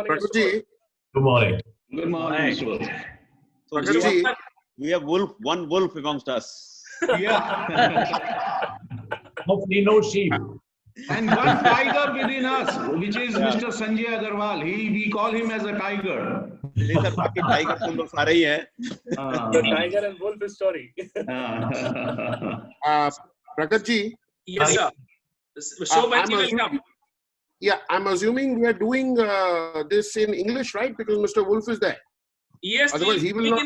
morning, Mr. Prakash ji. Good morning. Good morning, Mr. Wolf. So Prakash ji. we have one wolf amongst us. Yeah. Hopefully no sheep. And one tiger within us, which is Mr. Sanjay Agarwal. We call him as a tiger. नहीं sir, बाकी tiger तो लोग सारे ही हैं. The tiger and wolf story. Prakash ji. Yes, sir. Shobhanji, welcome. Yeah, I'm assuming we are doing this in English, right? Because Mr. Wolf is there. Yes, Otherwise, he will not.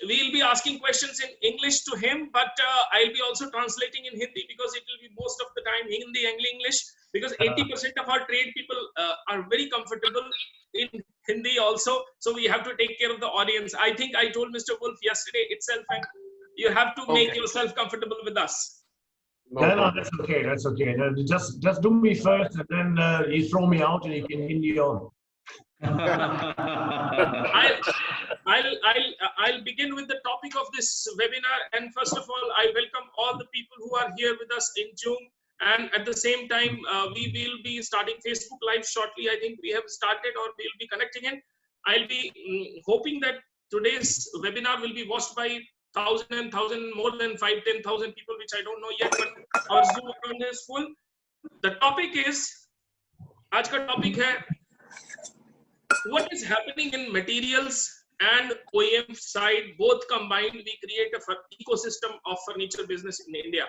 We'll be asking questions in English to him, but I'll be also translating in Hindi because it will be most of the time Hindi and English, because 80% of our trade people are very comfortable in Hindi also. So we have to take care of the audience. I think I told Mr. Wolf yesterday itself, and you have to make yourself comfortable with us. No, that's okay. That's okay. Just do me first, and then you throw me out, and you can Hindi on. I'll begin with the topic of this webinar, and first of all, I welcome all the people who are here with us in Zoom, and at the same time, we will be starting Facebook Live shortly. I think we have started, or we'll be connecting in. I'll be hoping that today's webinar will be watched by 1,000, more than 5-10,000 people, which I don't know yet, but our Zoom account is full. The topic is, आज का topic है, what is happening in materials and OEM side, both combined, we create an ecosystem of furniture business in India.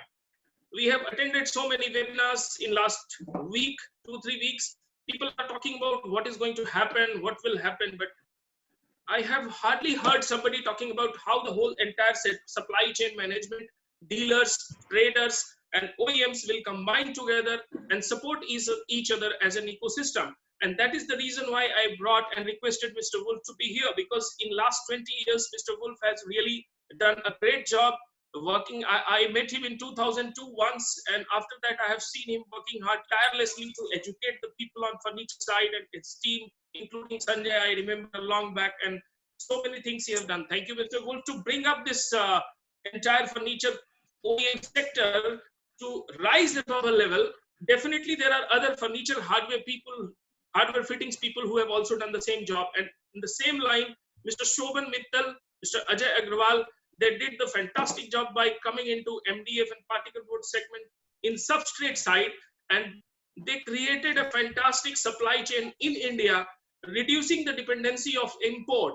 We have attended so many webinars in last week, 2-3 weeks. People are talking about what is going to happen, what will happen, but I have hardly heard somebody talking about how the whole entire supply chain management, dealers, traders, and OEMs will combine together and support each other as an ecosystem. And that is the reason why I brought and requested Mr. Wolf to be here, because in last 20 years, Mr. Wolf has really done a great job working. I met him in 2002 once, and after that I have seen him working hard tirelessly to educate the people on furniture side and his team, including Sanjay, I remember long back, and so many things he has done. Thank you, Mr. Wolf, to bring up this entire furniture OEM sector to rise the top level. Definitely there are other furniture hardware people, hardware fittings people who have also done the same job. And in the same line, Mr. Shobhan Mittal, Mr. Ajay Agrawal, they did the fantastic job by coming into MDF and particle board segment in substrate side, and they created a fantastic supply chain in India, reducing the dependency of import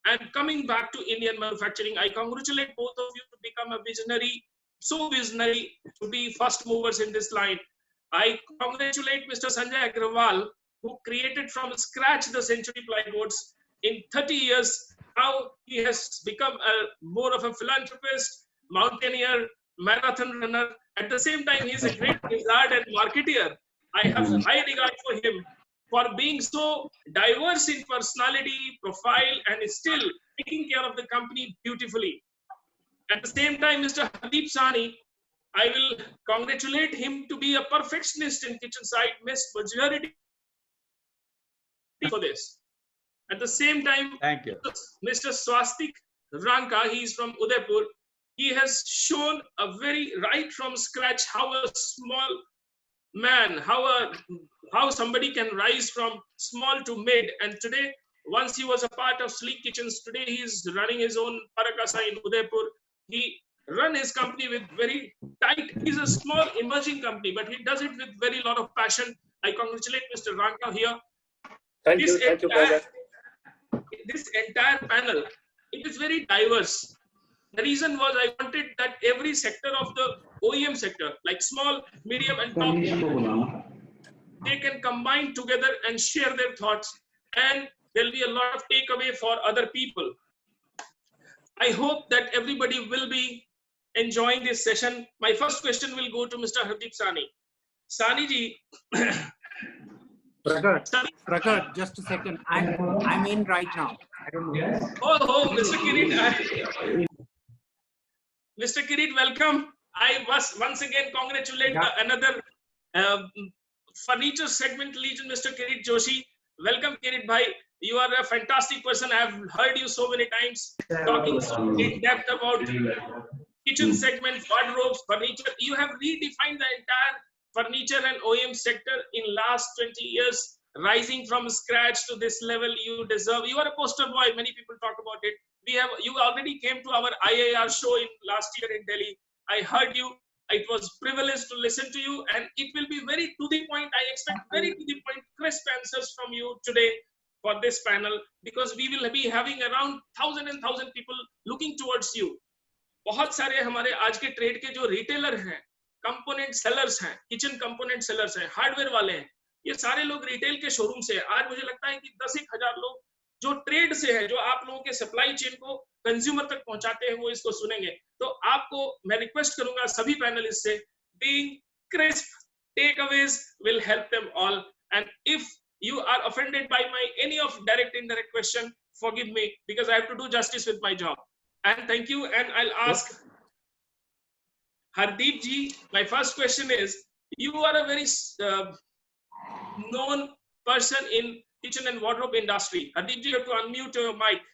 and coming back to Indian manufacturing. I congratulate both of you to become a visionary, so visionary to be first movers in this line. I congratulate Mr. Sanjay Agrawal, who created from scratch the Century Plyboards in 30 years. How he has become more of a philanthropist, mountaineer, marathon runner. At the same time, he is a great wizard and marketeer. I have high regard for him for being so diverse in personality, profile, and still taking care of the company beautifully. At the same time, Mr. Hardeep Sahni, I will congratulate him to be a perfectionist in kitchen side, Miss Majority for this. At the same time, Thank you. Mr. Swastik Ranka, he is from Udaipur. He has shown a very right from scratch how a small man, how somebody can rise from small to mid. And today, once he was a part of Sleek Kitchens, today he is running his own Parakasa in Udaipur. He run his company with very tight. He's a small emerging company, but he does it with very lot of passion. I congratulate Mr. Ranka here. Thank you, brother. This entire panel, it is very diverse. The reason was I wanted that every sector of the OEM sector, like small, medium, and top, they can combine together and share their thoughts, and there'll be a lot of takeaway for other people. I hope that everybody will be enjoying this session. My first question will go to Mr. Hardeep Sahni. Sahni ji. Prakat, just a second. I'm in right now. I don't know. Oh, Mr. Kirit. Mr. Kirit, welcome. I was once again congratulate another furniture segment legion, Mr. Kirit Joshi. Welcome, Kirit bhai. You are a fantastic person. I have heard you so many times talking in depth about kitchen segment, wardrobes, furniture. You have redefined the entire furniture and OEM sector in last 20 years. rising from scratch to this level. You deserve. You are a poster boy. Many people talk about it. You already came to our IIR show in last year in Delhi. I heard you. It was privilege to listen to you, and it will be very to the point. I expect very to the point, crisp answers from you today for this panel, because we will be having around 1,000 people looking towards you. बहुत सारे हमारे आज के trade के जो retailer हैं, component sellers हैं, kitchen component sellers हैं, हार्डवेयर वाले हैं, ये सारे लोग रिटेल के शोरूम से हैं। आज मुझे लगता है कि 10,000 लोग जो ट्रेड से है, जो आप लोगों के सप्लाई चेन को कंज्यूमर तक पहुंचाते हैं, वो इसको सुनेंगे। तो आपको मैं रिक्वेस्ट करूंगा सभी पैनलिस्ट से, being crisp, takeaways will help them all, and if you are offended by my any of direct indirect question, forgive me, because I have to do justice with my job. And thank you, and I'll ask Hardeep ji. My first question is, you are a very known person in kitchen and wardrobe industry. Hardeep ji, you have to unmute your mic.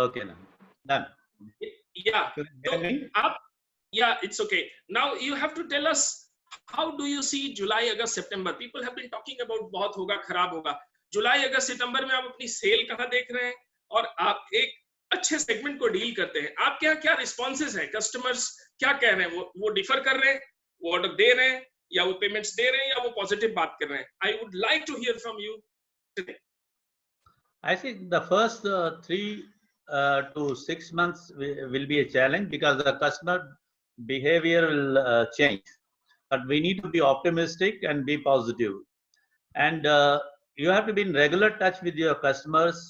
Okay, now done. Yeah. So, yeah, it's okay. Now you have to tell us, how do you see July, August, September? People have been talking about बहुत होगा, खराब होगा। जुलाई, अगस्त, सितंबर में आप अपनी cell कहाँ देख रहे हैं, और आप एक अच्छे सेगमेंट को डील करते हैं, आपके यहाँ क्या रिस्पॉन्सेज हैं? कस्टमर्स क्या कह रहे हैं? वो डिफर कर रहे हैं, वो ऑर्डर दे रहे हैं, या वो पेमेंट्स दे रहे हैं, या वो पॉजिटिव बात कर रहे हैं? I would like to hear from you today. I think the first 3 to 6 months will be a challenge, because the customer behavior will change. But we need to be optimistic and be positive. And you have to be in regular touch with your customers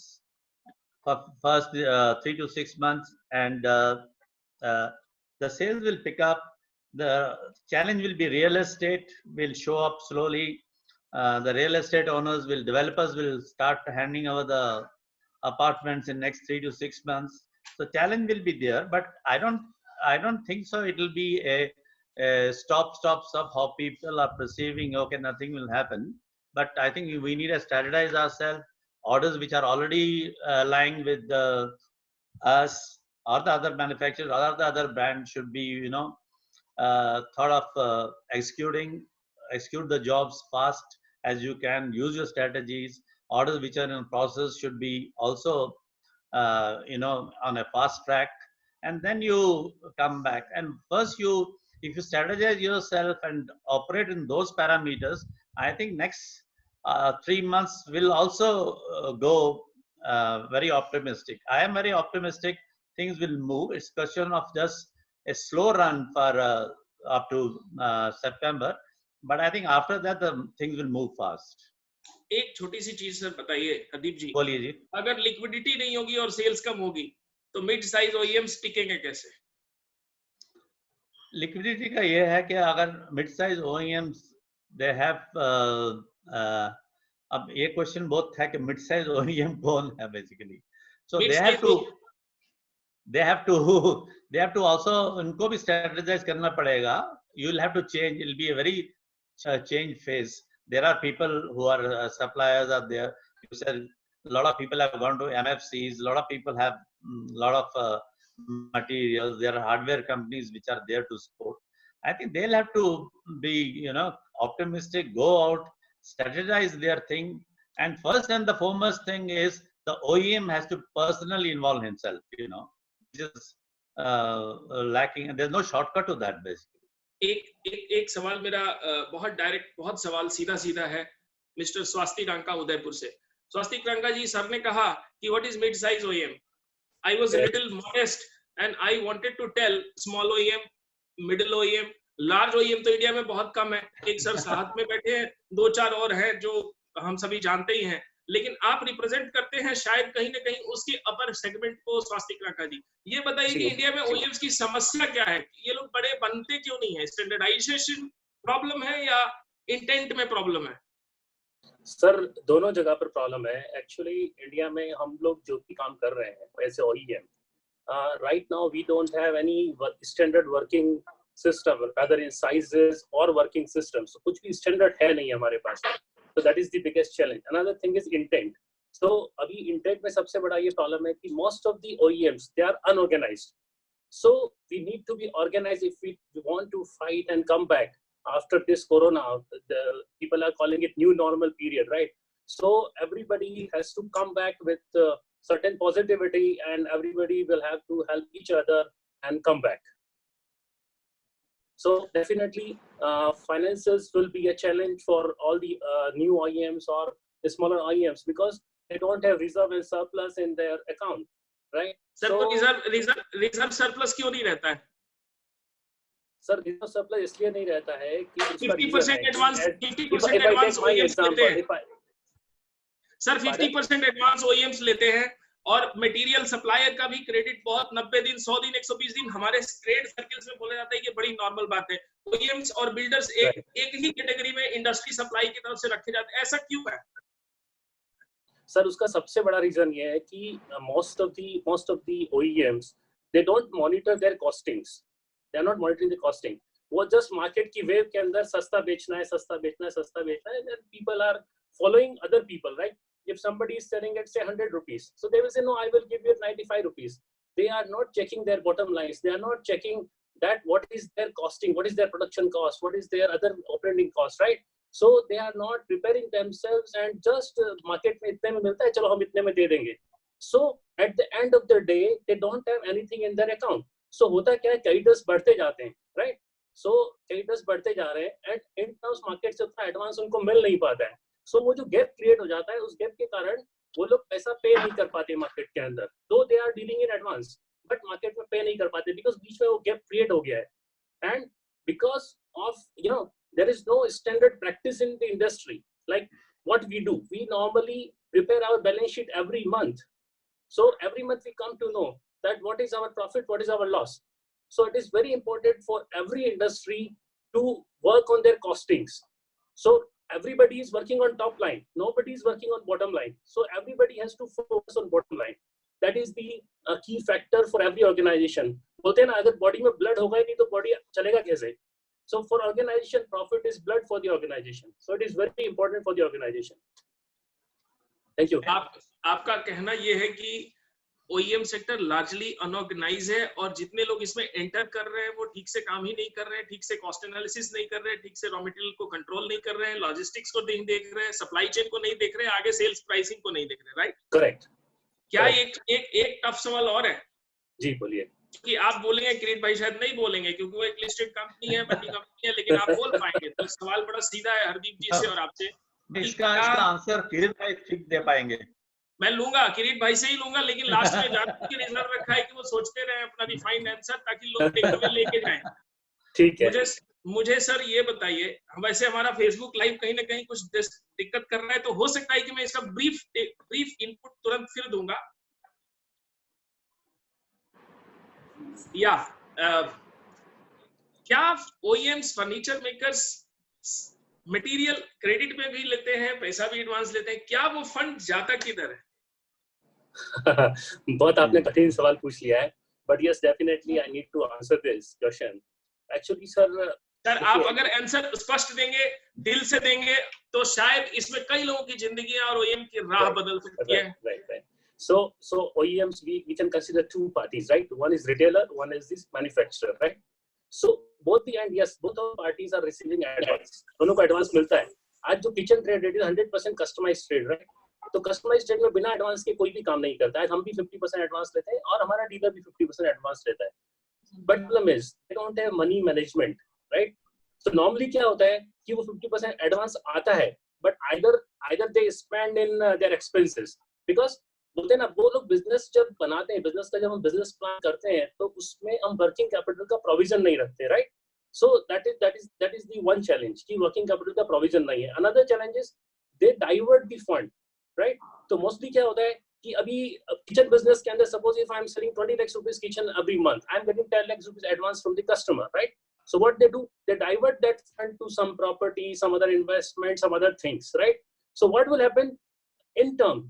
for first 3 to 6 months, and the sales will pick up. The challenge will be real estate will show up slowly. The real estate owners developers will start handing over the apartments in next 3 to 6 months. The challenge will be there, but I don't think so. It will be a stop how people are perceiving, okay, nothing will happen. But I think we need to strategize ourselves. Orders which are already lying with us or the other manufacturers or the other brands should be, thought of execute the jobs fast as you can, use your strategies. Orders which are in process should be also on a fast track, and then you come back. And first if you strategize yourself and operate in those parameters, I think next 3 months will also go very optimistic. I am very optimistic. Things will move. It's question of just a slow run for up to September. But I think after that, the things will move fast. एक छोटी सी चीज sir बताइए हरदीप जी, बोलिए जी। अगर liquidity नहीं होगी और sales कम होगी, तो मिड साइज ओईएम्स टिकेंगे कैसे? लिक्विडिटी का ये है कि अगर mid size OEMs they have अब ये क्वेश्चन बहुत है कि मिड साइज ओईएम कौन है basically, so they have to also उनको भी स्ट्रेटजाइज करना पड़ेगा. You will have to change, it will be a very change phase. There are people who are suppliers are there. You said a lot of people have gone to MFCs, a lot of people have a lot of materials. There are hardware companies which are there to support. I think they'll have to be optimistic, go out, strategize their thing, and first and the foremost thing is the OEM has to personally involve himself, which is lacking, and there's no shortcut to that basically. एक सवाल मेरा बहुत direct, बहुत सवाल सीधा है mister स्वास्तिक रंका उदयपुर से। स्वास्तिक रंका जी, sir ने कहा कि what is mid size OEM. I was little modest and I wanted to tell small OEM, middle OEM, large OEM तो इंडिया में बहुत कम है. एक सर साथ में बैठे हैं, 2-4 और हैं जो हम सभी जानते ही हैं, लेकिन आप रिप्रेजेंट करते हैं शायद कहीं ना कहीं उसके अपर सेगमेंट को. स्वास्तिक रंका जी, ये बताइए कि इंडिया में ओईएम्स की समस्या क्या है? ये लोग बड़े बनते क्यों नहीं है? स्टैंडर्डाइजेशन प्रॉब्लम है या इंटेंट में प्रॉब्लम है? सर, दोनों जगह पर प्रॉब्लम है. एक्चुअली इंडिया में हम लोग जो भी काम कर रहे हैं as OEM, right now we don't have any standard working system, whether in sizes और वर्किंग सिस्टम्स. कुछ भी स्टैंडर्ड है नहीं हमारे पास. So that is the biggest challenge. Another thing is intent. So अभी intent में सबसे बड़ा ये problem है कि most of the OEMs, they are unorganized. So we need to be organized if we want to fight and come back. after this corona, the people are calling it new normal period, right? So everybody has to come back with certain positivity, and everybody will have to help each other and come back. So definitely finances will be a challenge for all the new OEMs or the smaller OEMs, because they don't have reserve and surplus in their account, right? Sir So, तो reserve surplus क्यों नहीं रहता है? Sir reserve surplus इसलिए नहीं रहता है कि 50% एडवांस OEMs लेते हैं सर, 50% एडवांस OEMs लेते हैं, और मटेरियल सप्लायर का भी क्रेडिट बहुत 90 दिन 100 दिन 120 दिन हमारे ट्रेड सर्कल्स में बोला जाता है कि बड़ी नॉर्मल बात है। OEMs और बिल्डर्स एक ही कैटेगरी में इंडस्ट्री सप्लाई की तरफ से रखे जाते हैं, ऐसा क्यों है? सर उसका सबसे बड़ा रीजन ये है कि most of the OEMs they don't monitor their costings, they are not monitoring the costing. वो just market की wave के अंदर सस्ता बेचना है, and people are following other people, right? If somebody is selling at say 100 rupees, so they will say no, I will give you 95 rupees. They are not checking their bottom lines, they are not checking that what is their costing, what is their production cost, what is their other operating cost, right? So they are not preparing themselves and just market में इतने में मिलता है, चलो हम इतने में दे देंगे. So at the end of the day, they don't have anything in their account. So होता क्या है, creditors बढ़ते जाते हैं, right? So creditors बढ़ते जा रहे हैं and in terms market से उतना advance उनको मिल नहीं पाता है. So वो जो gap create हो जाता है, उस gap के कारण वो लोग पैसा पे नहीं कर पाते market के अंदर. Though they are dealing in advance, but market में पे नहीं कर पाते because बीच में वो gap create हो गया है. And because of, there is no standard practice in the industry. Like what we do, we normally prepare our balance sheet every month. So every month we come to know that what is our profit, what is our loss. So it is very important for every industry to work on their costings. So everybody is working on top line, nobody is working on bottom line. So everybody has to focus on bottom line. That is the key factor for every organization. बोलते हैं ना, अगर body में blood होगा ही नहीं तो body चलेगा कैसे? So for organization, profit is blood for the organization. So it is very important for the organization. Thank you. आपका कहना ये है कि OEM सेक्टर लार्जली अनऑर्गेनाइज है, और जितने लोग इसमें एंटर कर रहे हैं वो ठीक से काम ही नहीं कर रहे हैं, ठीक से कॉस्ट एनालिसिस नहीं कर रहे हैं, ठीक से रॉ मटेरियल को कंट्रोल नहीं कर रहे हैं, लॉजिस्टिक्स को नहीं देख रहे हैं, सप्लाई चेन को नहीं देख रहे हैं, आगे सेल्स प्राइसिंग को नहीं देख रहे, राइट? करेक्ट. क्या एक टफ सवाल और है? जी बोलिए. कि आप बोलेंगे, किरीट भाई शायद नहीं बोलेंगे क्योंकि वो एक लिस्टेड कंपनी है, बड़ी कंपनी है, लेकिन आप बोल पाएंगे? तो सवाल बड़ा सीधा है हरदीप जी से और आपसे. इसका आंसर किरीट भाई ठीक दे पाएंगे. मैं लूंगा, किरीट भाई से ही लूंगा, लेकिन लास्ट में जानने के रिजर्व रखा है कि वो सोचते रहे अपना रिफाइंड आंसर ताकि लोग टेकअवे लेके जाएं. ठीक है. मुझे सर ये बताइए, वैसे हमारा फेसबुक लाइव कहीं ना कहीं कुछ दिक्कत कर रहा है, तो हो सकता है कि मैं इसका ब्रीफ इनपुट तुरंत फिर दूंगा. या क्या OEMs furniture makers material credit में भी लेते हैं, पैसा भी एडवांस लेते हैं, क्या वो फंड जाता किधर है? बहुत आपने कठिन सवाल पूछ लिया है, but yes, definitely I need to answer this question. Actually, sir आप अगर आंसर स्पष्ट देंगे, दिल से देंगे, तो शायद इसमें कई लोगों की जिंदगी और OEM की राह बदल सकती है. Right. So OEMs, we can consider two parties, right? One is retailer, one is this manufacturer, right? So both the end, yes, both of parties are receiving advance. दोनों को advance मिलता है. आज जो kitchen trade rate is 100% customized trade, right? तो customized trade में बिना advance के कोई भी काम नहीं करता है. हम भी 50% advance लेते हैं और हमारा dealer भी 50% advance लेता है. But problem is they don't have money management, right? So normally क्या होता है कि वो 50% advance आता है, but either they spend in their expenses, because बोलते हैं ना, वो लोग बिजनेस जब बनाते हैं, बिजनेस का जब हम बिजनेस प्लान करते हैं तो उसमें हम वर्किंग कैपिटल का प्रोविजन नहीं रखते, right? So that is the one challenge कि वर्किंग कैपिटल का प्रोविजन नहीं है. Another challenge is they divert the fund, right? तो मोस्टली क्या होता है कि अभी किचन बिजनेस के अंदर suppose if I am selling 20 lakh rupees kitchen every month, I am getting 10 lakh rupees advance from the customer, right? So what they do, they divert that fund to some property, some other investment, some other things, right? So what will happen in term?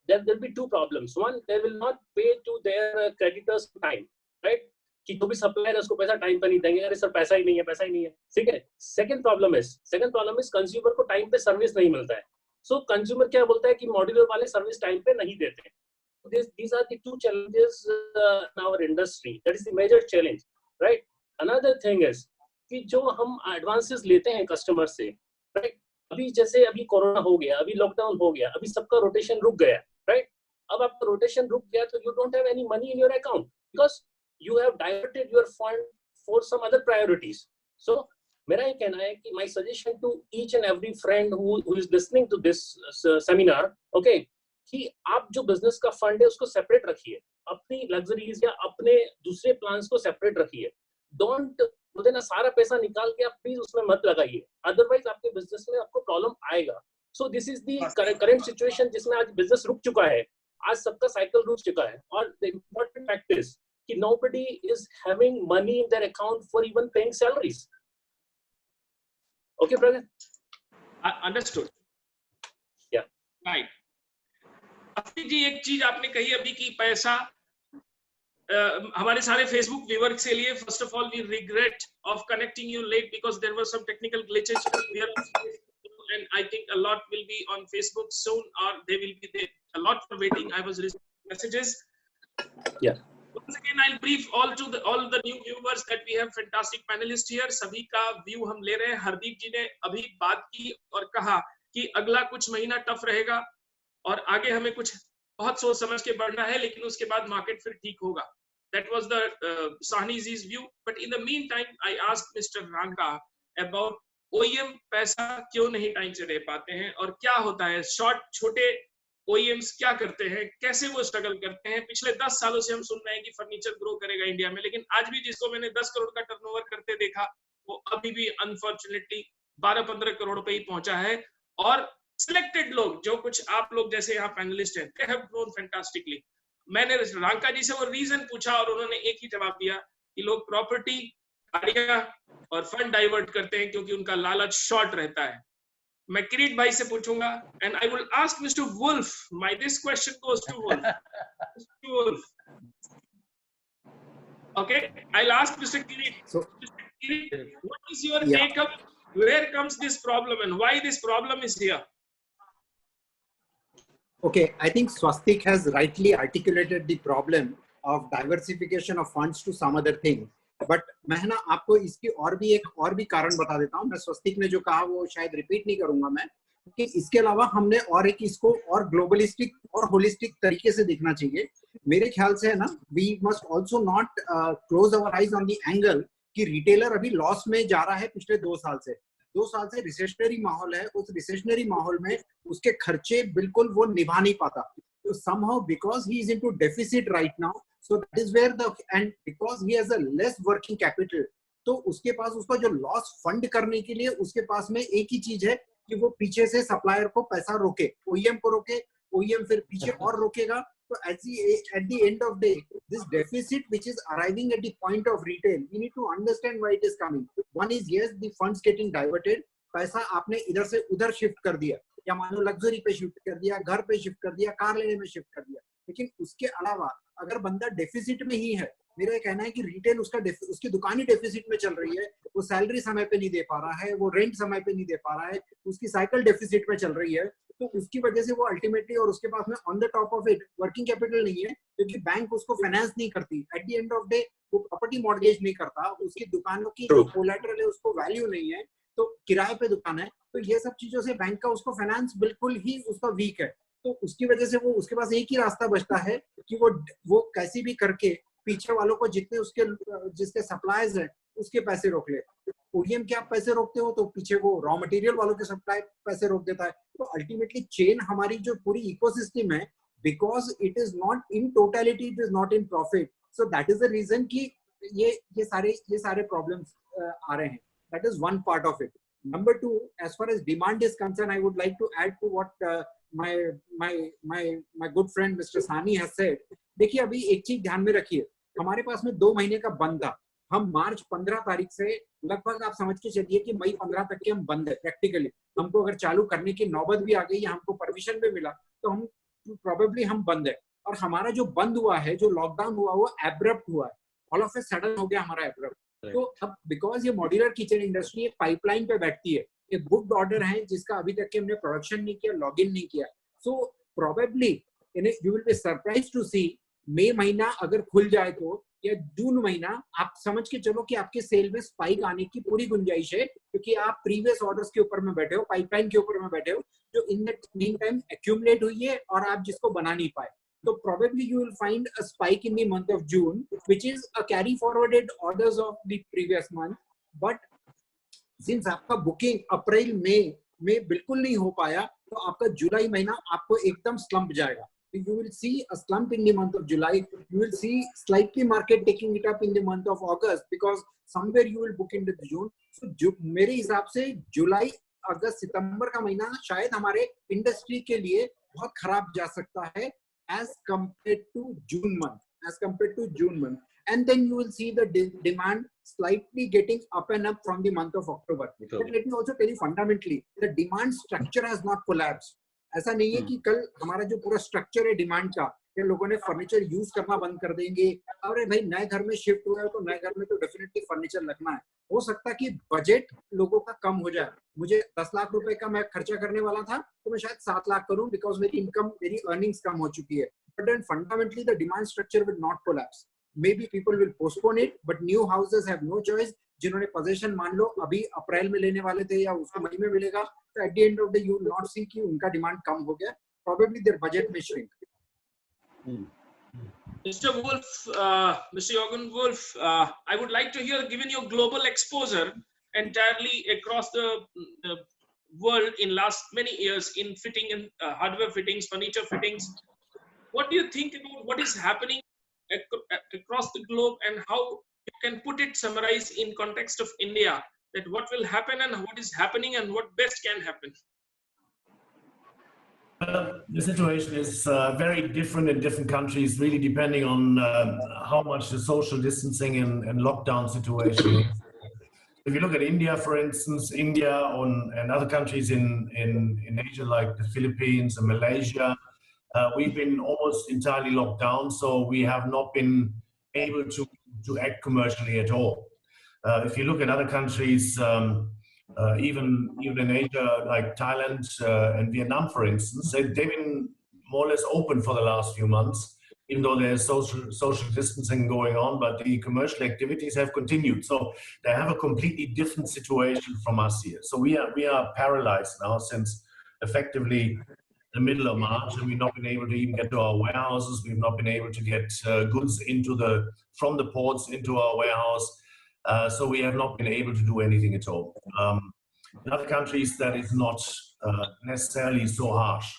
There will be two problems. One, they will not pay to their creditors time, right? कि जो भी supplier है उसको पैसा time पे नहीं देंगे, अरे सर पैसा ही नहीं है, ठीक है. सेकंड प्रॉब्लम इज कंज्यूमर को टाइम पे सर्विस नहीं मिलता है. सो कंज्यूमर क्या बोलता है कि मॉड्यूलर वाले सर्विस टाइम पे नहीं देते. These are the two challenges in our industry. That is the major challenge, right? Another thing is कि जो हम एडवांसेस लेते हैं कस्टमर से, राइट, अभी जैसे अभी कोरोना हो गया, अभी लॉकडाउन हो गया, अभी सबका रोटेशन रुक गया, राइट, अब आपका रोटेशन रुक गया तो you don't have any money in your account because you have diverted your fund for some other priorities. So मेरा ये कहना है कि my suggestion to each and every friend who is listening to this seminar, okay, कि आप जो business का fund है उसको सेपरेट रखिए, अपनी लग्जरीज या अपने दूसरे प्लान्स को सेपरेट रखिए. डोंट मुझे ना सारा पैसा निकाल के आप प्लीज उसमें मत लगाइए, अदरवाइज आपके बिजनेस में आपको प्रॉब्लम आएगा. So this is the current situation जिसमें आज बिजनेस रुक चुका है, आज सबका साइकिल रुक चुका है. और द इम्पोर्टेंट फैक्ट इज कि nobody is having money in their account for even paying salaries. Okay, brother? Understood. Yeah. Right. Afrid जी, एक चीज आपने कही अभी कि पैसा हमारे सारे फेसबुक व्यूअर्स के लिए, first of all we regret of connecting you late because there were some technical glitches and I think a lot will be on Facebook soon or they will be there. A lot for waiting. I was receiving messages. Yeah. Once again, I'll brief all the new viewers that we have fantastic panelists here. सभी का view हम ले रहे हैं. हरदीप जी ने अभी बात की और कहा कि अगला कुछ महीना टफ रहेगा और आगे हमें कुछ बहुत सोच समझ के बढ़ना है, लेकिन उसके बाद मार्केट फिर ठीक होगा. That was the Sahni's view. But in the meantime, I asked Mr. Ranka about OEM पैसा क्यों नहीं टाइम से दे पाते हैं और क्या होता है. छोटे OEMs क्या करते हैं, कैसे वो स्ट्रगल करते हैं. पिछले 10 सालों से हम सुन रहे हैं कि फर्नीचर ग्रो करेगा इंडिया में, लेकिन आज भी जिसको मैंने 10 करोड़ का टर्नओवर करते देखा वो अभी भी अनफॉर्चुनेटली 12-15 करोड़ पे ही पहुंचा है. और सिलेक्टेड लोग, जो कुछ आप लोग जैसे यहाँ पैनलिस्ट हैं, दे हैव ग्रोन फैंटास्टिकली. मैंने रांका जी से वो रीजन पूछा और उन्होंने एक ही जवाब दिया कि लोग प्रॉपर्टी, गाड़ियां और फंड डाइवर्ट करते हैं क्योंकि उनका लालच शॉर्ट रहता है. मैं किरीट भाई से पूछूंगा and I will ask Mister Wolf. My this question goes to Wolf. Mister Wolf, okay, I will ask Mister Kirit. So, Mr. Kirit, what is your take up? Where comes this problem and why this problem is here? okay, I think Swastik has rightly articulated the problem of diversification of funds to some other thing. But मैं ना आपको इसकी और भी कारण बता देता हूँ. मैं स्वस्तिक ने जो कहा वो शायद रिपीट नहीं करूंगा मैं, कि इसके अलावा हमने और एक इसको और ग्लोबलिस्टिक और होलिस्टिक तरीके से देखना चाहिए. मेरे ख्याल से है ना, we must also not close our eyes on the angle कि रिटेलर अभी लॉस में जा रहा है पिछले 2 साल से. 2 साल से रिसेशनरी माहौल है. उस रिसेशनरी माहौल में उसके खर्चे बिल्कुल वो निभा नहीं पाता. तो somehow because he is into deficit right now, so that is where and because he has a less working capital, तो उसके पास उसका जो लॉस फंड करने के लिए उसके पास में एक ही चीज है कि वो पीछे से सप्लायर को पैसा रोके, OEM को रोके, OEM फिर पीछे और रोकेगा. तो at the end of the day, this deficit which is arriving at the point of retail, we need to understand why it is coming. One is yes, the funds getting diverted. पैसा आपने इधर से उधर shift कर दिया, या मानो luxury पे शिफ्ट कर दिया, घर पे शिफ्ट कर दिया, कार लेने में शिफ्ट कर दिया. लेकिन उसके अलावा अगर बंदा डेफिसिट में ही है, मेरा ये कहना है कि रिटेल उसकी दुकान ही डेफिसिट में चल रही है, वो सैलरी समय पे नहीं दे पा रहा है, वो रेंट समय पे नहीं दे पा रहा है, उसकी साइकिल डेफिसिट में चल रही है, तो उसकी वजह से वो अल्टीमेटली, और उसके पास में on the top of it working capital नहीं है क्योंकि बैंक उसको फाइनेंस नहीं करती. At the end of day वो प्रॉपर्टी मॉर्गेज नहीं करता, उसकी दुकानों की जो कोलैटरल है उसको वैल्यू नहीं है, तो किराए पे दुकान है. तो ये सब चीजों से बैंक का उसको फाइनेंस बिल्कुल ही उसका वीक है. तो उसकी वजह से वो उसके पास एक ही रास्ता बचता है कि वो कैसी भी करके पीछे वालों को जिसके सप्लायर्स हैं उसके पैसे रोक ले. OEM के आप पैसे रोकते हो तो पीछे वो रॉ मटेरियल वालों के सप्लाई पैसे रोक देता है. तो अल्टीमेटली चेन हमारी जो पूरी इकोसिस्टम है, because it is not in totality, it is not in profit. So that is the reason कि ये सारे प्रॉब्लम्स आ रहे हैं. That is one part of it. Number 2, as far as demand is concerned, I would like to add to what my good friend Mr. Sahni has said. देखिए, अभी एक चीज ध्यान में रखिए, हमारे पास में 2 महीने का बंद था. हम मार्च 15 तारीख से लगभग आप समझ के चलिए कि मई 15 तक के हम बंद है प्रैक्टिकली. हमको अगर चालू करने की नौबत भी आ गई या हमको परमिशन भी मिला तो हम प्रोबेबली हम बंद है. और हमारा जो बंद हुआ है, जो लॉकडाउन हुआ, वो एब्रप्ट हुआ है, ऑल ऑफ ए सडन हो गया हमारा एब्रप्ट. तो अब बिकॉज ये मॉड्यूलर किचन इंडस्ट्री एक पाइपलाइन पे बैठती है, एक बुक्ड ऑर्डर है जिसका अभी तक के हमने प्रोडक्शन नहीं किया, लॉग इन नहीं किया. So probably you will be surprised to see मई महीना अगर खुल जाए तो, या जून महीना, आप समझ के चलो कि आपके सेल में स्पाइक आने की पूरी गुंजाइश है, क्योंकि आप प्रीवियस ऑर्डर्स के ऊपर में बैठे हो, पाइपलाइन के ऊपर में बैठे हो, जो in the mean time accumulate हुई है और आप जिसको बना नहीं पाए. So probably you will find a spike in the month of June, which is a carry forwarded orders of the previous month. But since आपका बुकिंग अप्रैल मई में बिल्कुल नहीं हो पाया, तो आपका जुलाई महीना आपको एकदम स्लम्प जाएगा. So you will see a slump in the month of July. You will see slightly market taking it up in the month of August, because somewhere you will book into the June. So मेरे हिसाब से जुलाई, अगस्त, सितंबर का महीना शायद हमारे industry के लिए बहुत खराब जा सकता है as compared to June month. And then you will see the demand slightly getting up and up from the month of October. But let me also tell you fundamentally, the demand structure has not collapsed. ऐसा नहीं है कि कल हमारा जो पूरा structure है demand का, कि लोगों ने फर्नीचर यूज करना बंद कर देंगे. अरे भाई, नए घर में शिफ्ट हुआ है तो नए घर में तो डेफिनेटली फर्नीचर लगना है. हो सकता है कि बजट लोगों का कम हो जाए. मुझे 10 लाख रुपए का मैं खर्चा करने वाला था, तो मैं शायद 7 लाख करूं, बिकॉज मेरी इनकम, मेरी अर्निंग्स कम हो चुकी है. But then fundamentally the demand structure will not collapse. Maybe people will postpone it, but new houses have no choice. जिन्होंने possession मान लो अभी अप्रैल में लेने वाले थे या उसको मई में मिलेगा, तो at the end of the day you will not see कि उनका demand कम हो गया. Probably their budget may shrink. Mr. Wolf, Mr. Jürgen Wolf, I would like to hear, given your global exposure entirely across the world in last many years in fitting and hardware fittings, furniture fittings, what do you think about what is happening across the globe, and how you can put it, summarize in context of India, that what will happen and what is happening and what best can happen? The situation is very different in different countries, really depending on how much the social distancing and lockdown situation is. If you look at India, for instance, India and other countries in Asia, like the Philippines and Malaysia, we've been almost entirely locked down, so we have not been able to act commercially at all. If you look at other countries, even in Asia, like Thailand and Vietnam, for instance, they've been more or less open for the last few months, even though there's social distancing going on, but the commercial activities have continued. So they have a completely different situation from us here. So we are paralyzed now since effectively the middle of March, and we've not been able to even get to our warehouses. We've not been able to get goods from the ports into our warehouse. So we have not been able to do anything at all. In other countries, that is not necessarily so harsh.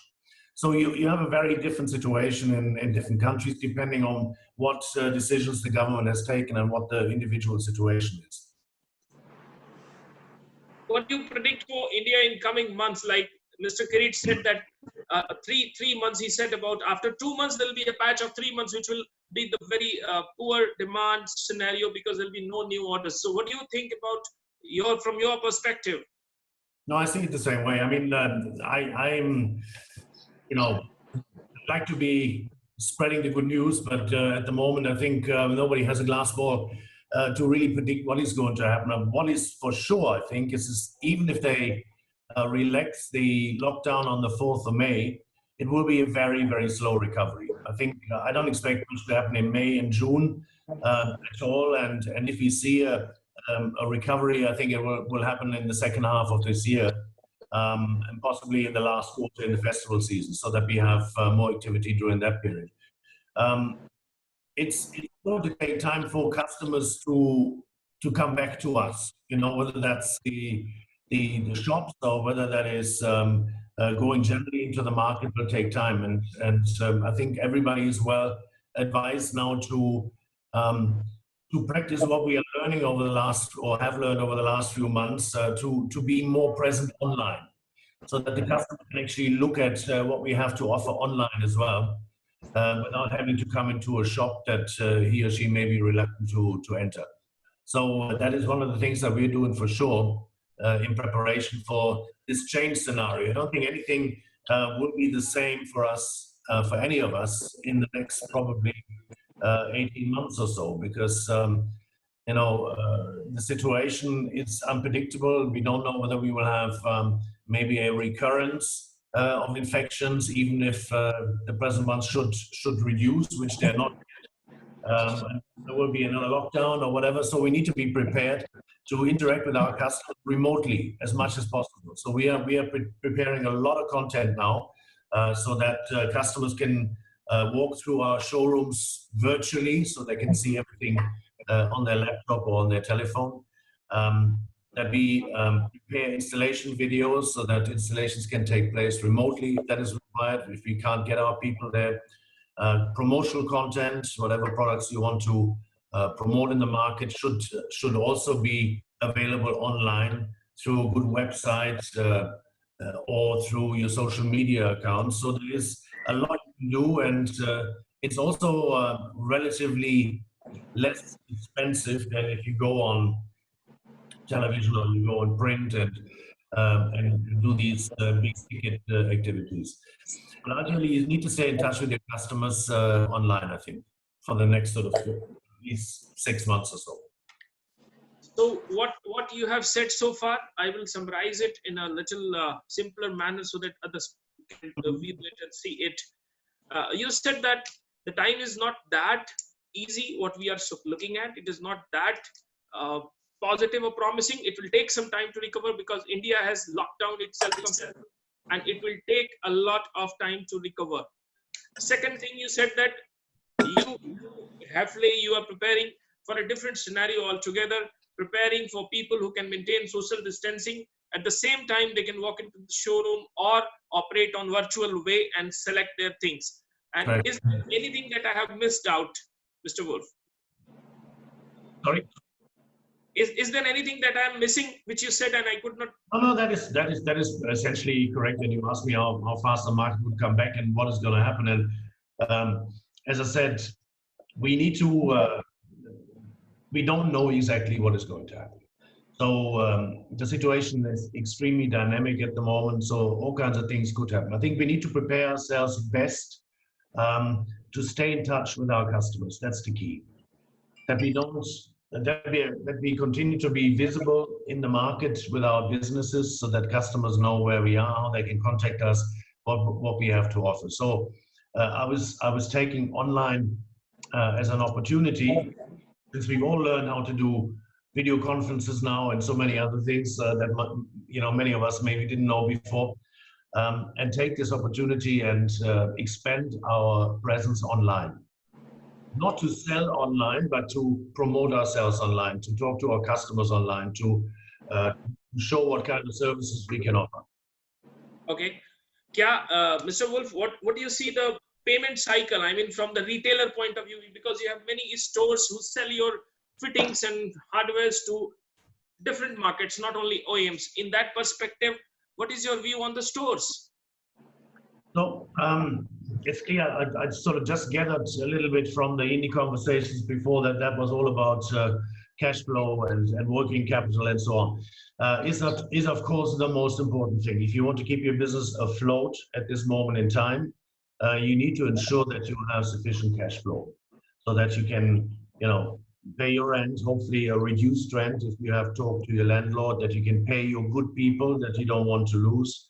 So you have a very different situation in different countries, depending on what decisions the government has taken and what the individual situation is. What do you predict for India in coming months? Like Mr. Kirit said that three months, he said about after 2 months, there'll be a patch of 3 months, which will be the very poor demand scenario because there'll be no new orders. So what do you think about from your perspective? No, I see it the same way. I mean, I'm, like to be spreading the good news, but at the moment, I think nobody has a glass ball to really predict what is going to happen. What is for sure, I think, is even if they relax the lockdown on the 4th of May, it will be a very, very slow recovery. I think I don't expect much to happen in May and June at all. And if we see a recovery, I think it will happen in the second half of this year, and possibly in the last quarter in the festival season, so that we have more activity during that period. It's going to take time for customers to come back to us, whether that's the shops or whether that is going generally into the market will take time. And I think everybody is well advised now to practice what we are learning over the last, or have learned over the last few months, to be more present online, so that the customer can actually look at what we have to offer online as well, without having to come into a shop that he or she may be reluctant to enter. So that is one of the things that we're doing for sure in preparation for this change scenario. I don't think anything will be the same for us, for any of us, in the next probably 18 months or so, because the situation is unpredictable. We don't know whether we will have maybe a recurrence of infections, even if the present ones should reduce, which they're not. And there will be another lockdown or whatever. So we need to be prepared to interact with our customers remotely as much as possible. So we are preparing a lot of content now so that customers can walk through our showrooms virtually, so they can see everything on their laptop or on their telephone. That we prepare installation videos so that installations can take place remotely if that is required, if we can't get our people there. Promotional content, whatever products you want to promote in the market should also be available online through a good website or through your social media accounts. So there is a lot you can do, and it's also relatively less expensive than if you go on television or you go on print and do these big ticket activities. But ultimately, you need to stay in touch with your customers online, I think, for the next sort of at least 6 months or so. So what you have said so far, I will summarize it in a little simpler manner so that others can view it and see it. You said that the time is not that easy, what we are looking at. It is not that positive or promising. It will take some time to recover because India has locked down itself and it will take a lot of time to recover. Second thing, you said that you are preparing for a different scenario altogether, preparing for people who can maintain social distancing. At the same time, they can walk into the showroom or operate on virtual way and select their things. And Right. Is there anything that I have missed out, Mr. Wolf? Sorry? Is there anything that I am missing, which you said and I could not? No, that is essentially correct. And you asked me how fast the market would come back and what is going to happen. And as I said, we need to. We don't know exactly what is going to happen. So the situation is extremely dynamic at the moment. So all kinds of things could happen. I think we need to prepare ourselves best to stay in touch with our customers. That's the key. That we continue to be visible in the market with our businesses so that customers know where we are, how they can contact us, what we have to offer. So I was taking online as an opportunity, since we've all learned how to do video conferences now and so many other things that many of us maybe didn't know before, and take this opportunity and expand our presence online. Not to sell online, but to promote ourselves online, to talk to our customers online, to show what kind of services we can offer. Okay. Mr. Wolf, what do you see the payment cycle? I mean, from the retailer point of view, because you have many stores who sell your fittings and hardwares to different markets, not only OEMs. In that perspective, what is your view on the stores? So it's clear, I sort of just gathered a little bit from the Indie conversations before that was all about cash flow and working capital and so on. Is of course the most important thing. If you want to keep your business afloat at this moment in time, you need to ensure that you have sufficient cash flow so that you can, pay your rent, hopefully a reduced rent if you have talked to your landlord, that you can pay your good people that you don't want to lose.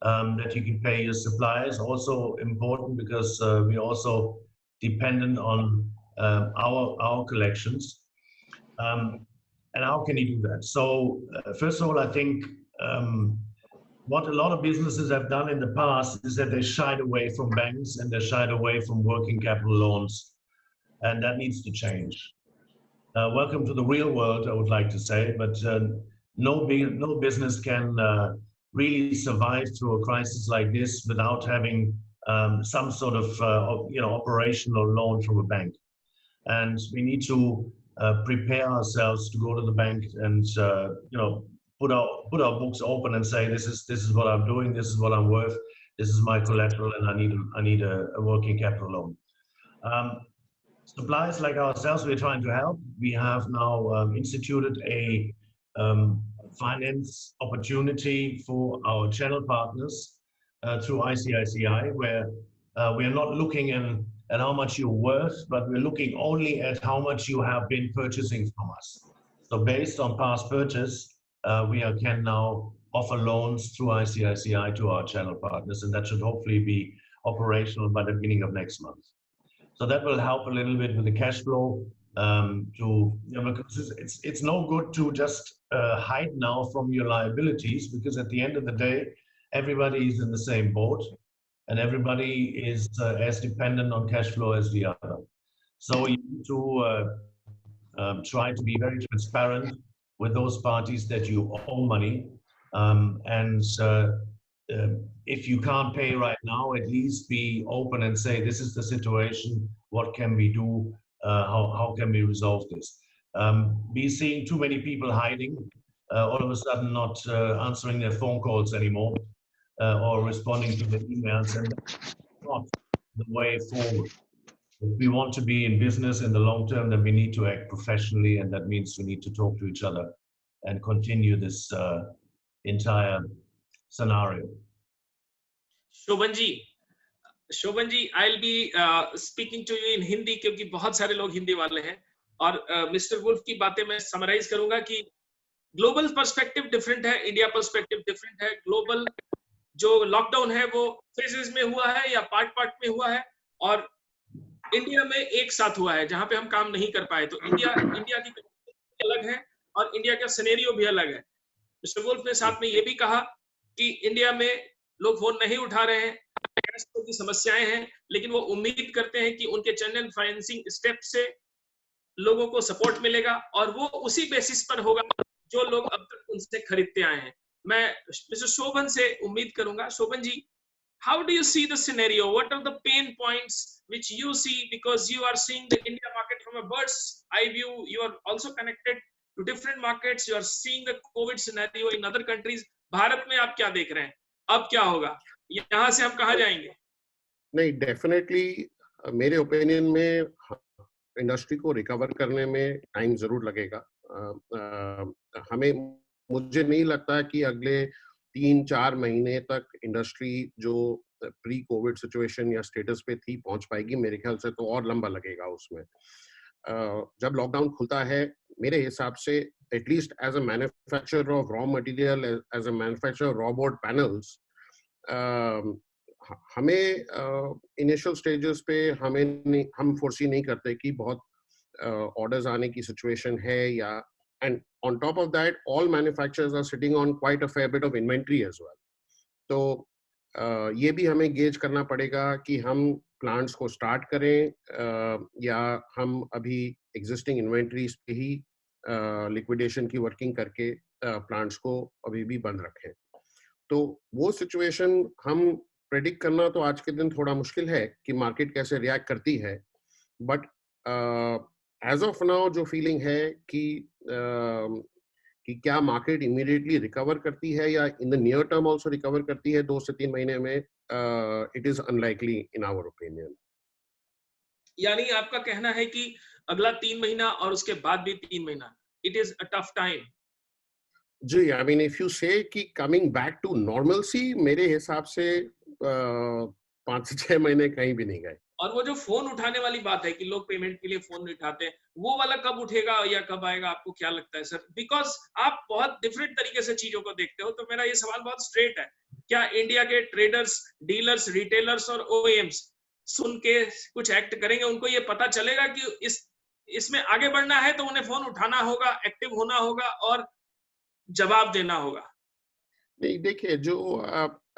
That you can pay your suppliers, also important because we're also dependent on our collections. And how can you do that? So first of all, I think what a lot of businesses have done in the past is that they shied away from banks and they shied away from working capital loans, and that needs to change. Welcome to the real world, I would like to say, but no business can really survive through a crisis like this without having some sort of operational loan from a bank. And we need to prepare ourselves to go to the bank and put our books open and say, this is what I'm doing, this is what I'm worth, this is my collateral, and I need a working capital loan. Suppliers like ourselves, we're trying to help. We have now instituted a finance opportunity for our channel partners through ICICI, where we are not looking at how much you're worth, but we're looking only at how much you have been purchasing from us. So based on past purchase, we can now offer loans through ICICI to our channel partners, and that should hopefully be operational by the beginning of next month. So that will help a little bit with the cash flow. Because it's no good to just hide now from your liabilities, because at the end of the day, everybody is in the same boat, and everybody is as dependent on cash flow as the other. So you need to try to be very transparent with those parties that you owe money, and if you can't pay right now, at least be open and say, this is the situation, what can we do, how can we resolve this? We're seeing too many people hiding, all of a sudden not answering their phone calls anymore, or responding to the emails, and that's not the way forward. If we want to be in business in the long term, then we need to act professionally, and that means we need to talk to each other and continue this entire scenario. Shobhan ji, I'll be speaking to you in Hindi क्योंकि बहुत सारे लोग हिंदी वाले हैं, और mister wolf की बातें मैं समराइज करूंगा कि ग्लोबल पर्सपेक्टिव डिफरेंट है, इंडिया पर्सपेक्टिव डिफरेंट है। ग्लोबल जो लॉकडाउन है वो फेजेस में हुआ है या पार्ट में हुआ है, और इंडिया में एक साथ हुआ है जहां पे हम काम नहीं कर पाए। तो इंडिया की अलग है और इंडिया का सिनेरियो भी अलग है। मिस्टर वुल्फ ने साथ में ये भी कहा कि इंडिया में लोग फोन नहीं उठा रहे हैं, कैश फ्लो की समस्याएं हैं, लेकिन वो उम्मीद करते हैं कि उनके चैनल फाइनेंसिंग स्टेप से लोगों को सपोर्ट मिलेगा, और वो उसी बेसिस पर होगा जो लोग अब तक उनसे खरीदते आए हैं। मैं मिस्टर शोभन से उम्मीद करूंगा, शोभन जी, how do you see the scenario? What are the pain points which you see, because you are seeing the India market from a bird's eye view? You are also connected to different markets. You are seeing the COVID scenario in other countries. Bharat में आप क्या देख रहे हैं? अब क्या होगा? यहाँ से हम कहाँ जाएंगे? नहीं, डेफिनेटली मेरे ओपिनियन में इंडस्ट्री को रिकवर करने में टाइम जरूर लगेगा। मुझे नहीं लगता कि अगले 3-4 महीने तक इंडस्ट्री जो प्री कोविड सिचुएशन या स्टेटस पे थी पहुंच पाएगी। मेरे ख्याल से तो और लंबा लगेगा उसमें। जब लॉकडाउन खुलता है, मेरे हिसाब से at least as a manufacturer of raw material, as a manufacturer raw board panels, हमें इनिशियल स्टेजेस पे हम फोर्सी नहीं करते कि बहुत ऑर्डर्स आने की सिचुएशन है, या and on top of that all manufacturers are sitting on quite a fair bit of inventory as well. तो ये भी हमें गेज करना पड़ेगा कि हम प्लांट्स को स्टार्ट करें या हम अभी एग्जिस्टिंग इन्वेंटरीज पे ही लिक्विडेशन की वर्किंग करके प्लांट्स को अभी भी बंद रखें। तो वो सिचुएशन हम प्रेडिक्ट करना तो आज के दिन थोड़ा मुश्किल है कि मार्केट कैसे रिएक्ट करती है, बट एज ऑफ नाउ जो फीलिंग है कि क्या मार्केट इमीडिएटली रिकवर करती है या in the near term also recover करती है 2 से 3 महीने में, it is unlikely in our opinion. यानी आपका कहना है कि अगला 3 महीना और उसके बाद भी 3 महीना, it is a tough time. जी, I mean if you say कि कमिंग बैक टू नॉर्मलसी, मेरे हिसाब से 5 से 6 महीने कहीं भी नहीं गए। और वो जो फोन उठाने वाली बात है कि लोग पेमेंट के लिए फोन नहीं उठाते, वो वाला कब उठेगा या कब आएगा, आपको क्या लगता है सर? बिकॉज आप बहुत डिफरेंट तरीके से चीजों को देखते हो, तो मेरा ये सवाल बहुत स्ट्रेट है। क्या इंडिया के ट्रेडर्स, डीलर्स, रिटेलर्स और ओएम्स सुन के कुछ एक्ट करेंगे? उनको ये पता चलेगा कि इसमें आगे बढ़ना है तो उन्हें फोन उठाना होगा, एक्टिव होना होगा और जवाब देना होगा? नहीं, देखिए, जो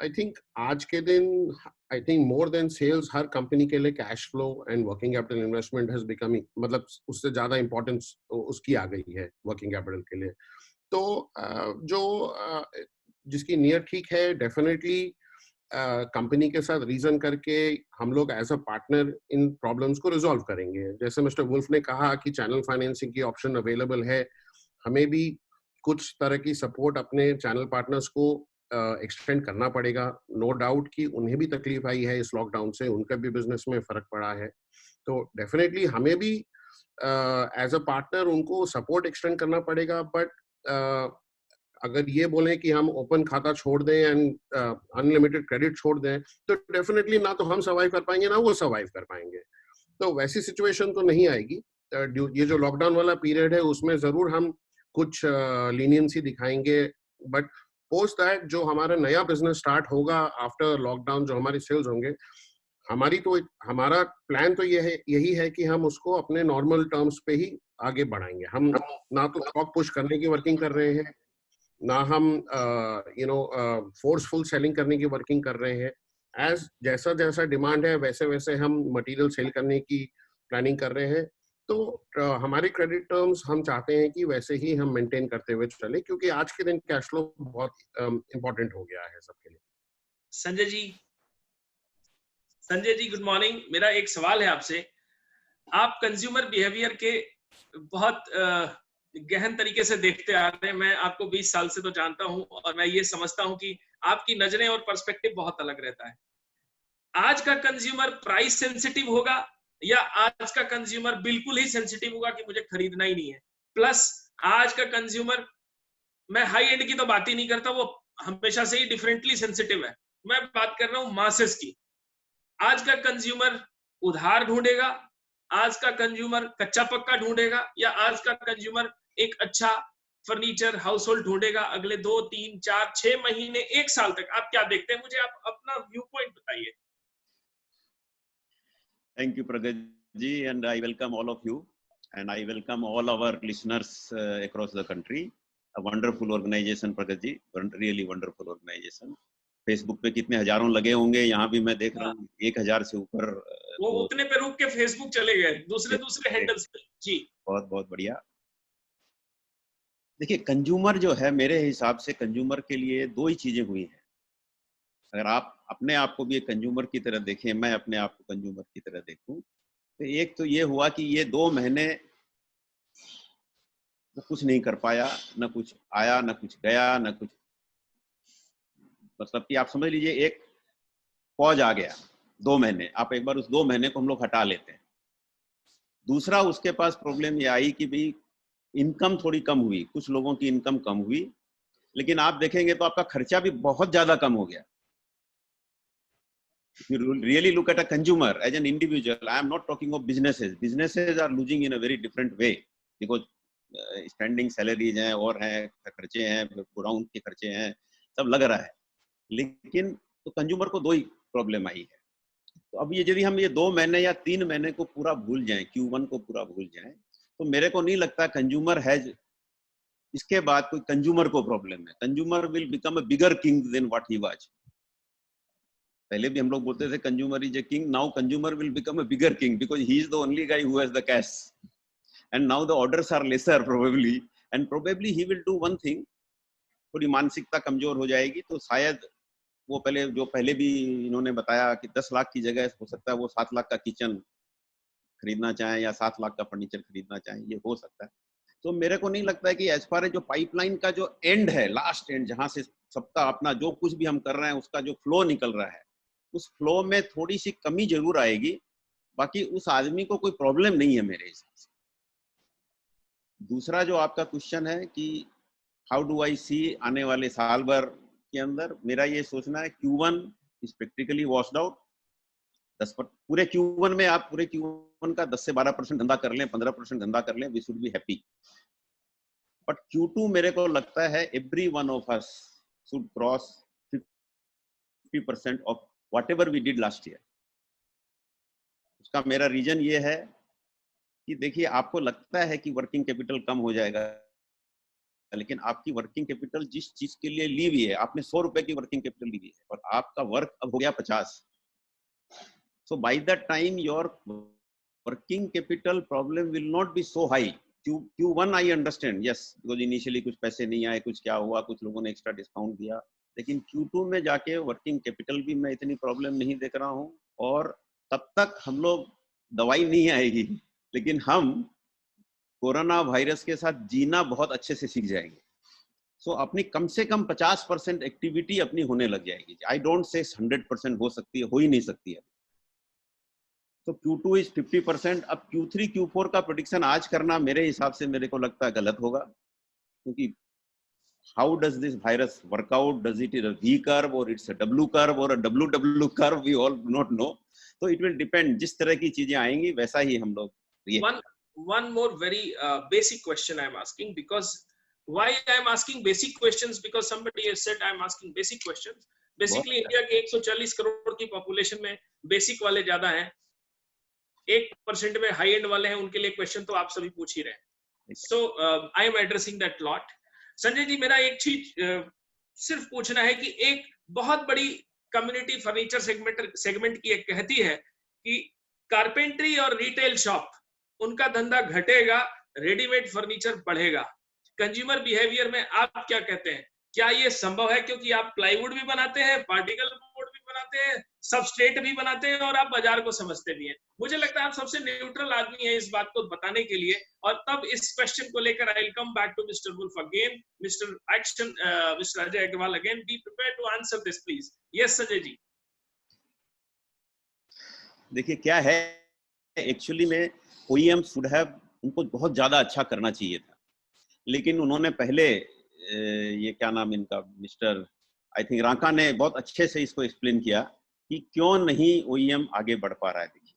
आई थिंक आज के दिन, I think more than sales, हर कंपनी के लिए cash flow and working capital investment has become, मतलब उससे ज्यादा इंपॉर्टेंस उसकी आ गई है वर्किंग कैपिटल के लिए। तो जो जिसकी नियर ठीक है, डेफिनेटली कंपनी के साथ रीजन करके हम लोग as a partner in problems को रिजॉल्व करेंगे। जैसे मिस्टर वुल्फ ने कहा कि चैनल फाइनेंसिंग की ऑप्शन अवेलेबल है, हमें भी कुछ तरह की सपोर्ट अपने चैनल पार्टनर्स को एक्सटेंड करना पड़ेगा। नो डाउट कि उन्हें भी तकलीफ आई है इस लॉकडाउन से, उनका भी बिजनेस में फर्क पड़ा है। तो डेफिनेटली हमें भी एज अ पार्टनर उनको सपोर्ट एक्सटेंड करना पड़ेगा। बट अगर ये बोलें कि हम ओपन खाता छोड़ दें एंड अनलिमिटेड क्रेडिट छोड़ दें, तो डेफिनेटली ना तो हम सर्वाइव कर पाएंगे ना वो सर्वाइव कर पाएंगे। तो वैसी सिचुएशन तो नहीं आएगी। ये जो लॉकडाउन वाला पीरियड है उसमें जरूर हम कुछ लीनियंसी दिखाएंगे, बट पोस्ट दैट जो हमारा नया बिजनेस स्टार्ट होगा आफ्टर लॉकडाउन, जो हमारी सेल्स होंगे, हमारा प्लान तो यही है कि हम उसको अपने नॉर्मल टर्म्स पे ही आगे बढ़ाएंगे। हम ना तो स्टॉक पुश करने की वर्किंग कर रहे हैं, ना हम फोर्सफुल सेलिंग करने की वर्किंग कर रहे हैं। जैसा जैसा डिमांड है वैसे वैसे हम मटेरियल सेल करने की प्लानिंग कर रहे हैं। तो हमारे क्रेडिट टर्म्स हम चाहते हैं कि वैसे ही हम मेंटेन करते हुए चले, क्योंकि आज के दिन कैश फ्लो बहुत इंपॉर्टेंट हो गया है सबके लिए। Sanjay ji good morning. मेरा एक सवाल है आपसे। आप कंज्यूमर बिहेवियर के बहुत गहन तरीके से देखते आ रहे हैं। मैं आपको 20 साल से तो जानता हूं और मैं ये समझता हूं कि आपकी नजरें और पर्सपेक्टिव बहुत अलग रहता है। आज का कंज्यूमर प्राइस सेंसिटिव होगा या आज का कंज्यूमर बिल्कुल ही सेंसिटिव होगा कि मुझे खरीदना ही नहीं है? प्लस आज का कंज्यूमर, मैं हाई एंड की तो बात ही नहीं करता, वो हमेशा से ही डिफरेंटली सेंसिटिव है। मैं बात कर रहा हूं मासेस की। आज का कंज्यूमर उधार ढूंढेगा, आज का कंज्यूमर कच्चा पक्का ढूंढेगा, या आज का कंज्यूमर एक अच्छा फर्नीचर हाउस होल्ड ढूंढेगा अगले 2, 3, 4, 6 महीने, 1 साल तक? आप क्या देखते हैं? मुझे आप अपना व्यू पॉइंट बताइए। Thank you, Pragat ji, and I welcome all of you, and I welcome all our listeners across the country. A wonderful organization, Pragat ji, really wonderful organization. Facebook पे कितने हजारों लगे होंगे, यहाँ भी मैं देख रहा हूँ 1000 से ऊपर। वो उतने पे रुक के फेसबुक चले गए, दूसरे हैंडल्स पे। जी बहुत बहुत बढ़िया। देखिए, कंज्यूमर जो है, मेरे हिसाब से कंज्यूमर के लिए दो ही चीजें हुई हैं। अगर आप अपने आप को भी एक कंज्यूमर की तरह देखें, मैं अपने आप को कंज्यूमर की तरह देखूं, तो एक तो ये हुआ कि ये 2 महीने वो कुछ नहीं कर पाया, ना कुछ आया, ना कुछ गया, ना कुछ, मतलब कि आप समझ लीजिए एक पॉज आ गया 2 महीने। आप एक बार उस 2 महीने को हम लोग हटा लेते हैं। दूसरा, उसके पास प्रॉब्लम ये आई कि भाई इनकम थोड़ी कम हुई, कुछ लोगों की इनकम कम हुई, लेकिन आप देखेंगे तो आपका खर्चा भी बहुत ज्यादा कम हो गया। If you really look at a consumer as an individual, I am not talking of businesses. Businesses are losing in a very different way because standing salaries हैं और हैं, खर्चे हैं, गोडाउन के खर्चे हैं, सब लग रहा है। लेकिन तो कंज्यूमर को 2 ही प्रॉब्लम आई है। तो अब ये यदि हम ये 2 महीने या 3 महीने को पूरा भूल जाएं, Q1 को पूरा भूल जाएं, तो मेरे को नहीं लगता कंज्यूमर हैज, इसके बाद कोई कंज्यूमर को प्रॉब्लम है। Consumer will become a bigger king than what he was. पहले भी हम लोग बोलते थे consumer is a king, now consumer will become a bigger king because he is the only guy who has the cash and now the orders are lesser probably, and probably he will do one thing, थोड़ी मानसिकता कमजोर हो जाएगी। तो शायद वो पहले भी इन्होंने बताया कि 10 लाख की जगह हो सकता है वो 7 लाख का किचन खरीदना चाहें या 7 लाख का फर्नीचर खरीदना चाहें, ये हो सकता है। तो मेरे को नहीं लगता है कि एज फार जो पाइपलाइन का जो एंड है, लास्ट एंड, जहां से सबका अपना जो कुछ भी हम कर रहे हैं उसका जो फ्लो निकल रहा है, उस फ्लो में थोड़ी सी कमी जरूर आएगी। बाकी उस आदमी को कोई प्रॉब्लम नहीं है मेरे हिसाब से। दूसरा जो आपका क्वेश्चन है कि हाउ डू आई सी आने वाले साल भर के अंदर, मेरा ये सोचना है Q1 is practically washed out. पूरे Q1 में आप पूरे Q1 का 10 से 12% धंधा कर लें, 15% धंधा कर लें, we should be happy. But Q2 मेरे को लगता है every one of us should cross 50% of whatever we did last year। उसका मेरा रीजन ये है कि देखिए, आपको लगता है कि वर्किंग कैपिटल कम हो जाएगा, लेकिन आपकी वर्किंग कैपिटल जिस चीज के लिए ली हुई है, आपने 100 रुपए की वर्किंग कैपिटल ली हुई है और आपका वर्क अब हो गया 50। So by that time your working capital problem will not be so high. Q1 I understand, yes, because initially कुछ पैसे नहीं आए, कुछ क्या हुआ, कुछ लोगों ने एक्स्ट्रा डिस्काउंट दिया, लेकिन Q2 में जाके वर्किंग कैपिटल भी मैं इतनी प्रॉब्लम नहीं देख रहा हूँ। और तब तक हम लोग, दवाई नहीं आएगी, लेकिन हम कोरोना वायरस के साथ जीना बहुत अच्छे से सीख जाएंगे। सो अपनी कम से कम 50% एक्टिविटी अपनी होने लग जाएगी। आई डोंट से 100% हो सकती है, हो ही नहीं सकती है। तो Q2 इज 50%। अब Q3 Q4 का प्रेडिक्शन आज करना मेरे हिसाब से, मेरे को लगता है गलत होगा, क्योंकि how does this virus work out? Does it is a V curve or it's a W curve or a WW curve? We all do not know. So it will depend. जिस तरह की चीजें आएंगी वैसा ही हम लोग। One more very basic question I am asking, because why I am asking basic questions, because somebody has said I am asking basic questions. Basically India के 140 करोड़ की पॉपुलेशन में बेसिक वाले ज्यादा हैं, 1% में हाई एंड वाले हैं, उनके लिए क्वेश्चन तो आप सभी पूछ ही रहे हैं. So I am addressing that lot. Sanjay ji, मेरा एक चीज सिर्फ पूछना है कि एक बहुत बड़ी कम्युनिटी फर्नीचर सेगमेंट की एक कहती है कि कारपेंट्री और रिटेल शॉप उनका धंधा घटेगा, रेडीमेड फर्नीचर बढ़ेगा. कंज्यूमर बिहेवियर में आप क्या कहते हैं? क्या ये संभव है? क्योंकि आप प्लाईवुड भी बनाते हैं, पार्टिकल बोर्ड भी बनाते हैं, सबस्ट्रेट भी बनाते हैं और आप बाजार को समझते भी हैं. मुझे लगता है आप सबसे न्यूट्रल आदमी है इस बात को बताने के लिए. और तब इस क्वेश्चन को लेकर I will come back to mister Wolf again, mister Action, mister Ajay Agarwal again. Be prepared to answer this please. Yes Sanjay ji. देखिए क्या है, एक्चुअली में OEM शुड हैव, उनको बहुत ज्यादा अच्छा करना चाहिए था, लेकिन उन्होंने पहले ये क्या नाम इनका, मिस्टर आई थिंक रांका ने बहुत अच्छे से इसको एक्सप्लेन किया कि क्यों नहीं OEM आगे बढ़ पा रहा है. देखिए,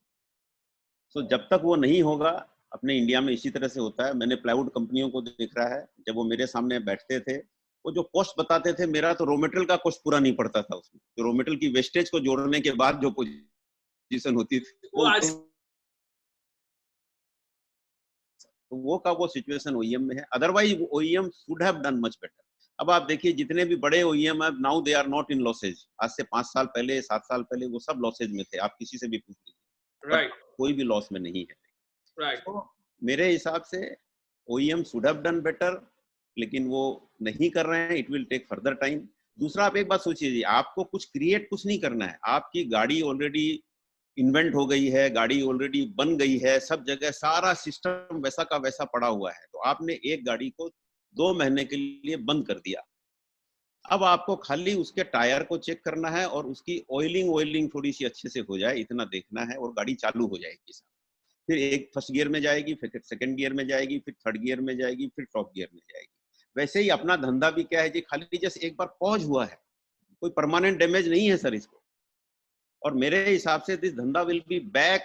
सो जब तक वो नहीं होगा, अपने इंडिया में इसी तरह से होता है. मैंने प्लाईवुड कंपनियों को देख रहा है, जब वो मेरे सामने बैठते थे, वो जो कॉस्ट बताते थे, मेरा तो रॉ मटेरियल का कॉस्ट पूरा नहीं पड़ता था उसमें. तो रॉ मटेरियल की वेस्टेज को जोड़ने के बाद जो पोजीशन होती थी, वो सिचुएशन OEM में है. Otherwise OEM should have done much better. अब आप देखिए, जितने भी बड़े OEM है, now they are not in losses. आज से 5 साल पहले, 7 साल पहले वो सब लॉसेज में थे. आप किसी से भी पूछ लीजिए, राइट, कोई भी लॉस में नहीं है. राइट. तो मेरे हिसाब से OEM should have done better, लेकिन वो नहीं कर रहे हैं. It will take further time. दूसरा, आप एक बात सोचिए जी, आपको कुछ क्रिएट कुछ नहीं करना है. आपकी गाड़ी ऑलरेडी इन्वेंट हो गई है, गाड़ी ऑलरेडी बन गई है, सब जगह सारा सिस्टम वैसा का वैसा पड़ा हुआ है. तो आपने एक गाड़ी को 2 महीने के लिए बंद कर दिया. अब आपको खाली उसके टायर को चेक करना है और उसकी ऑयलिंग थोड़ी सी अच्छे से हो जाए, इतना देखना है, और गाड़ी चालू हो जाएगी. फिर एक फर्स्ट गियर में जाएगी, फिर सेकंड गियर में जाएगी, फिर थर्ड गियर में जाएगी, फिर टॉप गियर में जाएगी. वैसे ही अपना धंधा भी क्या है जी, खाली जैसे एक बार पॉज हुआ है, कोई परमानेंट डैमेज नहीं है सर इसको. और मेरे हिसाब से दिस धंधा will be back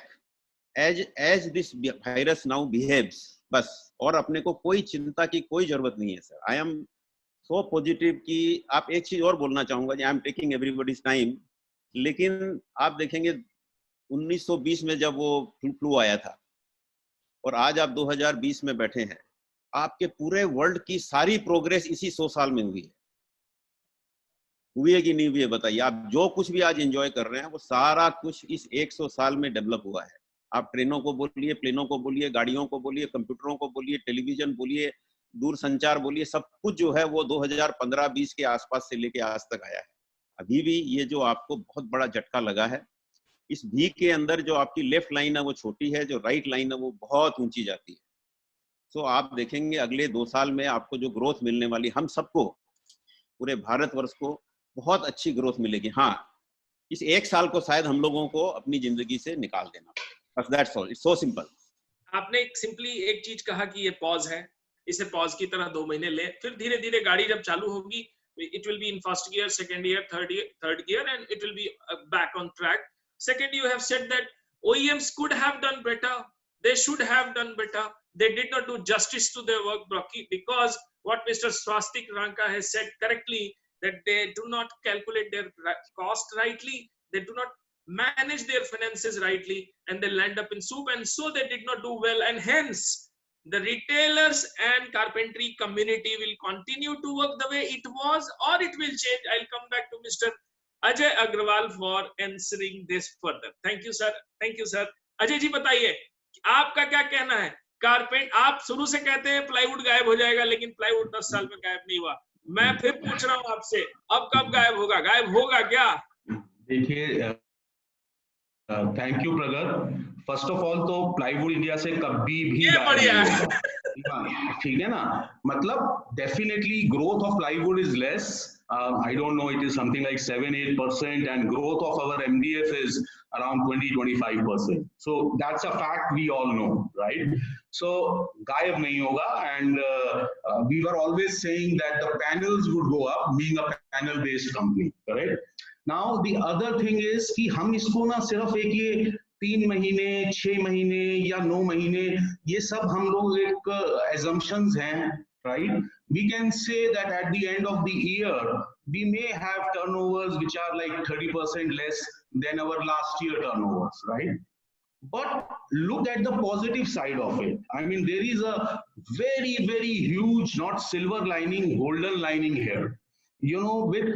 as this virus now behaves, बस. और अपने को कोई चिंता की कोई जरूरत नहीं है sir. I am so positive कि आप एक चीज और बोलना चाहूंगा, I am taking everybody's time, लेकिन आप देखेंगे 1920 में जब वो फ्लू आया था और आज आप 2020 में बैठे हैं, आपके पूरे वर्ल्ड की सारी प्रोग्रेस इसी 100 साल में हुई है कि नहीं हुई है? बताइए. आप जो कुछ भी आज एंजॉय कर रहे हैं, वो सारा कुछ इस 100 साल में डेवलप हुआ है. आप ट्रेनों को बोलिए, प्लेनों को बोलिए, गाड़ियों को बोलिए, कंप्यूटरों को बोलिए, टेलीविजन बोलिए, दूर संचार बोलिए, सब कुछ जो है वो 2015-20 के आसपास से लेके आज तक आया है. अभी भी ये जो आपको बहुत बड़ा झटका लगा है, इस भी के अंदर जो आपकी लेफ्ट लाइन है वो छोटी है, जो राइट लाइन है वो बहुत ऊंची जाती है. तो आप देखेंगे अगले 2 साल में आपको जो ग्रोथ मिलने वाली, हम सबको, पूरे भारतवर्ष को बहुत अच्छी ग्रोथ मिलेगी. हाँ, इस 1 साल को शायद हम लोगों को अपनी जिंदगी से निकाल देना बस. That's all. It's so simple. आपने सिंपली एक चीज कहा कि ये पॉज है, इसे पॉज की तरह 2 महीने ले, फिर धीरे धीरे गाड़ी जब चालू होगी, it will be in first gear, second gear, third gear, and it will be back on track. Second, you have said that OEMs could have done better. They should have done better. They did not do justice to their work, because what Mr. Swastik Ranka has said correctly, that they do not calculate their cost rightly, they do not manage their finances rightly, and they land up in soup, and so they did not do well, and hence the retailers and carpentry community will continue to work the way it was, or it will change. I'll come back to Mr. Ajay Agrawal for answering this further. Thank you, sir. Thank you, sir. Ajay ji बताइए, आपका क्या कहना है? आप शुरू से कहते हैं प्लाईवुड गायब हो जाएगा, लेकिन प्लाईवुड 10 साल में गायब नहीं हुआ. मैं फिर पूछ रहा हूँ आपसे, अब कब गायब होगा? गायब होगा क्या? देखिए, थैंक यू प्रगत. फर्स्ट ऑफ ऑल तो प्लाईवुड इंडिया से कभी भी बढ़िया है. ठीक है ना, मतलब definitely growth of plywood is less. I don't know, it is something like 7-8%, and growth of our MDF is around 20-25%. So that's a fact we all know, right? So गायब नहीं होगा, and we were always saying that the panels would go up, being a panel based company, correct? Now the other thing is कि हम इसको ना सिर्फ एक ये 3 महीने, 6 महीने या 9 महीने, ये सब हम लोग एक assumptions हैं, right? we can say that at the end of the year, we may have turnovers which are like 30% less than our last year turnovers, right? But look at the positive side of it. I mean, there is a very, very huge, not silver lining, golden lining here. You know, with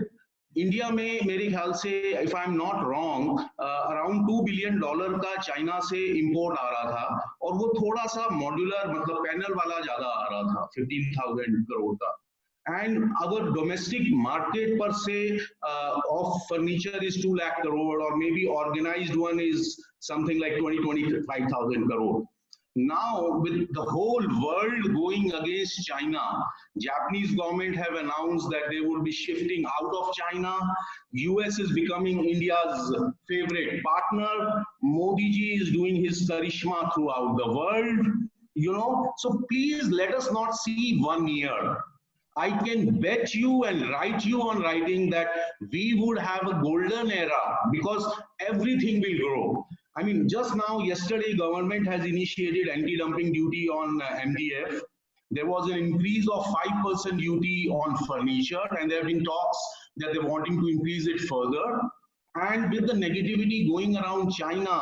India में मेरे ख्याल से if I am not wrong around $2 billion का China से import आ रहा था, और वो थोड़ा सा मॉड्यूलर मतलब पैनल वाला ज्यादा आ रहा था 15,000 करोड़ का. And our domestic market per se of furniture is 2 lakh crore, or maybe organized one is something like 20-25,000 crore. Now, with the whole world going against China, Japanese government have announced that they would be shifting out of China. US is becoming India's favorite partner. Modi ji is doing his charisma throughout the world. You know, so please let us not see 1 year. I can bet you and write you on writing that we would have a golden era because everything will grow. I mean, just now, yesterday, government has initiated anti-dumping duty on MDF. There was an increase of 5% duty on furniture, and there have been talks that they're wanting to increase it further. And with the negativity going around China,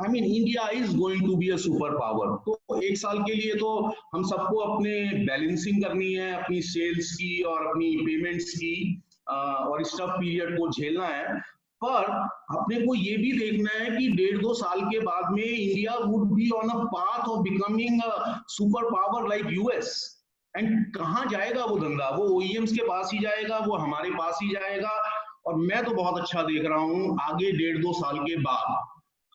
I mean, India is going to be a superpower. तो एक साल के लिए तो हम सबको अपने balancing करनी है, अपनी सेल्स की और अपनी पेमेंट्स की और स्टफ पीरियड को झेलना है. पर अपने को ये भी देखना है कि 1.5-2 साल के बाद में India would be on a path of becoming a super power like US. And कहाँ जाएगा वो धंधा? वो ओईएम्स के पास ही जाएगा, वो हमारे पास ही जाएगा. और मैं तो बहुत अच्छा देख रहा हूँ आगे 1.5-2 साल के बाद.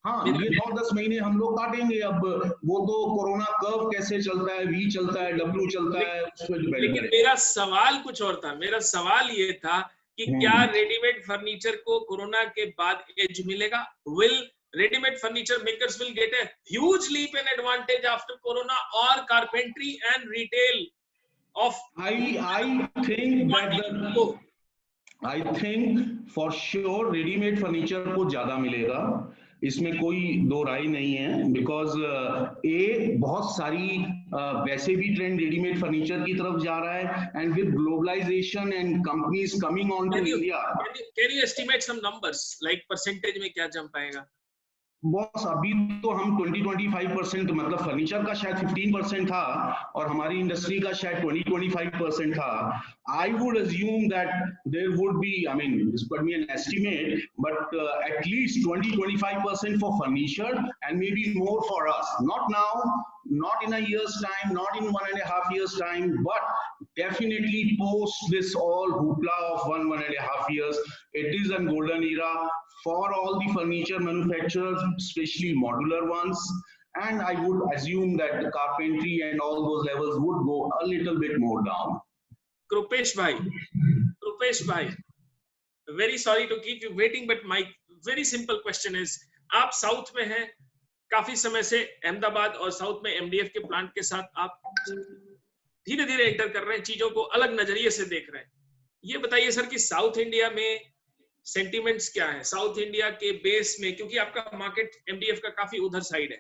हाँ, ये 9-10 महीने हम लोग काटेंगे. अब वो तो कोरोना कर्व कैसे चलता है, वी चलता है, डब्ल्यू चलता है, उस पर डिपेंड लेकिन मेरा सवाल कुछ और था. मेरा सवाल ये था कि क्या रेडीमेड फर्नीचर को कोरोना के बाद एज मिलेगा? Will ready-made furniture makers will get a huge leap in advantage after corona, or carpentry and retail of I think for sure ready-made furniture को ज्यादा मिलेगा, इसमें कोई दो राय नहीं है. बिकॉज बहुत सारी वैसे भी ट्रेंड रेडीमेड फर्नीचर की तरफ जा रहा है, and with globalization and companies coming on to India. Can you estimate some numbers like percentage में क्या जंप आएगा? बॉस अभी तो हम 20-25% मतलब फर्नीचर का शायद 15% था और हमारी इंडस्ट्री का शायद 20-25% था. I would assume that there would be, I mean, this could be an estimate, but at least 20-25% for furniture and maybe more for us. Not now, not in a year's time, not in 1.5 years' time, but definitely post this all hoopla of 1.5 years. It is a golden era for all the furniture manufacturers, especially modular ones. And I would assume that the carpentry and all those levels would go a little bit more down. Krupesh bhai, very sorry to keep you waiting, but my very simple question is, आप south में हैं काफी समय से, अहमदाबाद और south में MDF के plant के साथ आप धीरे धीरे एंटर कर रहे हैं, चीजों को अलग नजरिए से देख रहे हैं. ये बताइए सर कि साउथ इंडिया में सेंटिमेंट्स क्या है? साउथ इंडिया के बेस में, क्योंकि आपका मार्केट एमडीएफ का काफी उधर साइड है,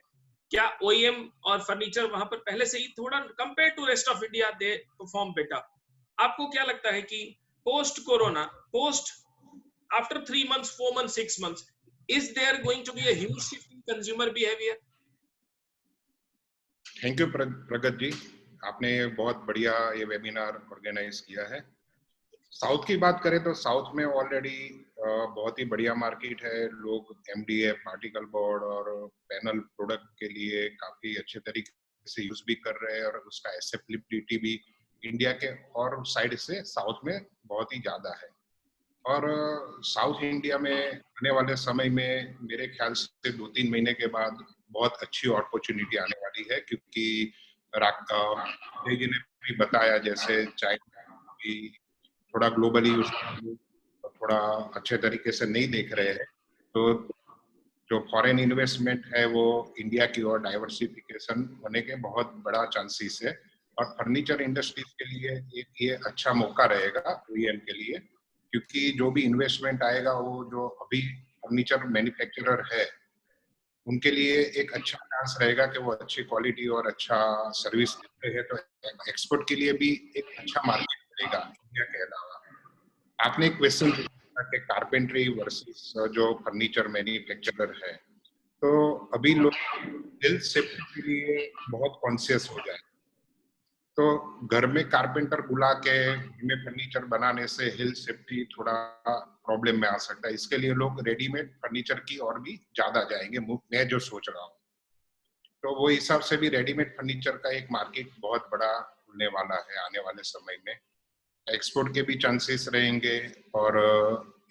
क्या ओईएम और फर्नीचर वहां पर पहले से ही थोड़ा compare to rest of India they perform better? आपको क्या लगता है कि post corona, post after 3 months, 4 months, 6 months, is there going to be a huge shift in consumer behavior? Thank you प्रगत जी, आपने बहुत बढ़िया ये वेबिनार ऑर्गेनाइज किया है. साउथ की बात करें तो साउथ में ऑलरेडी बहुत ही बढ़िया मार्केट है. लोग एमडीएफ, पार्टिकल बोर्ड और पैनल प्रोडक्ट के लिए काफी अच्छे तरीके से यूज भी कर रहे हैं, और उसका एक्सेप्टेबिलिटी भी इंडिया के और साइड से साउथ में बहुत ही ज्यादा है. और साउथ इंडिया में आने वाले समय में मेरे ख्याल से 2-3 महीने के बाद बहुत अच्छी अपॉर्चुनिटी आने वाली है, क्योंकि जी ने भी बताया जैसे चाइना भी थोड़ा ग्लोबली थोड़ा अच्छे तरीके से नहीं देख रहे हैं, तो जो फॉरेन इन्वेस्टमेंट है वो इंडिया की ओर डाइवर्सिफिकेशन होने के बहुत बड़ा चांसेस है. और फर्नीचर इंडस्ट्रीज के लिए एक ये अच्छा मौका रहेगा ओईएम के लिए, क्योंकि जो भी इन्वेस्टमेंट आएगा वो जो अभी फर्नीचर मैन्युफैक्चरर है उनके लिए एक अच्छा चांस रहेगा कि वो अच्छी क्वालिटी और अच्छा सर्विस देते हैं, तो एक्सपोर्ट के लिए भी एक अच्छा मार्केट मिलेगा इंडिया के अलावा। आपने एक क्वेश्चन पूछा कि कारपेंट्री वर्सेस जो फर्नीचर मैन्युफैक्चरर है, तो अभी लोग हेल्थ सेफ्टी के लिए बहुत कॉन्शियस हो जाए, तो घर में कारपेंटर बुला के में फर्नीचर बनाने से हेल्थ सेफ्टी थोड़ा प्रॉब्लम में आ सकता है। इसके लिए लोग रेडीमेड फर्नीचर की और भी ज्यादा जाएंगे, मैं जो सोच रहा हूँ। तो वो हिसाब से भी रेडीमेड फर्नीचर का एक मार्केट बहुत बड़ा खुलने वाला है आने वाले समय में। एक्सपोर्ट के भी चांसेस रहेंगे और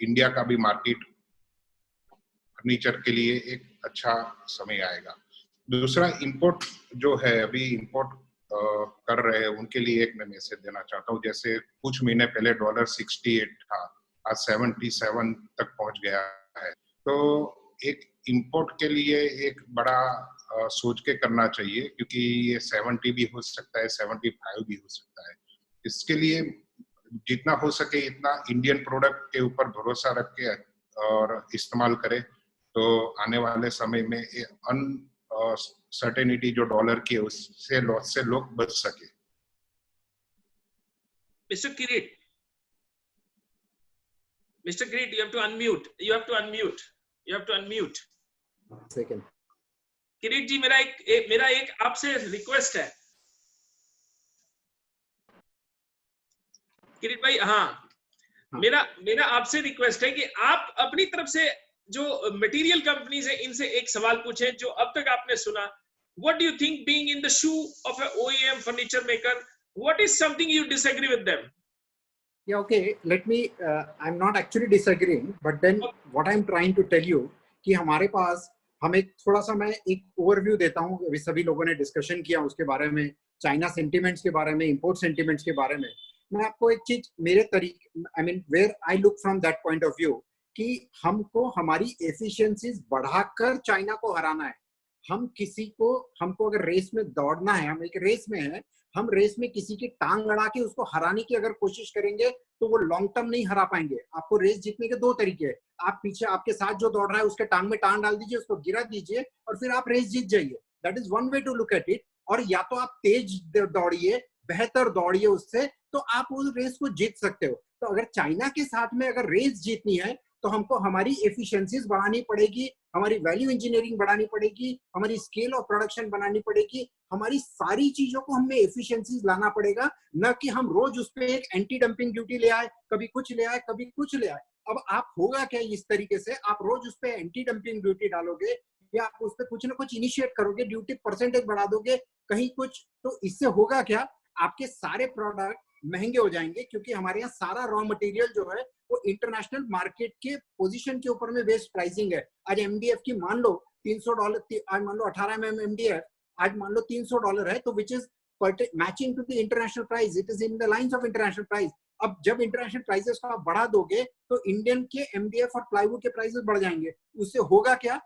इंडिया का भी मार्केट फर्नीचर के लिए एक अच्छा समय आएगा। दूसरा, इंपोर्ट जो है, अभी इंपोर्ट कर रहे हैं उनके लिए एक मैं मैसेज देना चाहता हूँ। जैसे कुछ महीने पहले डॉलर 68 था, आज 77 तक पहुंच गया है। तो एक इंपोर्ट के लिए एक बड़ा सोच के करना चाहिए, क्योंकि ये 70 भी हो सकता है, 75 भी हो सकता है। इसके लिए जितना हो सके इतना इंडियन प्रोडक्ट के ऊपर भरोसा रख के और इस्तेमाल करें, तो आने वाले समय में सर्टेनिटी जो डॉलर की है उससे लॉस से लोग बच सके। Mr. Kirit, you have to unmute. You have to unmute. Second. किरीट जी, मेरा एक आपसे रिक्वेस्ट है। किरीट भाई, हाँ, मेरा आपसे रिक्वेस्ट है कि आप अपनी तरफ से जो मटेरियल कंपनीज है इनसे एक सवाल पूछें जो अब तक आपने सुना। What do you think, being in the shoe of an OEM furniture maker, what is something you disagree with them? Yeah, okay. Let me. I'm not actually disagreeing, but then what I'm trying to tell you कि हमारे पास हम एक थोड़ा सा मैं एक overview देता हूँ। अभी सभी लोगों ने डिस्कशन किया उसके बारे में, चाइना सेंटिमेंट्स के बारे में, इंपोर्ट सेंटिमेंट्स के बारे में। मैं आपको एक चीज मेरे तरीके, I mean where I look from that point of view, कि हमको हमारी एफिशिएंसीज बढ़ाकर चाइना को हराना है। हमको अगर रेस में दौड़ना है, हम एक रेस में है, हम रेस में किसी की टांग अड़ा के उसको हराने की अगर कोशिश करेंगे तो वो लॉन्ग टर्म नहीं हरा पाएंगे। आपको रेस जीतने के दो तरीके हैं। आप पीछे आपके साथ जो दौड़ रहा है उसके टांग में टांग डाल दीजिए, उसको गिरा दीजिए और फिर आप रेस जीत जाइए। That is one way to look at it. और या तो आप तेज दौड़िए, बेहतर दौड़िए उससे, तो आप उस रेस को जीत सकते हो। तो अगर चाइना के साथ में अगर रेस जीतनी है तो हमको हमारी एफिशिएंसीज बढ़ानी पड़ेगी, हमारी वैल्यू इंजीनियरिंग बढ़ानी पड़ेगी, हमारी स्केल ऑफ प्रोडक्शन बनानी पड़ेगी, हमारी सारी चीजों को हमें एफिशिएंसीज लाना पड़ेगा, न कि हम रोज उस पे एक एंटी डंपिंग ड्यूटी ले आए, कभी कुछ ले आए, कभी कुछ ले आए। अब आप होगा क्या इस तरीके से, आप रोज उस पे एंटी डंपिंग ड्यूटी डालोगे या आप उस पे कुछ ना कुछ इनिशिएट करोगे, ड्यूटी परसेंटेज बढ़ा दोगे कहीं कुछ, तो इससे होगा क्या, आपके सारे प्रोडक्ट महंगे हो जाएंगे, क्योंकि हमारे यहाँ सारा रॉ मटेरियल जो है वो इंटरनेशनल मार्केट के पोजीशन के ऊपर में बेस्ड प्राइसिंग है। आज एमडीएफ की मान लो $300, आज मान लो 18 mm एमडीएफ आज मान लो $300 है, तो which is matching to the international price, it is in the lines of international price. अब जब इंटरनेशनल प्राइसेस को आप बढ़ा दोगे तो इंडियन के एमडीएफ और प्लाईवुड के प्राइसेस बढ़ जाएंगे। उससे होगा क्या,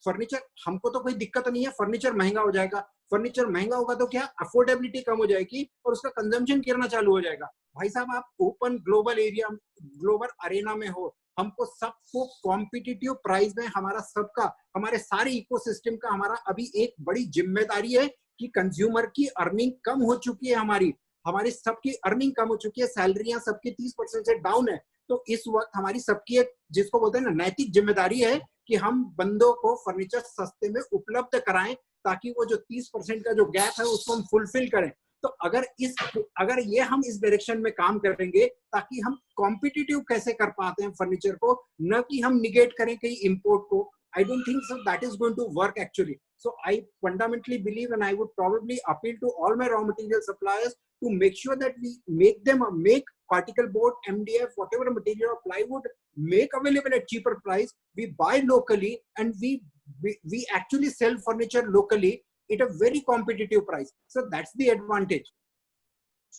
फर्नीचर, हमको तो कोई दिक्कत नहीं है, फर्नीचर महंगा हो जाएगा। फर्नीचर महंगा होगा तो क्या, अफोर्डेबिलिटी कम हो जाएगी और उसका कंजम्पशन गिरना चालू हो जाएगा। भाई साहब, आप open global area, global Arena में हो, हमको सबको कॉम्पिटिटिव प्राइस में हमारा सबका, हमारे सारे इकोसिस्टम का हमारा अभी एक बड़ी जिम्मेदारी है कि कंज्यूमर की अर्निंग कम हो चुकी है, हमारी सबकी अर्निंग कम हो चुकी है, सैलरियां सबकी 30% से डाउन है। तो इस वक्त हमारी सबकी एक, जिसको बोलते हैं ना, नैतिक जिम्मेदारी है कि हम बंदों को फर्नीचर सस्ते में उपलब्ध कराएं, ताकि वो जो 30% का जो गैप है उसको हम फुलफिल करें। तो अगर ये हम इस डायरेक्शन में काम करेंगे, ताकि हम कॉम्पिटिटिव कैसे कर पाते हैं फर्नीचर को, न कि हम निगेट करें कहीं इंपोर्ट को, I don't think so that is going to work actually. So I fundamentally believe, and I would probably appeal to all my raw material suppliers to make sure that we make particle board, MDF, whatever material or plywood, make available at cheaper price. We buy locally and we actually sell furniture locally at a very competitive price. So that's the advantage.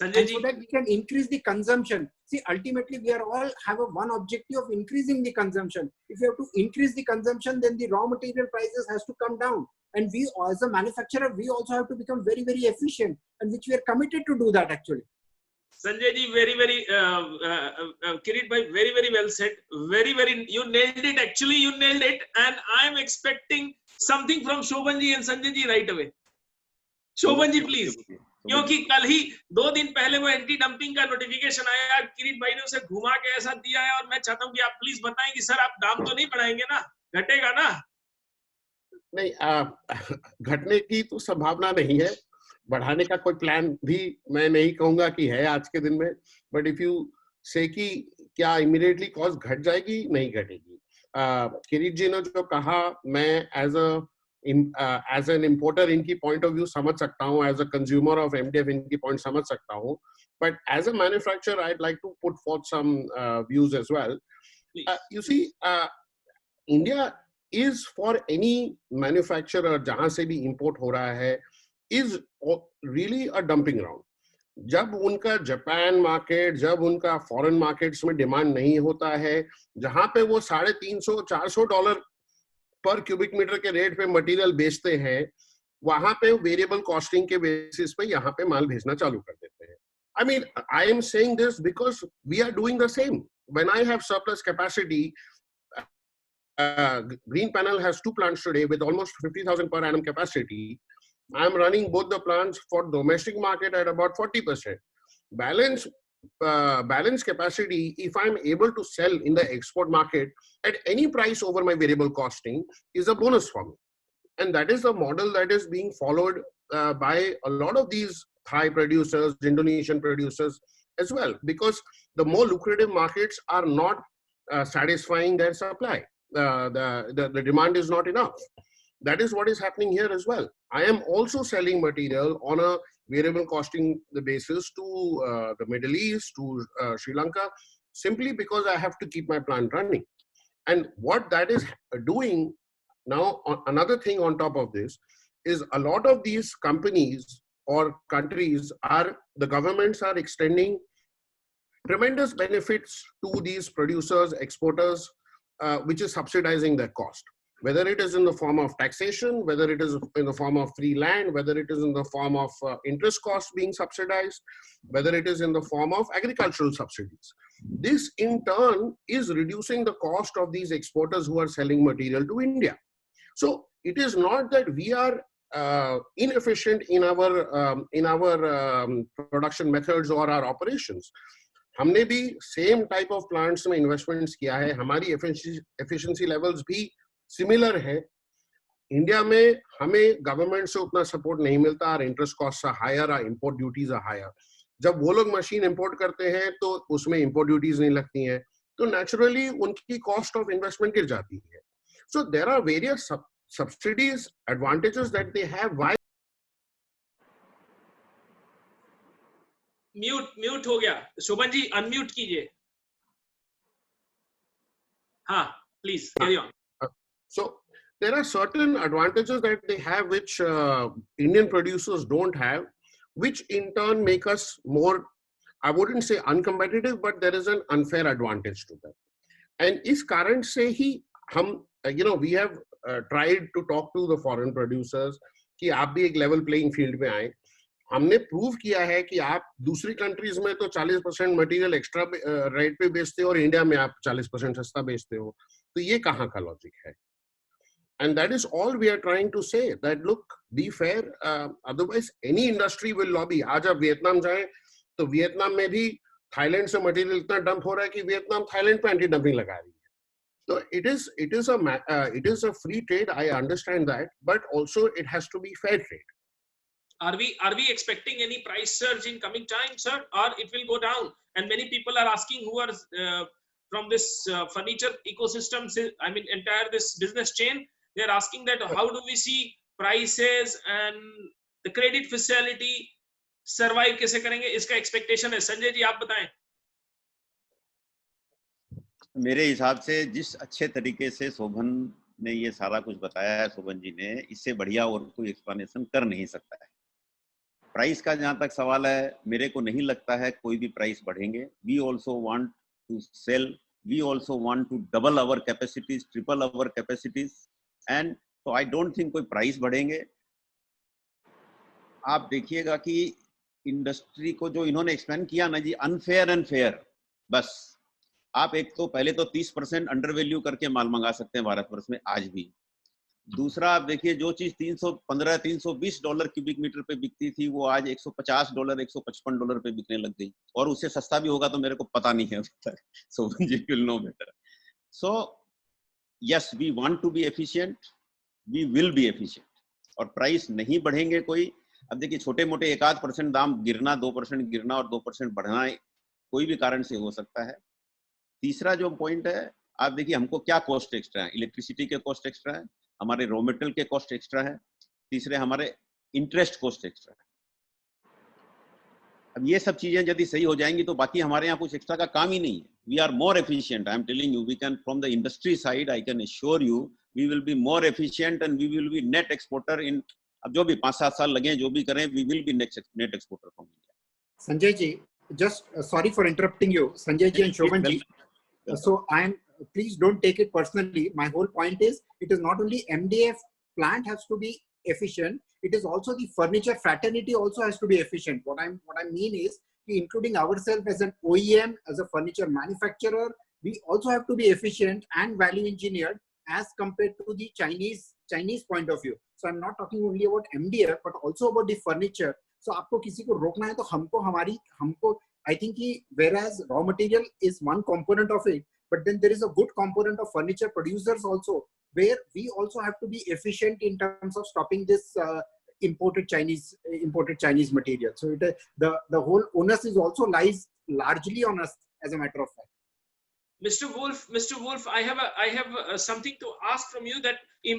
And so that we can increase the consumption. See, ultimately we are all have one objective of increasing the consumption. If you have to increase the consumption, then the raw material prices has to come down. And we, as a manufacturer, we also have to become very, very efficient, and which we are committed to do that actually. Sanjay ji, very, Kirit bhai, very well said. Very, you nailed it. Actually, you nailed it. And I am expecting something from Shobhan ji and Sanjay ji right away. Shobhan ji please, क्योंकि कल ही 2 दिन पहले वो anti dumping का notification आया, किरीट भाई ने उसे घुमा के ऐसा दिया है, और मैं चाहता हूं कि आप प्लीज बताएं कि सर आप दाम तो नहीं बढ़ाएंगे ना, घटेगा ना? नहीं, घटने की तो संभावना नहीं है, बढ़ाने का कोई प्लान भी मैं नहीं कहूंगा कि है आज के दिन में, बट इफ यू से कि क्या इमीडिएटली कॉस्ट घट जाएगी, नहीं घटेगी। किरीट जी ने जो कहा, मैं एज एन इम्पोर्टर इनकी पॉइंट ऑफ व्यू समझ सकता हूँ, as a consumer of MDF इनकी पॉइंट समझ सकता हूँ, but as a manufacturer I like to put forth some views as well. You see, India is for any manufacturer जहां से भी import हो रहा है is really a dumping ground. जब उनका जापान मार्केट, जब उनका फॉरेन मार्केट्स में डिमांड नहीं होता है, जहां पे वो $350-400 पर क्यूबिक मीटर के रेट पे मटेरियल बेचते हैं, वहां पे वेरिएबल कॉस्टिंग के बेसिस पे यहाँ पे माल भेजना चालू कर देते हैं। I mean, I am saying this because we are doing the same. When I have surplus capacity, Green Panel has 2 plants today with almost 50,000 per annum capacity. I am running both the plants for domestic market at about 40%. Balance capacity, if I'm able to sell in the export market at any price over my variable costing, is a bonus for me. And that is the model that is being followed by a lot of these Thai producers, Indonesian producers as well, because the more lucrative markets are not satisfying their supply. The demand is not enough. That is what is happening here as well. I am also selling material on a variable costing basis to the Middle East, to Sri Lanka, simply because I have to keep my plant running. And what that is doing now, another thing on top of this, is a lot of these companies or countries the governments are extending tremendous benefits to these producers, exporters, which is subsidizing their cost. Whether it is in the form of taxation, whether it is in the form of free land, whether it is in the form of interest costs being subsidized, whether it is in the form of agricultural subsidies. This in turn is reducing the cost of these exporters who are selling material to India. So it is not that we are inefficient in our production methods or our operations. हमने भी same type of plants में investments किया है, हमारी efficiency levels भी similar है। India में हमें गवर्नमेंट से उतना सपोर्ट नहीं मिलता, और इंटरेस्ट कॉस्ट आर हायर, और इंपोर्ट ड्यूटीज आर हायर। जब वो लोग मशीन इंपोर्ट करते हैं तो उसमें इंपोर्ट ड्यूटीज नहीं लगती हैं, तो नेचुरली उनकी कॉस्ट ऑफ इन्वेस्टमेंट गिर जाती है। So there are various subsidies, advantages that they have. Why mute हो गया, शोभन जी अनम्यूट कीजिए। हाँ, please carry on. So there are certain advantages that they have which Indian producers don't have, which in turn make us more, I wouldn't say uncompetitive, but there is an unfair advantage to them. And is current से ही हम, we have tried to talk to the foreign producers कि आप भी एक level playing field में आए। हमने prove किया है कि आप दूसरी कंट्रीज में तो 40% मटेरियल एक्स्ट्रा रेट पे बेचते हो और इंडिया में आप 40% सस्ता बेचते हो, तो ये कहाँ का लॉजिक है? And that is all we are trying to say, that look, be fair, otherwise any industry will lobby. आज आप वियतनाम जाएं तो वियतनाम में भी थाईलैंड से मटेरियल इतना डंप हो रहा है कि वियतनाम थाईलैंड पे एंटी डंपिंग लगा रही है। So it is a free trade, I understand that, but also it has to be fair trade. Are we expecting any price surge in coming time, sir, or it will go down? And many people are asking who are from this furniture ecosystem, I mean entire this business chain, they are asking that how do we see prices and the credit facility survive कैसे करेंगे, इसका expectation है। संजय जी आप बताएं। मेरे हिसाब से जिस अच्छे तरीके से शोभन ने ये सारा कुछ बताया है, शोभन जी ने, इससे बढ़िया और कोई एक्सप्लेनेशन कर नहीं सकता है। प्राइस का जहां तक सवाल है, मेरे को नहीं लगता है कोई भी प्राइस बढ़ेंगे। We also want to sell, we also want to double our capacities, triple our capacities, and तो आई डोंट थिंक कोई प्राइस बढ़ेंगे। आप देखिएगा कि इंडस्ट्री को जो इन्होंने एक्सप्लेन किया ना जी, अनफेयर एंड फेयर, बस आप एक तो पहले तो 30% अंडर वैल्यू करके माल मंगा सकते हैं भारतवर्ष में आज भी। दूसरा आप देखिए, जो चीज $320 क्यूबिक मीटर पे बिकती थी वो आज $150 $155 पे बिकने लग गई, और उससे सस्ता भी होगा तो मेरे को पता नहीं है अभी तक। सो you will know better. So yes, we want to be efficient, we will be efficient, और प्राइस नहीं बढ़ेंगे कोई। अब देखिए, छोटे मोटे 1-8% दाम गिरना, 2% गिरना और 2% बढ़ना कोई भी कारण से हो सकता है। तीसरा जो पॉइंट है, आप देखिए हमको क्या कॉस्ट एक्स्ट्रा है, इलेक्ट्रिसिटी के कॉस्ट एक्स्ट्रा है, हमारे रॉ मेटेरियल के कॉस्ट एक्स्ट्रा है, तीसरे हमारे इंटरेस्ट कॉस्ट एक्स्ट्रा है। अब ये सब चीजें यदि सही हो जाएंगी तो बाकी हमारे यहाँ कुछ एक्स्ट्रा का काम ही नहीं है। We are more efficient, I am telling you, we can from the industry side, I can assure you, we will be more efficient and we will be net exporter in, अब जो भी 5-7 साल लगे, जो भी करें, we will be net exporter from India. Sanjay ji, just sorry for interrupting you, Sanjay ji and Shobhan ji. So please don't take it personally. My whole point is, it is not only MDF plant has to be efficient, it is also the furniture fraternity also has to be efficient. What I mean is, including ourselves as an OEM, as a furniture manufacturer, we also have to be efficient and value engineered as compared to the Chinese point of view. So I'm not talking only about MDF, but also about the furniture. So आपको किसी को रोकना है तो हमको I think whereas raw material is one component of it, but then there is a good component of furniture producers also, where we also have to be efficient in terms of stopping this imported Chinese material. So the whole onus is also lies largely on us, as a matter of fact. Mr. Wolf, I have something to ask from you. That we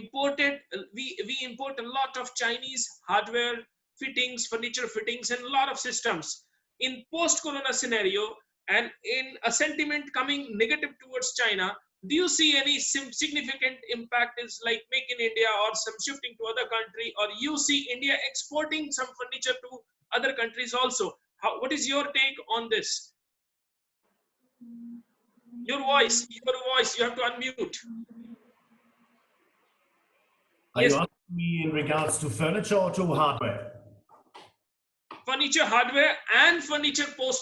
import a lot of Chinese hardware fittings, furniture fittings, and a lot of systems. In post-corona scenario and in a sentiment coming negative towards China, do you see any significant impact is like Make in India or some shifting to other country, or you see India exporting some furniture to other countries also? What is your take on this? Your voice, you have to unmute. Are you asking me in regards to furniture or to hardware? Furniture, hardware, and furniture post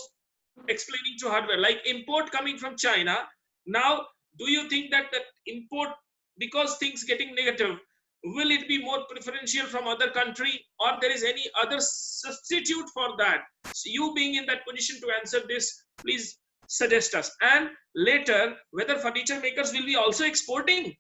explaining to hardware, like import coming from China. Now, do you think that import, because things getting negative, will it be more preferential from other country, or there is any other substitute for that? So you being in that position to answer this, please suggest us. And later, whether furniture makers will be also exporting.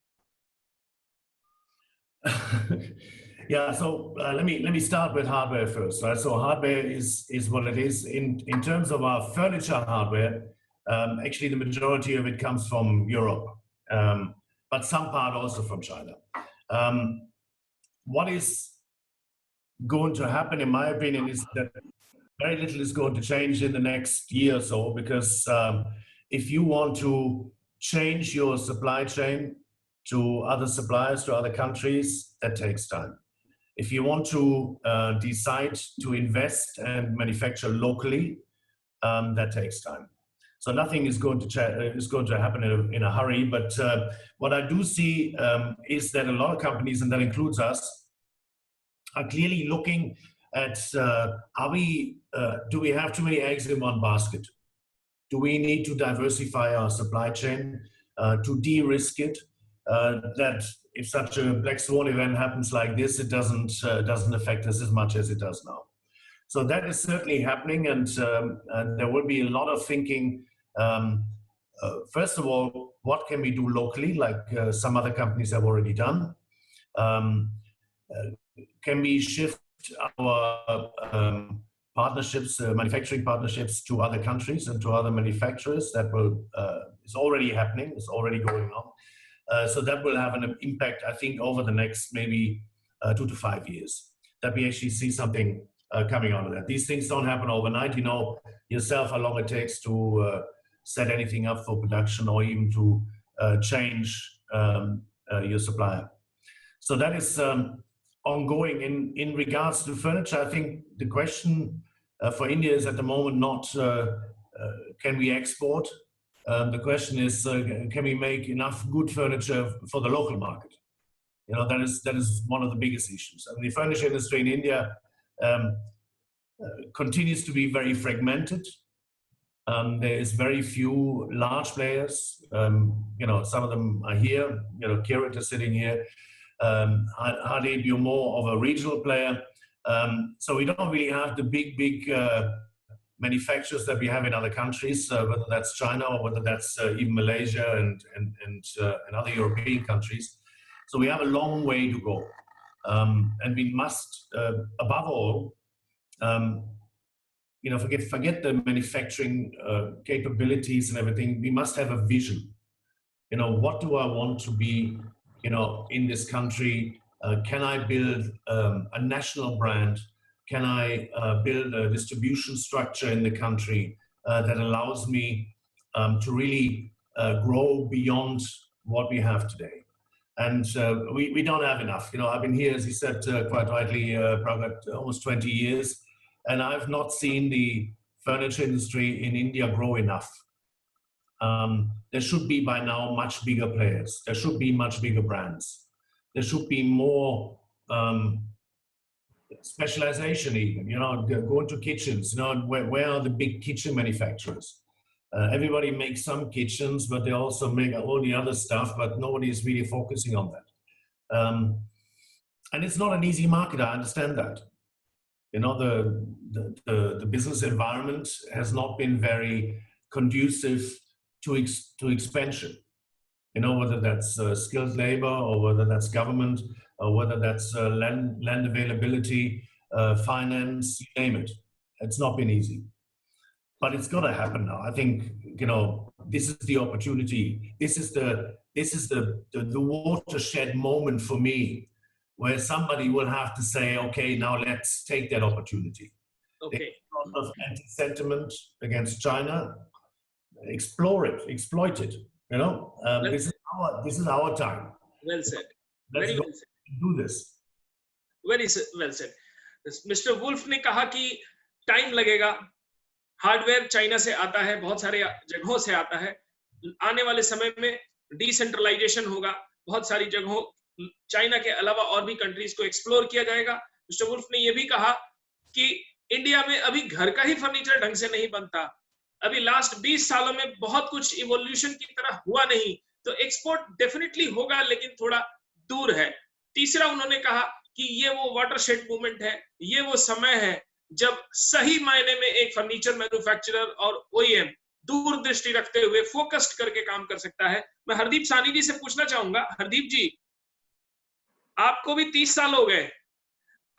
Yeah, so let me start with hardware first, right? So hardware is what it is. In terms of our furniture hardware, actually the majority of it comes from Europe, but some part also from China. What is going to happen, in my opinion, is that very little is going to change in the next year or so, because if you want to change your supply chain to other suppliers, to other countries, that takes time. If you want to decide to invest and manufacture locally, that takes time. So nothing is going to happen in a hurry. But what I do see is that a lot of companies, and that includes us, are clearly looking at do we have too many eggs in one basket? Do we need to diversify our supply chain to de-risk it? That if such a black swan event happens like this, it doesn't affect us as much as it does now. So that is certainly happening, and there will be a lot of thinking. First of all, what can we do locally, like some other companies have already done? Can we shift our partnerships, manufacturing partnerships, to other countries and to other manufacturers? That is already happening. It's already going on. So that will have an impact, I think, over the next maybe 2 to 5 years, that we actually see something coming out of that. These things don't happen overnight. You know yourself how long it takes to set anything up for production, or even to change your supplier. So that is ongoing. In regards to furniture, I think the question for India is at the moment not can we export? The question is, can we make enough good furniture for the local market? You know, that is one of the biggest issues. I mean, the furniture industry in India continues to be very fragmented. There is very few large players. You know, some of them are here. You know, Kirit is sitting here. Hadid, you're more of a regional player. So we don't really have the big manufacturers that we have in other countries, whether that's China or whether that's even Malaysia and other European countries. So we have a long way to go. And we must, above all, you know, forget the manufacturing capabilities and everything. We must have a vision. You know, what do I want to be, you know, in this country? Can I build a national brand? Can I build a distribution structure in the country that allows me to really grow beyond what we have today? And we don't have enough. You know, I've been here, as you said quite rightly, Pragat, almost 20 years. And I've not seen the furniture industry in India grow enough. There should be by now much bigger players. There should be much bigger brands. There should be more specialization even, you know, go into kitchens, you know, where are the big kitchen manufacturers? Everybody makes some kitchens, but they also make all the other stuff, but nobody is really focusing on that. And it's not an easy market, I understand that. You know, the business environment has not been very conducive to expansion. You know, whether that's skilled labor or whether that's government or whether that's land availability, finance, you name it. It's not been easy. But it's got to happen now. I think, you know, this is the opportunity. This is the watershed moment for me, where somebody will have to say, okay, now let's take that opportunity. Okay. There's a lot of anti-sentiment against China. Explore it, exploit it. You know, this is our time. Well said. Let's Very go well said. do this. Very well said. Mr. Wolf ने कहा कि time लगेगा, hardware China से आता है, बहुत सारे जगहों से आता है, आने वाले समय में डिसेंट्रलाइजेशन होगा, बहुत सारी जगहों चाइना के अलावा और भी कंट्रीज को एक्सप्लोर किया जाएगा। मिस्टर वुल्फ ने यह भी कहा कि इंडिया में अभी घर का ही फर्नीचर ढंग से नहीं बनता, अभी लास्ट 20 सालों में बहुत कुछ इवोल्यूशन की तरह हुआ नहीं, तो एक्सपोर्ट डेफिनेटली होगा लेकिन थोड़ा दूर है। तीसरा उन्होंने कहा कि ये वो वाटरशेड मूवमेंट है, ये वो समय है जब सही मायने में एक फर्नीचर मैन्युफैक्चरर और ओईएम दूरदृष्टि रखते हुए फोकस्ड करके काम कर सकता है। मैं हरदीप सानी जी से पूछना चाहूंगा, हरदीप जी आपको भी 30 साल हो गए,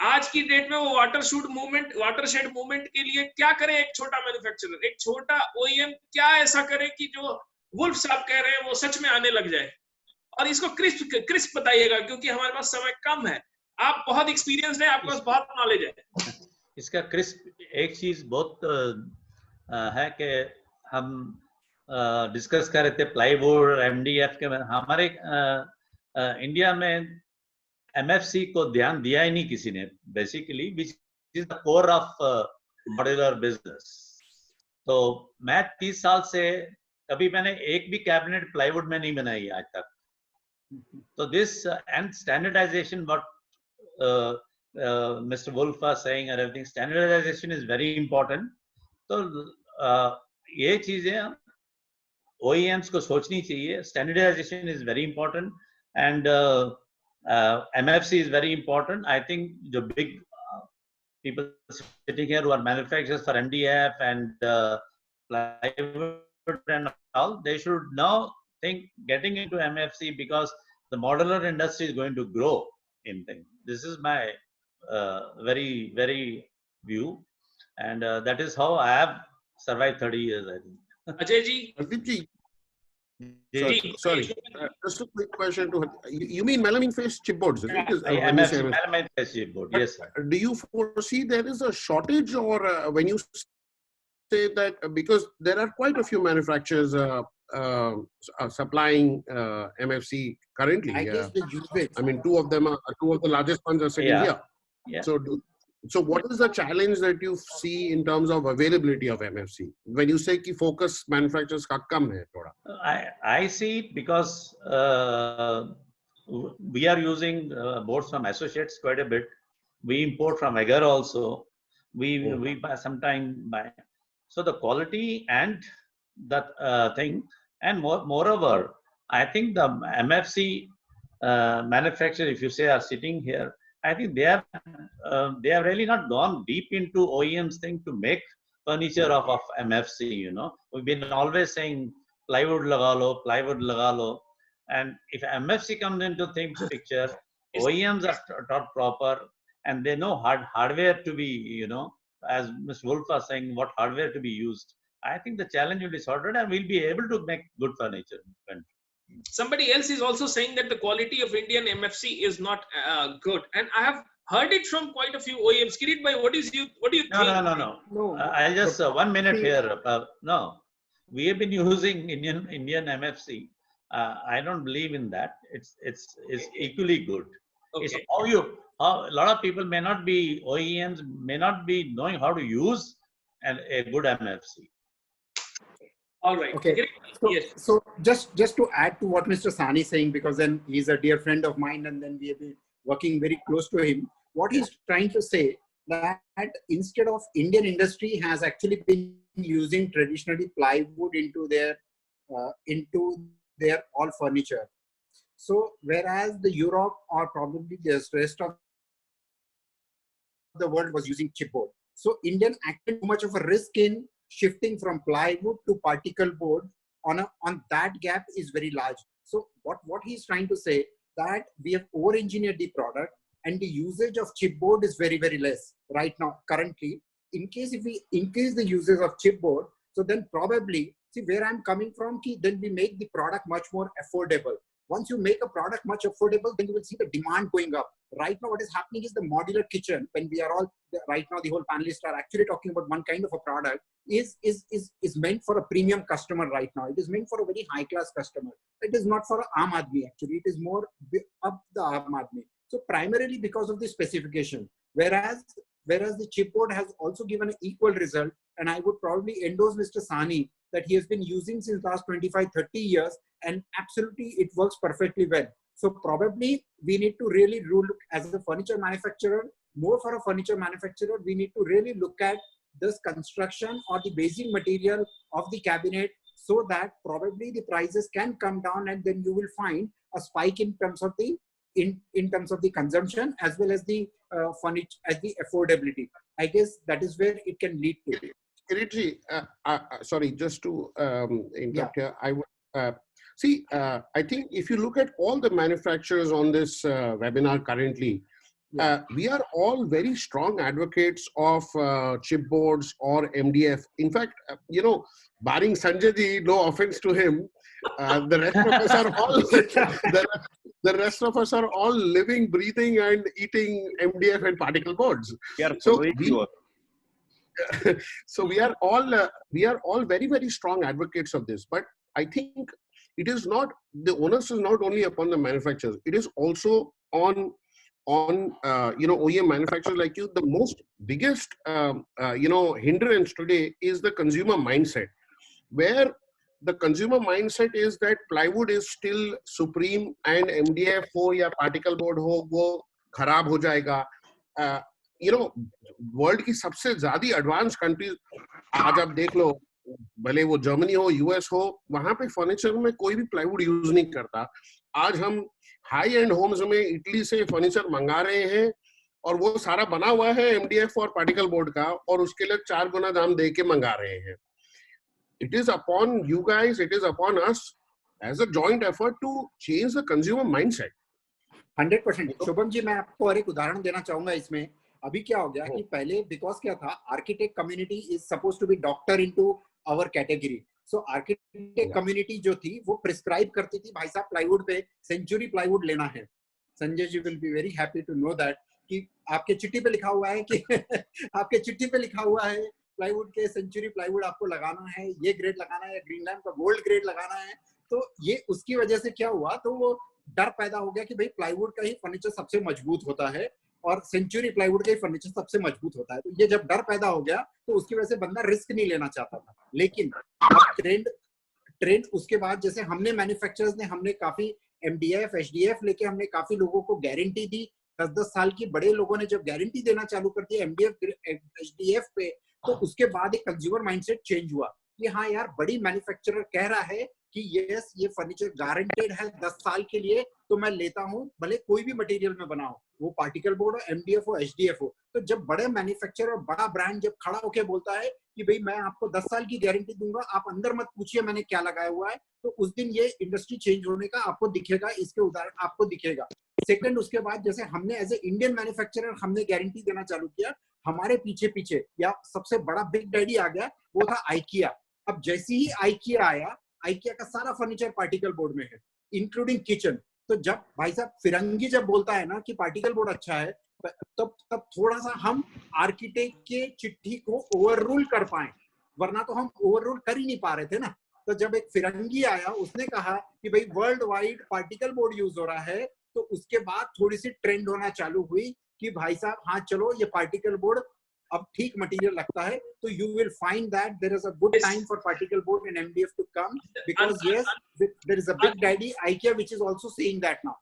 आज की डेट में वो वाटरशेड मूवमेंट के लिए क्या करे एक छोटा मैन्युफैक्चरर, एक छोटा ओईएम क्या ऐसा करे कि जो वुल्फ साहब कह रहे हैं वो सच में आने लग जाए? और इसको क्रिस्प बताइएगा क्योंकि हमारे पास समय कम है, आप बहुत एक्सपीरियंस है, आपके पास बहुत नॉलेज है। इसका क्रिस्प एक चीज बहुत है कि हम डिस्कस कर रहे थे प्लाईवुड एमडीएफ के, हमारे इंडिया में एमएफसी को ध्यान दिया ही नहीं किसी ने, basically which is the core of modular business. तो मैं 30 साल से कभी मैंने एक भी कैबिनेट प्लाईवुड में नहीं बनाई आज तक। तो this and standardization what Mr. Wolf was saying and everything, standardization is very important. तो ये चीजें OEMs को सोचनी चाहिए। Standardization is very important and MFC is very important. I think the big people sitting here who are manufacturers for MDF and plywood and all, they should now think getting into MFC because the modular industry is going to grow in things. This is my very, very view, and that is how I have survived 30 years, I think. Ajay ji. Hardeep ji. Sorry. Just a quick question to her. You mean melamine face chipboards? Melamine face chipboard, yes, sir. Do you foresee there is a shortage, or when you say that, because there are quite a few manufacturers supplying MFC currently? I guess the use it. I mean, two of the largest ones are sitting here. Yeah. So what is the challenge that you see in terms of availability of MFC? When you say कि focus manufacturers का कम है थोड़ा. I see it because we are using boards from associates quite a bit. We import from Agar also. we buy sometime buy. So the quality and that thing, and moreover, I think the MFC manufacturer, if you say, are sitting here, I think they have really not gone deep into OEM's thing to make furniture of MFC. You know, we've been always saying plywood laga lo, and if MFC comes into things picture, OEMs are taught proper, and they know hardware to be, you know, as Ms. Wolf was saying, what hardware to be used. I think the challenge will be sorted, and we'll be able to make good furniture. Somebody else is also saying that the quality of Indian MFC is not good, and I have heard it from quite a few OEMs. Kirit bhai, what do you think? No. I'll just 1 minute here. No, we have been using Indian MFC. I don't believe in that. It's equally good. Okay. It's how a lot of people may not be OEMs, may not be knowing how to use a good MFC. All right. Okay. So, yes. So just to add to what Mr. Sani is saying, because then he's a dear friend of mine, and then we have been working very close to him. What he's trying to say that instead of Indian industry has actually been using traditionally plywood into their all furniture. So whereas the Europe or probably the rest of the world was using chipboard, so Indian acted too much of a risk in shifting from plywood to particle board on that gap is very large. So what he's trying to say that we have over-engineered the product and the usage of chipboard is very, very less right now currently. In case if we increase the usage of chipboard, so then probably, see where I'm coming from, then we make the product much more affordable. Once you make a product much affordable, then you will see the demand going up. Right now, what is happening is the modular kitchen, when we are all, right now, the whole panelists are actually talking about one kind of a product, is meant for a premium customer right now. It is meant for a very high-class customer. It is not for an Aam Aadmi, actually. It is more up the Aam Aadmi. So primarily because of the specification, whereas the chipboard has also given an equal result, and I would probably endorse Mr. Sani that he has been using since last 25, 30 years, and absolutely it works perfectly well. So probably we need to really look as a furniture manufacturer, more for a furniture manufacturer, we need to really look at this construction or the basic material of the cabinet so that probably the prices can come down, and then you will find a spike in terms of the in terms of the consumption as well as the furniture, as the affordability. I guess that is where it can lead to. Kiritji, sorry, just to interrupt here, I would see. I think if you look at all the manufacturers on this webinar currently, we are all very strong advocates of chipboards or MDF. In fact, you know, barring Sanjay ji, no offense to him, the rest of us are all the rest of us are all living, breathing, and eating MDF and particle boards. So we are all very, very strong advocates of this. But I think it is not, the onus is not only upon the manufacturers. It is also on you know, OEM manufacturers like you. The most biggest you know, hindrance today is the consumer mindset, where the consumer mindset is that plywood is still supreme and MDF ho ya particle board ho, wo kharab ho jayega. You know, world की सबसे ज्यादा advance countries आज आप देख लो, भले वो Germany हो, US हो, वहां पे फर्नीचर में कोई भी प्लाईवुड यूज नहीं करता. आज हम हाई एंड होम्स में इटली से फर्नीचर मंगा रहे हैं और वो सारा बना हुआ है एमडीएफ और पार्टिकल बोर्ड का, और उसके लिए 4 गुना दाम दे के मंगा रहे हैं. It is upon you guys, it is upon us as a joint effort to change the consumer mindset. 100%. Shubham ji, मैं आपको और एक उदाहरण देना चाहूंगा इसमें. अभी क्या हो गया कि पहले बिकॉज क्या था, architect community is suppose to be doctor into our category. So architect community जो थी वो प्रिस्क्राइब करती थी, भाई साहब प्लाईवुड पे सेंचुरी प्लाईवुड लेना है. Sanjay ji will be very happy to know that कि आपके चिट्ठी पे लिखा हुआ है कि आपके चिट्ठी पे लिखा हुआ है प्लाईवुड के सेंचुरी प्लाईवुड आपको लगाना है, ये ग्रेड लगाना है, ग्रीनलैंड का गोल्ड ग्रेड लगाना है. तो ये उसकी वजह से क्या हुआ, तो वो डर पैदा हो गया कि भाई प्लाईवुड का ही फर्नीचर सबसे मजबूत होता है और सेंचुरी प्लाईवुड का ही फर्नीचर सबसे मजबूत होता है. तो ये जब डर पैदा हो गया तो उसकी वजह से बंदा रिस्क नहीं लेना चाहता था. लेकिन अब ट्रेंड उसके बाद, जैसे हमने मैन्युफैक्चरर्स ने, हमने काफी एमडीएफ एचडीएफ लेके हमने काफी लोगों को गारंटी दी 10-10 साल की बड़े लोगों ने जब गारंटी देना चालू कर दिया MDF HDF पे, तो उसके बाद एक कंज्यूमर माइंडसेट चेंज हुआ कि हाँ यार, बड़ी मैन्युफैक्चरर कह रहा है कि यस ये फर्नीचर गारंटेड है 10 साल के लिए, तो मैं लेता हूँ, भले कोई भी मटेरियल में बनाओ, वो पार्टिकल बोर्ड हो, MDF हो, HDF हो। तो जब बड़े मैन्युफैक्चरर और बड़ा ब्रांड जब खड़ा होकर बोलता है कि भाई मैं आपको 10 साल की गारंटी दूंगा, आप अंदर मत पूछिए मैंने क्या लगाया हुआ है, तो उस दिन ये इंडस्ट्री चेंज होने का आपको दिखेगा, इसके उदाहरण आपको दिखेगा। सेकंड, उसके बाद जैसे हमने एज ए इंडियन मैन्युफैक्चरर हमने गारंटी देना चालू किया, हमारे पीछे पीछे या सबसे बड़ा बिग डैडी आ गया, वो था IKEA। अब जैसे ही IKEA आया, IKEA का सारा फर्नीचर पार्टिकल बोर्ड में है, इंक्लूडिंग किचन। तो जब भाई साहब फिरंगी जब बोलता है ना कि पार्टिकल बोर्ड अच्छा है, तब थोड़ा सा हम आर्किटेक्ट के चिट्ठी को ओवररूल कर पाए, वरना तो हम ओवररूल कर ही नहीं पा रहे थे ना। तो जब एक फिरंगी आया, उसने कहा कि भाई world wide particle board use हो रहा है, तो उसके बाद थोड़ी सी ट्रेंड होना चालू हुई कि भाई साहब हाँ चलो ये पार्टिकल बोर्ड अब ठीक मटेरियल लगता है। तो you will find that there is a good time for particle board and MDF to come, because yes, there is a big daddy IKEA which is also saying that now.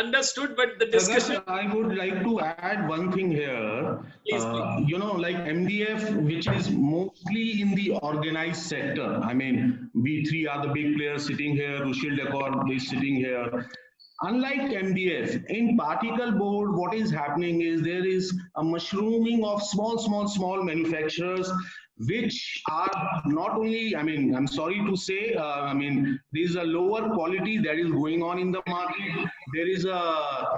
Understood, but the discussion. I would like to add one thing here. Please. You know, like MDF, which is mostly in the organized sector. I mean, we three are the big players sitting here. Rushil Decor is sitting here. Unlike MDF, in particle board, what is happening is there is a mushrooming of small manufacturers, which are not only, I mean, I'm sorry to say, I mean, there is a lower quality that is going on in the market. There is a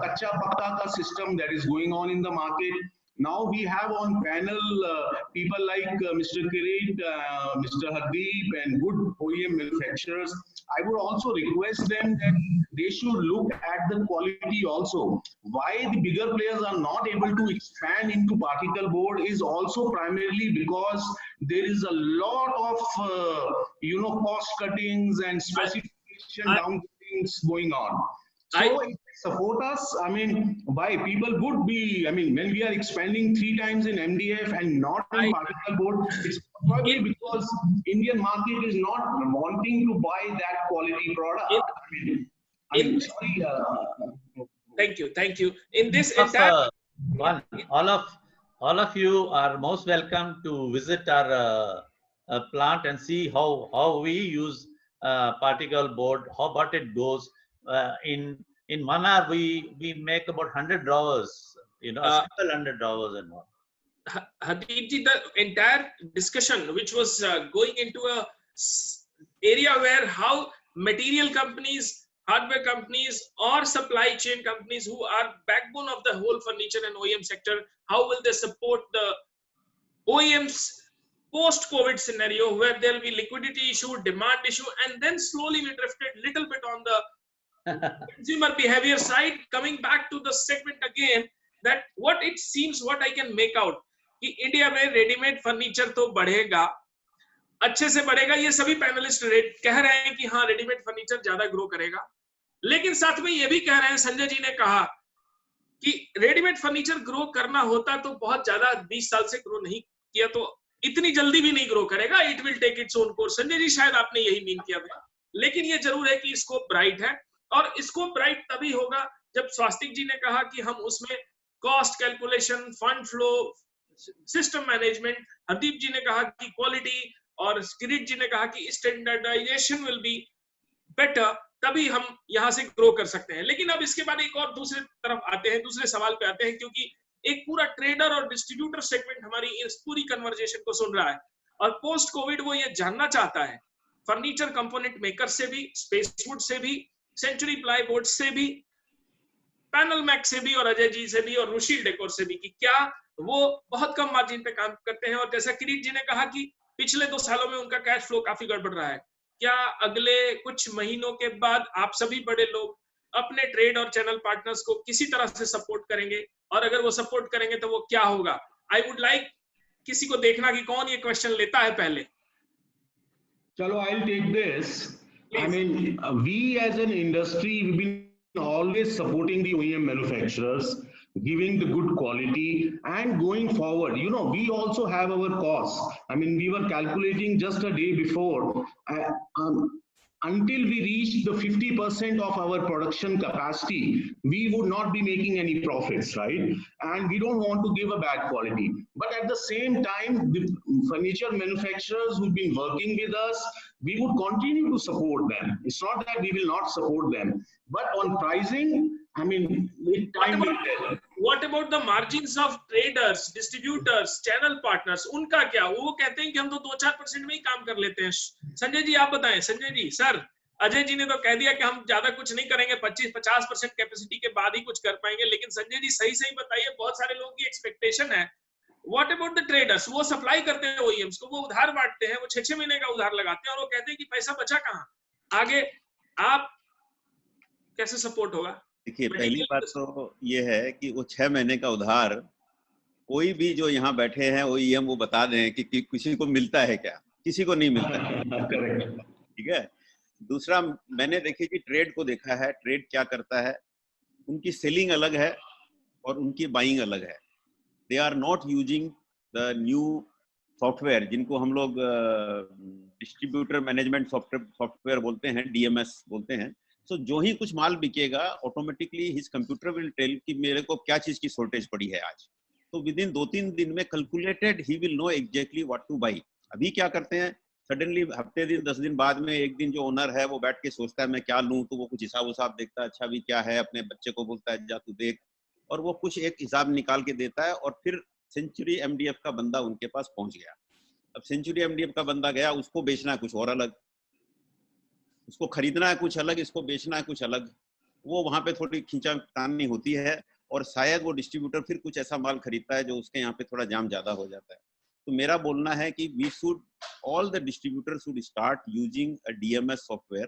kacha pakka ka system that is going on in the market. Now we have on panel people like Mr. Kirit, Mr. Hardeep, and good OEM manufacturers. I would also request them that they should look at the quality also. Why the bigger players are not able to expand into particle board is also primarily because there is a lot of cost cuttings and specification downgradings going on. So if they support us, I mean, why people would be, I mean, when we are expanding 3 times in MDF and not in particle board, it's probably because Indian market is not wanting to buy that quality product. Thank you. In this entire all of you are most welcome to visit our plant and see how we use particle board, what it goes. In 1 hour we make about 100 drawers, you know, a simple 100 drawers and all. Hardeep ji, the entire discussion which was going into a area where how material companies, hardware companies, or supply chain companies who are backbone of the whole furniture and OEM sector, how will they support the OEMs post-COVID scenario where there will be liquidity issue, demand issue, and then slowly we drifted little bit on the consumer behavior side. Coming back to the segment again, that what it seems, what I can make out कि India में readymade furniture तो बढ़ेगा, अच्छे से बढ़ेगा, ये सभी panelist कह रहे हैं कि हाँ रेडीमेड फर्नीचर ज्यादा ग्रो करेगा, लेकिन साथ में ये भी कह रहे हैं, संजय जी ने कहा कि रेडीमेड फर्नीचर ग्रो करना होता तो बहुत ज्यादा 20 साल से ग्रो नहीं किया तो इतनी जल्दी भी नहीं ग्रो करेगा, it will take its own course. Sanjay ji शायद आपने यही मीन किया था, लेकिन ये जरूर है कि स्कोप ब्राइट है, और स्कोप ब्राइट तभी होगा जब स्वास्तिक जी ने कहा कि हम उसमें cost calculation, fund flow, system management, Hardeep ji ने कहा कि क्वालिटी, और किरीट जी ने कहा कि स्टैंडर्डाइजेशन विल बी बेटर, तभी हम यहां से ग्रो कर सकते हैं। लेकिन अब इसके बाद एक और दूसरे तरफ आते हैं, दूसरे सवाल पे आते हैं, क्योंकि एक पूरा ट्रेडर और डिस्ट्रीब्यूटर सेगमेंट हमारी इस पूरी कन्वर्जेशन को सुन रहा है, और पोस्ट कोविड वो ये जानना चाहता है फर्नीचर कंपोनेंट मेकर से भी, स्पेसवुड से भी, सेंचुरी प्लाई बोर्ड से भी, पैनल मैक्स से भी, और अजय जी से भी, और रुशील डेकोर से भी, कि क्या वो बहुत कम मार्जिन पे काम करते हैं। और जैसा किरीट जी ने कहा कि पिछले 2 सालों में उनका कैश फ्लो काफी गड़बड़ रहा है, क्या अगले कुछ महीनों के बाद आप सभी बड़े लोग अपने ट्रेड और चैनल पार्टनर्स को किसी तरह से सपोर्ट करेंगे, और अगर वो सपोर्ट करेंगे तो वो क्या होगा? आई वुड लाइक किसी को देखना कि कौन ये क्वेश्चन लेता है पहले। चलो, I'll take this. I mean, we as an industry, we've been always supporting the OEM manufacturers, giving the good quality, and going forward, you know, we also have our costs. I mean, we were calculating just a day before. until we reach the 50% of our production capacity, we would not be making any profits, right? And we don't want to give a bad quality. But at the same time, the furniture manufacturers who've been working with us, we would continue to support them. It's not that we will not support them. But on pricing, I mean, time will tell. What about the margins of traders, distributors, channel partners? उनका क्या? वो कहते हैं कि हम तो 2-4% में ही काम कर लेते हैं. संजय जी आप बताएं. संजय जी, सर अजय जी ने तो कह दिया कि हम ज्यादा कुछ नहीं करेंगे, 25-50% कैपेसिटी के बाद ही कुछ कर पाएंगे. लेकिन संजय जी सही बताइए, बहुत सारे लोगों की एक्सपेक्टेशन है. What about the traders? वो सप्लाई करते हैं OEMs को, वो उधार बांटते हैं, वो 6-6 महीने का उधार लगाते हैं और वो कहते हैं कि पैसा बचा कहाँ? आगे आप कैसे सपोर्ट होगा? देखिए, पहली बात तो ये है कि वो 6 महीने का उधार कोई भी जो यहाँ बैठे हैं OEM वो बता दें कि किसी को मिलता है क्या? किसी को नहीं मिलता है. करेक्ट. ठीक है. दूसरा, मैंने देखिए कि ट्रेड को देखा है. ट्रेड क्या करता है, उनकी सेलिंग अलग है और उनकी बाइंग अलग है. They are not using the new software जिनको हम लोग डिस्ट्रीब्यूटर मैनेजमेंट सॉफ्टवेयर बोलते हैं, DMS बोलते हैं. तो जो ही कुछ माल बिकेगा, automatically his computer will tell कि मेरे को क्या चीज की शॉर्टेज पड़ी है आज. तो विद इन 2-3 दिन में calculated he will know exactly what two by. अभी क्या करते हैं, सडनली हफ्ते दिन 10 दिन बाद में एक दिन जो ओनर है वो बैठ के सोचता है मैं क्या लूं, तो वो कुछ हिसाब देखता है, अच्छा भी क्या है, अपने बच्चे को बोलता है जा तू देख, और वो कुछ एक हिसाब निकाल के देता है. और फिर सेंचुरी MDF का बंदा उनके पास पहुंच गया. अब सेंचुरी MDF का बंदा गया, उसको बेचना है कुछ और अलग, उसको खरीदना है कुछ अलग, इसको बेचना है कुछ अलग. वो वहां पे थोड़ी खींचातानी होती है और शायद वो डिस्ट्रीब्यूटर फिर कुछ ऐसा माल खरीदता है जो उसके यहाँ पे थोड़ा जाम ज्यादा हो जाता है. तो मेरा बोलना है कि we should, all the distributors should start using a DMS software.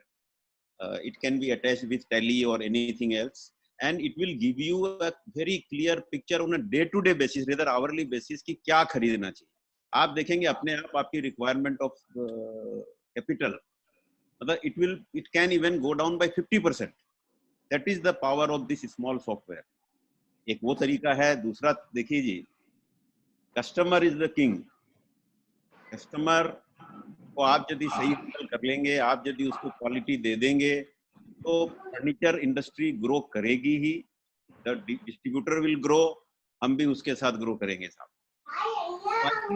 It can be attached with Tally और anything else, and it will give you a very clear picture on a day to day basis, rather hourly basis कि क्या खरीदना चाहिए. आप देखेंगे अपने आप आपकी रिक्वायरमेंट ऑफ कैपिटल, मतलब it can even go down by 50%. that is the power of this small software. एक वो तरीका है. दूसरा देखिए जी, customer is the king. Customer को आप यदि सही हैंडल कर लेंगे, आप यदि उसको क्वालिटी दे देंगे, तो फर्नीचर इंडस्ट्री ग्रो करेगी ही. द डिस्ट्रीब्यूटर विल ग्रो, हम भी उसके साथ ग्रो करेंगे साहब.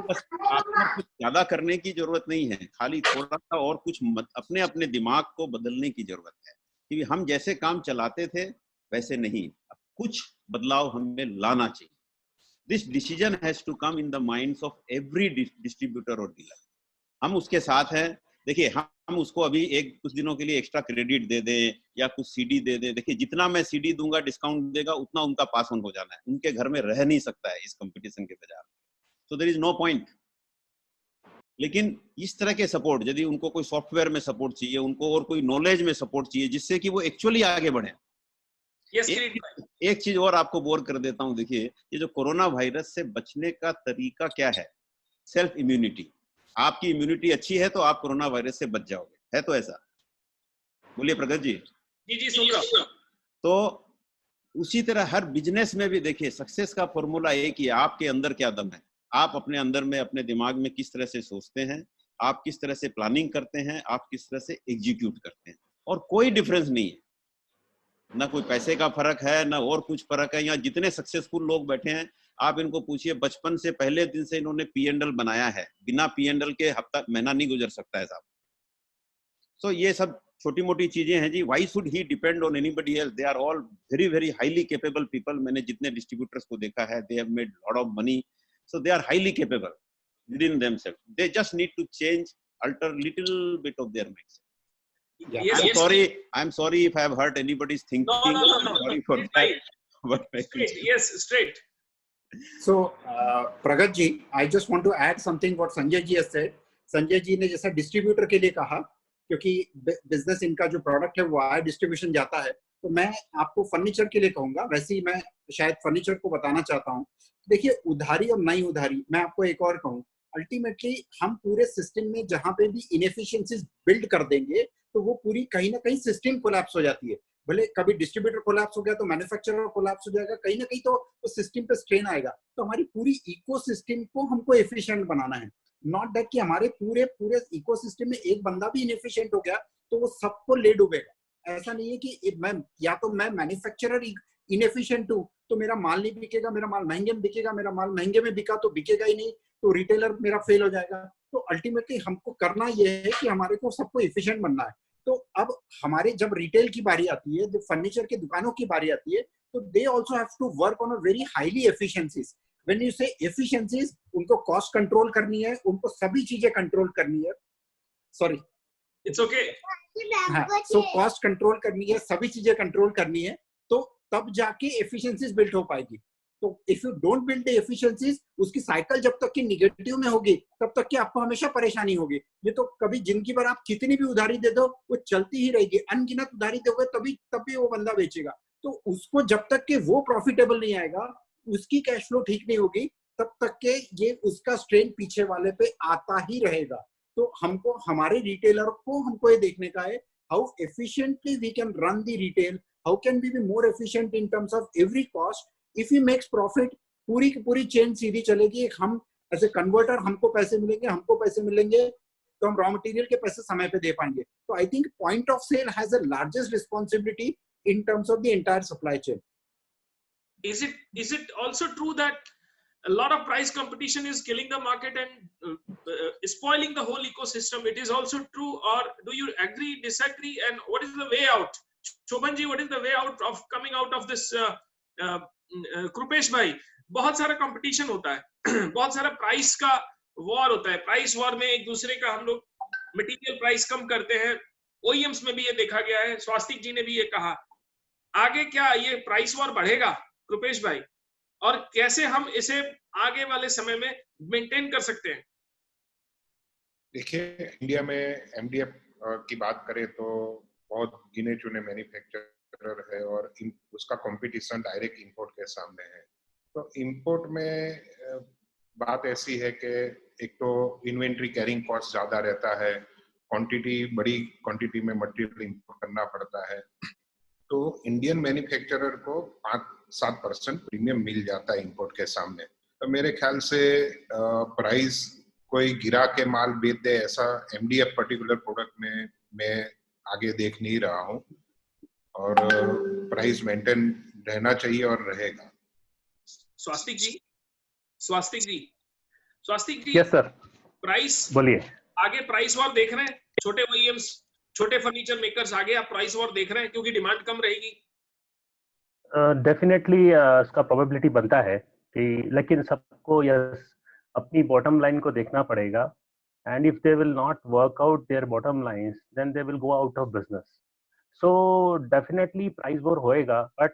बस आपको कुछ ज्यादा करने की जरूरत नहीं है, खाली थोड़ा सा और कुछ अपने अपने दिमाग को बदलने की जरूरत है. कि हम जैसे काम चलाते थे वैसे नहीं, अब कुछ बदलाव हमें लाना चाहिए. This decision has to come in the minds of every distributor और डीलर. हम उसके साथ हैं. देखिए, हम उसको अभी कुछ दिनों के लिए एक्स्ट्रा क्रेडिट दे दें या कुछ CD दे दें. देखिए, जितना मैं CD दूंगा, डिस्काउंट देगा, उतना उनका पास ऑन हो जाना है. उनके घर में रह नहीं सकता है इस कंपटीशन के बाजार में. So there is no point. लेकिन इस तरह के सपोर्ट, यदि उनको कोई सॉफ्टवेयर में सपोर्ट चाहिए, उनको और कोई नॉलेज में सपोर्ट चाहिए जिससे कि वो एक्चुअली आगे बढ़े. एक चीज और आपको बोर कर देता हूं. देखिए, ये जो कोरोना वायरस से बचने का तरीका क्या है, सेल्फ इम्यूनिटी. आपकी इम्यूनिटी अच्छी है तो आप कोरोना वायरस से बच जाओगे. है तो ऐसा? बोलिए प्रगत जी. जी सुन रहा हूं. तो उसी तरह हर बिजनेस में भी देखिए, सक्सेस का फॉर्मूला एक ही है, आपके अंदर क्या दम है. आप अपने अंदर में, अपने दिमाग में किस तरह से सोचते हैं, आप किस तरह से प्लानिंग करते हैं, आप किस तरह से एग्जीक्यूट करते हैं. और कोई डिफरेंस नहीं है, ना कोई पैसे का फर्क है, ना और कुछ फर्क है. यहाँ जितने सक्सेसफुल लोग बैठे हैं, आप इनको पूछिए, बचपन से पहले दिन से इन्होंने P&L बनाया है. बिना P&L के हफ्ता महीना नहीं गुजर सकता है साहब. सो ये सब छोटी मोटी चीजें हैं जी. Why should he depend on anybody else? They are all very very highly capable people. मैंने जितने डिस्ट्रीब्यूटर्स को देखा है, they have made lot of money. So they are highly capable within themselves. They just need to change, alter little bit of their mindset. Yeah. I'm sorry if I have hurt anybody's thinking. No. Sorry for that. But Yes, straight. So, Pragat ji, I just want to add something what Sanjay ji has said. Sanjay ji ने जैसा distributor के लिए कहा, क्योंकि business इनका जो product है वो आया डिस्ट्रीब्यूशन जाता है, तो मैं आपको फर्नीचर के लिए कहूंगा. वैसे ही मैं शायद फर्नीचर को बताना चाहता हूँ. देखिए, उधारी और नई उधारी, मैं आपको एक और कहूँ, अल्टीमेटली हम पूरे सिस्टम में जहां पे भी इनएफिशिएंसीज बिल्ड कर देंगे तो वो पूरी कहीं ना कहीं सिस्टम कोलैप्स हो जाती है. भले कभी डिस्ट्रीब्यूटर कोलैप्स हो गया तो मैन्युफैक्चरर कोलैप्स हो जाएगा, कहीं ना कहीं तो सिस्टम पे स्ट्रेन आएगा. तो हमारी पूरी इकोसिस्टम को हमको एफिशिएंट बनाना है. नॉट दैट कि हमारे पूरे इकोसिस्टम में एक बंदा भी इनएफिशिएंट हो गया तो वो सबको ले डूबेगा। ऐसा नहीं है कि मैं मैन्युफैक्चरर इनएफिशिएंट हूँ तो मेरा माल नहीं बिकेगा, मेरा माल महंगे में बिकेगा, मेरा माल महंगे में बिका तो बिकेगा ही नहीं, तो रिटेलर मेरा फेल हो जाएगा। तो अल्टीमेटली हमको करना ये है कि हमारे को सबको एफिशिएंट बनना है। तो अब हमारे जब रिटेल की बारी आती है, जब फर्नीचर की दुकानों की बारी आती है, तो they also have to work on a very highly efficiencies. When you say efficiencies, उनको कॉस्ट कंट्रोल करनी है, उनको सभी चीजें कंट्रोल करनी है। Sorry, it's okay. हाँ, सो कॉस्ट कंट्रोल करनी है, सभी चीजें कंट्रोल करनी है, तो तब जाके एफिशिएंसीज बिल्ड हो पाएगी। तो if you don't build the efficiencies, उसकी साइकिल जब तक कि निगेटिव में होगी तब तक कि आपको हमेशा परेशानी होगी। ये तो कभी जिंदगी भर आप कितनी भी उधारी दे दो वो चलती ही रहेगी, अनगिनत उधारी दोगे तभी वो बंदा बेचेगा। तो उसको जब तक कि वो प्रॉफिटेबल नहीं आएगा, उसकी कैश फ्लो ठीक नहीं होगी, तब तक के ये उसका स्ट्रेन पीछे वाले पे आता ही रहेगा। तो हमको हमारे रिटेलर को हमको ये देखने का है, how efficiently we can run the retail, how can we be more efficient in terms of every cost. If he makes profit, पूरी की पूरी चेन सीधी चलेगी। हम एज ए कन्वर्टर, हमको पैसे मिलेंगे तो हम रॉ मटेरियल के पैसे समय पे दे पाएंगे। तो I think point of sale has a largest responsibility in terms of the entire supply chain. Is it also true that a lot of price competition is killing the market and spoiling the whole ecosystem? It is also true, or do you agree, disagree, and what is the way out? Shobhan ji, what is the way out of coming out of this? Krupesh bhai, बहुत सारा competition होता है, बहुत सारा price का war होता है। Price war में एक दूसरे का हम लोग मटेरियल प्राइस कम करते हैं। OEMs में भी ये देखा गया है, स्वास्तिक जी ने भी ये कहा। आगे क्या ये प्राइस वॉर बढ़ेगा कृपेश भाई, और कैसे हम इसे आगे वाले समय में मेंटेन कर सकते हैं? देखिए, इंडिया में MDF की बात करें तो बहुत गिने चुने मैन्युफैक्चरर है और उसका कंपटीशन डायरेक्ट इंपोर्ट के सामने है। तो इंपोर्ट में बात ऐसी है कि एक तो इन्वेंट्री कैरिंग कॉस्ट ज्यादा रहता है, बड़ी क्वांटिटी में मटेरियल इंपोर्ट करना पड़ता है, तो इंडियन मैन्युफैक्चरर को 5-7% प्रीमियम मिल जाता है इंपोर्ट के सामने। तो मेरे ख्याल से प्राइस कोई गिरा के माल बेच दे ऐसा MDF पर्टिकुलर प्रोडक्ट में मैं आगे देख नहीं रहा हूँ, और प्राइस मेंटेन रहना चाहिए और रहेगा। स्वास्तिक जी यस सर, प्राइस बोलिए। आगे प्राइस वॉर देख रहे हैं? छोटे OEMs, छोटे फर्नीचर मेकर्स, आगे आप प्राइस वॉर देख रहे हैं क्योंकि डिमांड कम रहेगी? डेफिनेटली इसका प्रोबेबिलिटी बनता है कि, लेकिन सबको अपनी बॉटम लाइन को देखना पड़ेगा, and if they will not work out their bottom lines then they will go out of business. So definitely price war होएगा, बट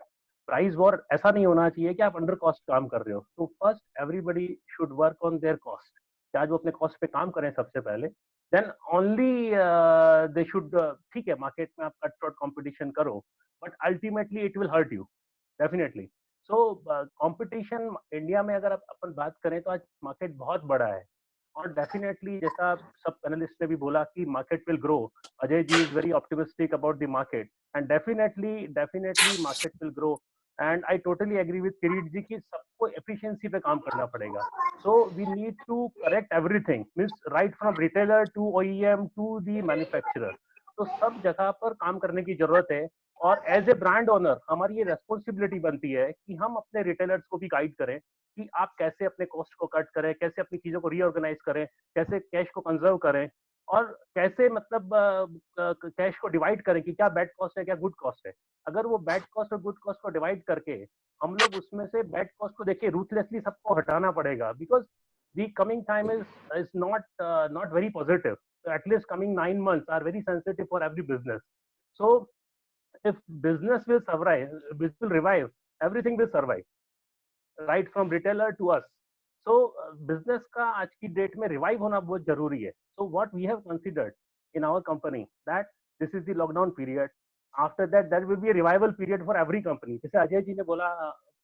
प्राइस वॉर ऐसा नहीं होना चाहिए कि आप अंडर कॉस्ट काम कर रहे हो। तो first everybody should work on their cost, क्या जो अपने कॉस्ट पे काम करें सबसे पहले, then only they should ठीक है, मार्केट में आप कट शॉर्ट कंपटीशन करो, but ultimately it will hurt you definitely. So competition India में अगर अपन बात करें तो आज मार्केट बहुत बड़ा है, और डेफिनेटली जैसा सब पैनलिस्ट ने भी बोला कि market will grow, Ajay ji is very optimistic about the market, and definitely market will grow. And I totally agree with Kirit ji कि सबको एफिशिएंसी पे काम करना पड़ेगा। So we need to correct everything, means right from retailer to OEM to the manufacturer. तो सब जगह पर काम करने की जरूरत है, और एज ए ब्रांड ओनर हमारी ये रेस्पॉन्सिबिलिटी बनती है कि हम अपने रिटेलर्स को भी गाइड करें कि आप कैसे अपने कॉस्ट को कट करें, कैसे अपनी चीजों को रीऑर्गेनाइज करें, कैसे कैश को कंजर्व करें, और कैसे मतलब कैश को डिवाइड करें कि क्या बैड कॉस्ट है क्या गुड कॉस्ट है। अगर वो बैड कॉस्ट और गुड कॉस्ट को डिवाइड करके हम लोग उसमें से बैड कॉस्ट को देखिए रूथलेसली सबको हटाना पड़ेगा, because the coming time is not very positive. At least coming 9 months are very sensitive for every business. So if business will revive, everything will survive, right from retailer to us. So business का आज की date में revive होना बहुत जरूरी है। So what we have considered in our company that this is the lockdown period, after that there will be a revival period for every company. जैसे अजय जी ने बोला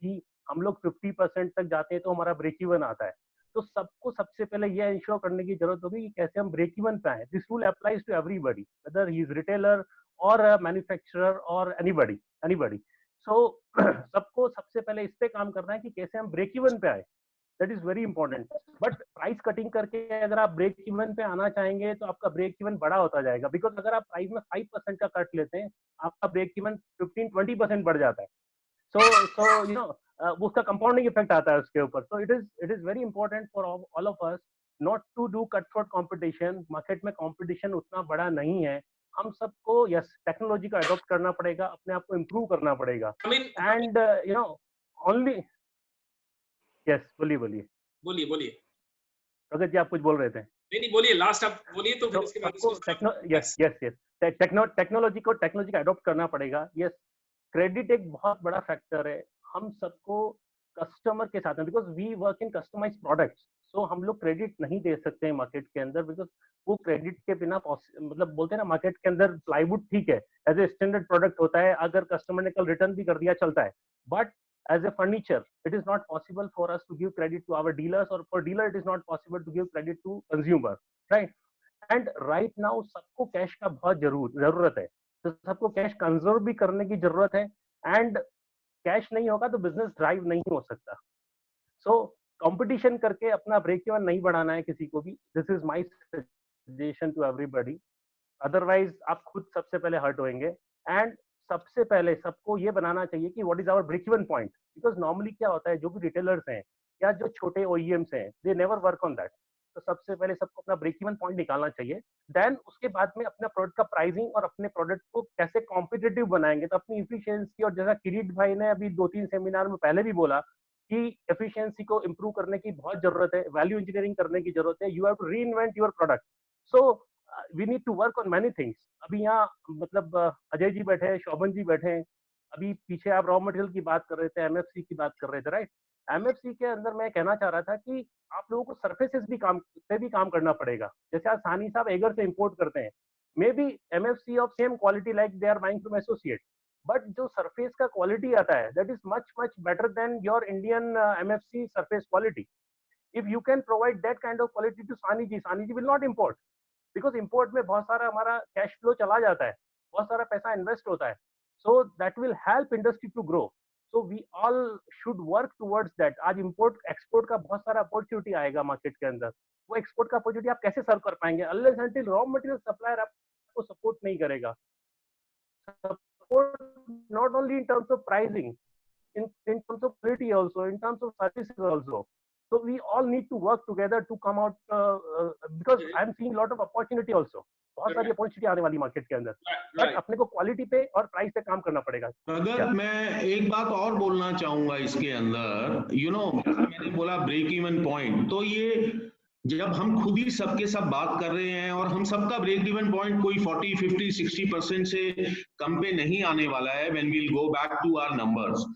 कि हम लोग 50% तक जाते हैं तो हमारा ब्रेक इवन आता है, तो सबको सबसे पहले ये इंश्योर करने की जरूरत होगी कि कैसे हम ब्रेक इवन पे आए। This rule applies to everybody, whether he is retailer और मैन्युफैक्चरर और एनीबडी। सो सबको सबसे पहले इस पे काम करना है कि कैसे हम ब्रेक इवन पे आए, that is very important. But price cutting करके अगर आप ब्रेक इवन पे आना चाहेंगे तो आपका ब्रेक इवन बड़ा होता जाएगा, बिकॉज अगर आप प्राइस में 5% का कट लेते हैं आपका ब्रेक इवन 15-20% बढ़ जाता है. So you know उसका कंपाउंडिंग इफेक्ट आता है उसके ऊपर. So it is very important for all of us not to do cutthroat competition. Market में कंपटीशन उतना बड़ा नहीं है. हम सबको यस टेक्नोलॉजी का अडॉप्ट करना पड़ेगा, अपने आप को इम्प्रूव करना पड़ेगा. And you know only yes बोलिए प्रगत जी आप कुछ बोल रहे थे. नहीं बोलिए, लास्ट आप बोलिए तो फिर उसके बाद टेक्नोलॉजी का अडॉप्ट करना पड़ेगा. यस क्रेडिट एक बहुत बड़ा फैक्टर है. हम सबको कस्टमर के साथ में, because we work in customized products, so हम लोग क्रेडिट नहीं दे सकते हैं मार्केट के अंदर, बिकॉज वो क्रेडिट के बिना मतलब बोलते हैं ना मार्केट के अंदर प्लाईवुड ठीक है एज ए स्टैंडर्ड प्रोडक्ट होता है, अगर कस्टमर ने कल रिटर्न भी कर दिया चलता है, but as a furniture it is not possible for us to give credit to our dealers, or for dealer it is not possible to give credit to consumer, right? And right now सबको cash का बहुत जरूरत है, तो सबको cash conserve भी करने की जरूरत है. एंड कैश नहीं होगा तो बिजनेस ड्राइव नहीं हो सकता. सो कंपटीशन करके अपना ब्रेक इवन नहीं बढ़ाना है किसी को भी. This is my suggestion to everybody, otherwise आप खुद सबसे पहले हर्ट होंगे. एंड सबसे पहले सबको ये बनाना चाहिए कि what is our break even point, because normally क्या होता है जो भी रिटेलर्स हैं या जो छोटे OEMs हैं they never work on that. तो सबसे पहले सबको अपना ब्रेक इवन पॉइंट निकालना चाहिए. देन उसके बाद में अपना प्रोडक्ट का प्राइसिंग और अपने प्रोडक्ट को कैसे कॉम्पिटिटिव बनाएंगे, तो अपनी इफिशियंसी, और जैसा किरीट भाई ने अभी 2-3 सेमिनार में पहले भी बोला कि एफिशिएंसी को इम्प्रूव करने की बहुत जरूरत है, वैल्यू इंजीनियरिंग करने की जरूरत है. You have to reinvent your product. So we need to work on many things. अभी यहाँ मतलब अजय जी बैठे हैं, शोभन जी बैठे हैं, अभी पीछे आप रॉ मटेरियल की बात कर रहे थे, MFC की बात कर रहे थे, राइट? MFC के अंदर मैं कहना चाह रहा था कि आप लोगों को सरफेसेस भी काम करना पड़ेगा. जैसे आज सानी साहब एगर से इंपोर्ट करते हैं, maybe MFC of same quality like they are buying from associate, but जो सरफेस का क्वालिटी आता है that is much better than your Indian MFC surface quality. If you can provide that kind of quality to Sani ji will not import, because import में बहुत सारा हमारा cash flow चला जाता है, बहुत सारा पैसा इन्वेस्ट होता है. So that will help industry to grow. So we all should work towards that. आज इम्पोर्ट एक्सपोर्ट का बहुत सारा अपॉर्चुनिटी आएगा मार्केट के अंदर. वो एक्सपोर्ट का अपॉर्चुनिटी आप कैसे सर्व कर पाएंगे unless until raw material supplier आपको सपोर्ट नहीं करेगा. Support not only in terms of pricing, in terms of quality also, in terms of services also. So we all need to work together to come out because I'm seeing a lot of opportunity also. बहुत सारी opportunity आने वाली market के अंदर, but अपने को quality पे और प्राइस पे काम करना पड़ेगा. अगर मैं एक बात और बोलना चाहूंगा इसके अंदर, यू नो मैंने बोला ब्रेक इवन पॉइंट, तो ये जब हम खुद ही सबके सब बात कर रहे हैं और हम सबका ब्रेक इवन पॉइंट कोई 40, 50, 60% से कम पे नहीं आने वाला है when we will go back to our numbers.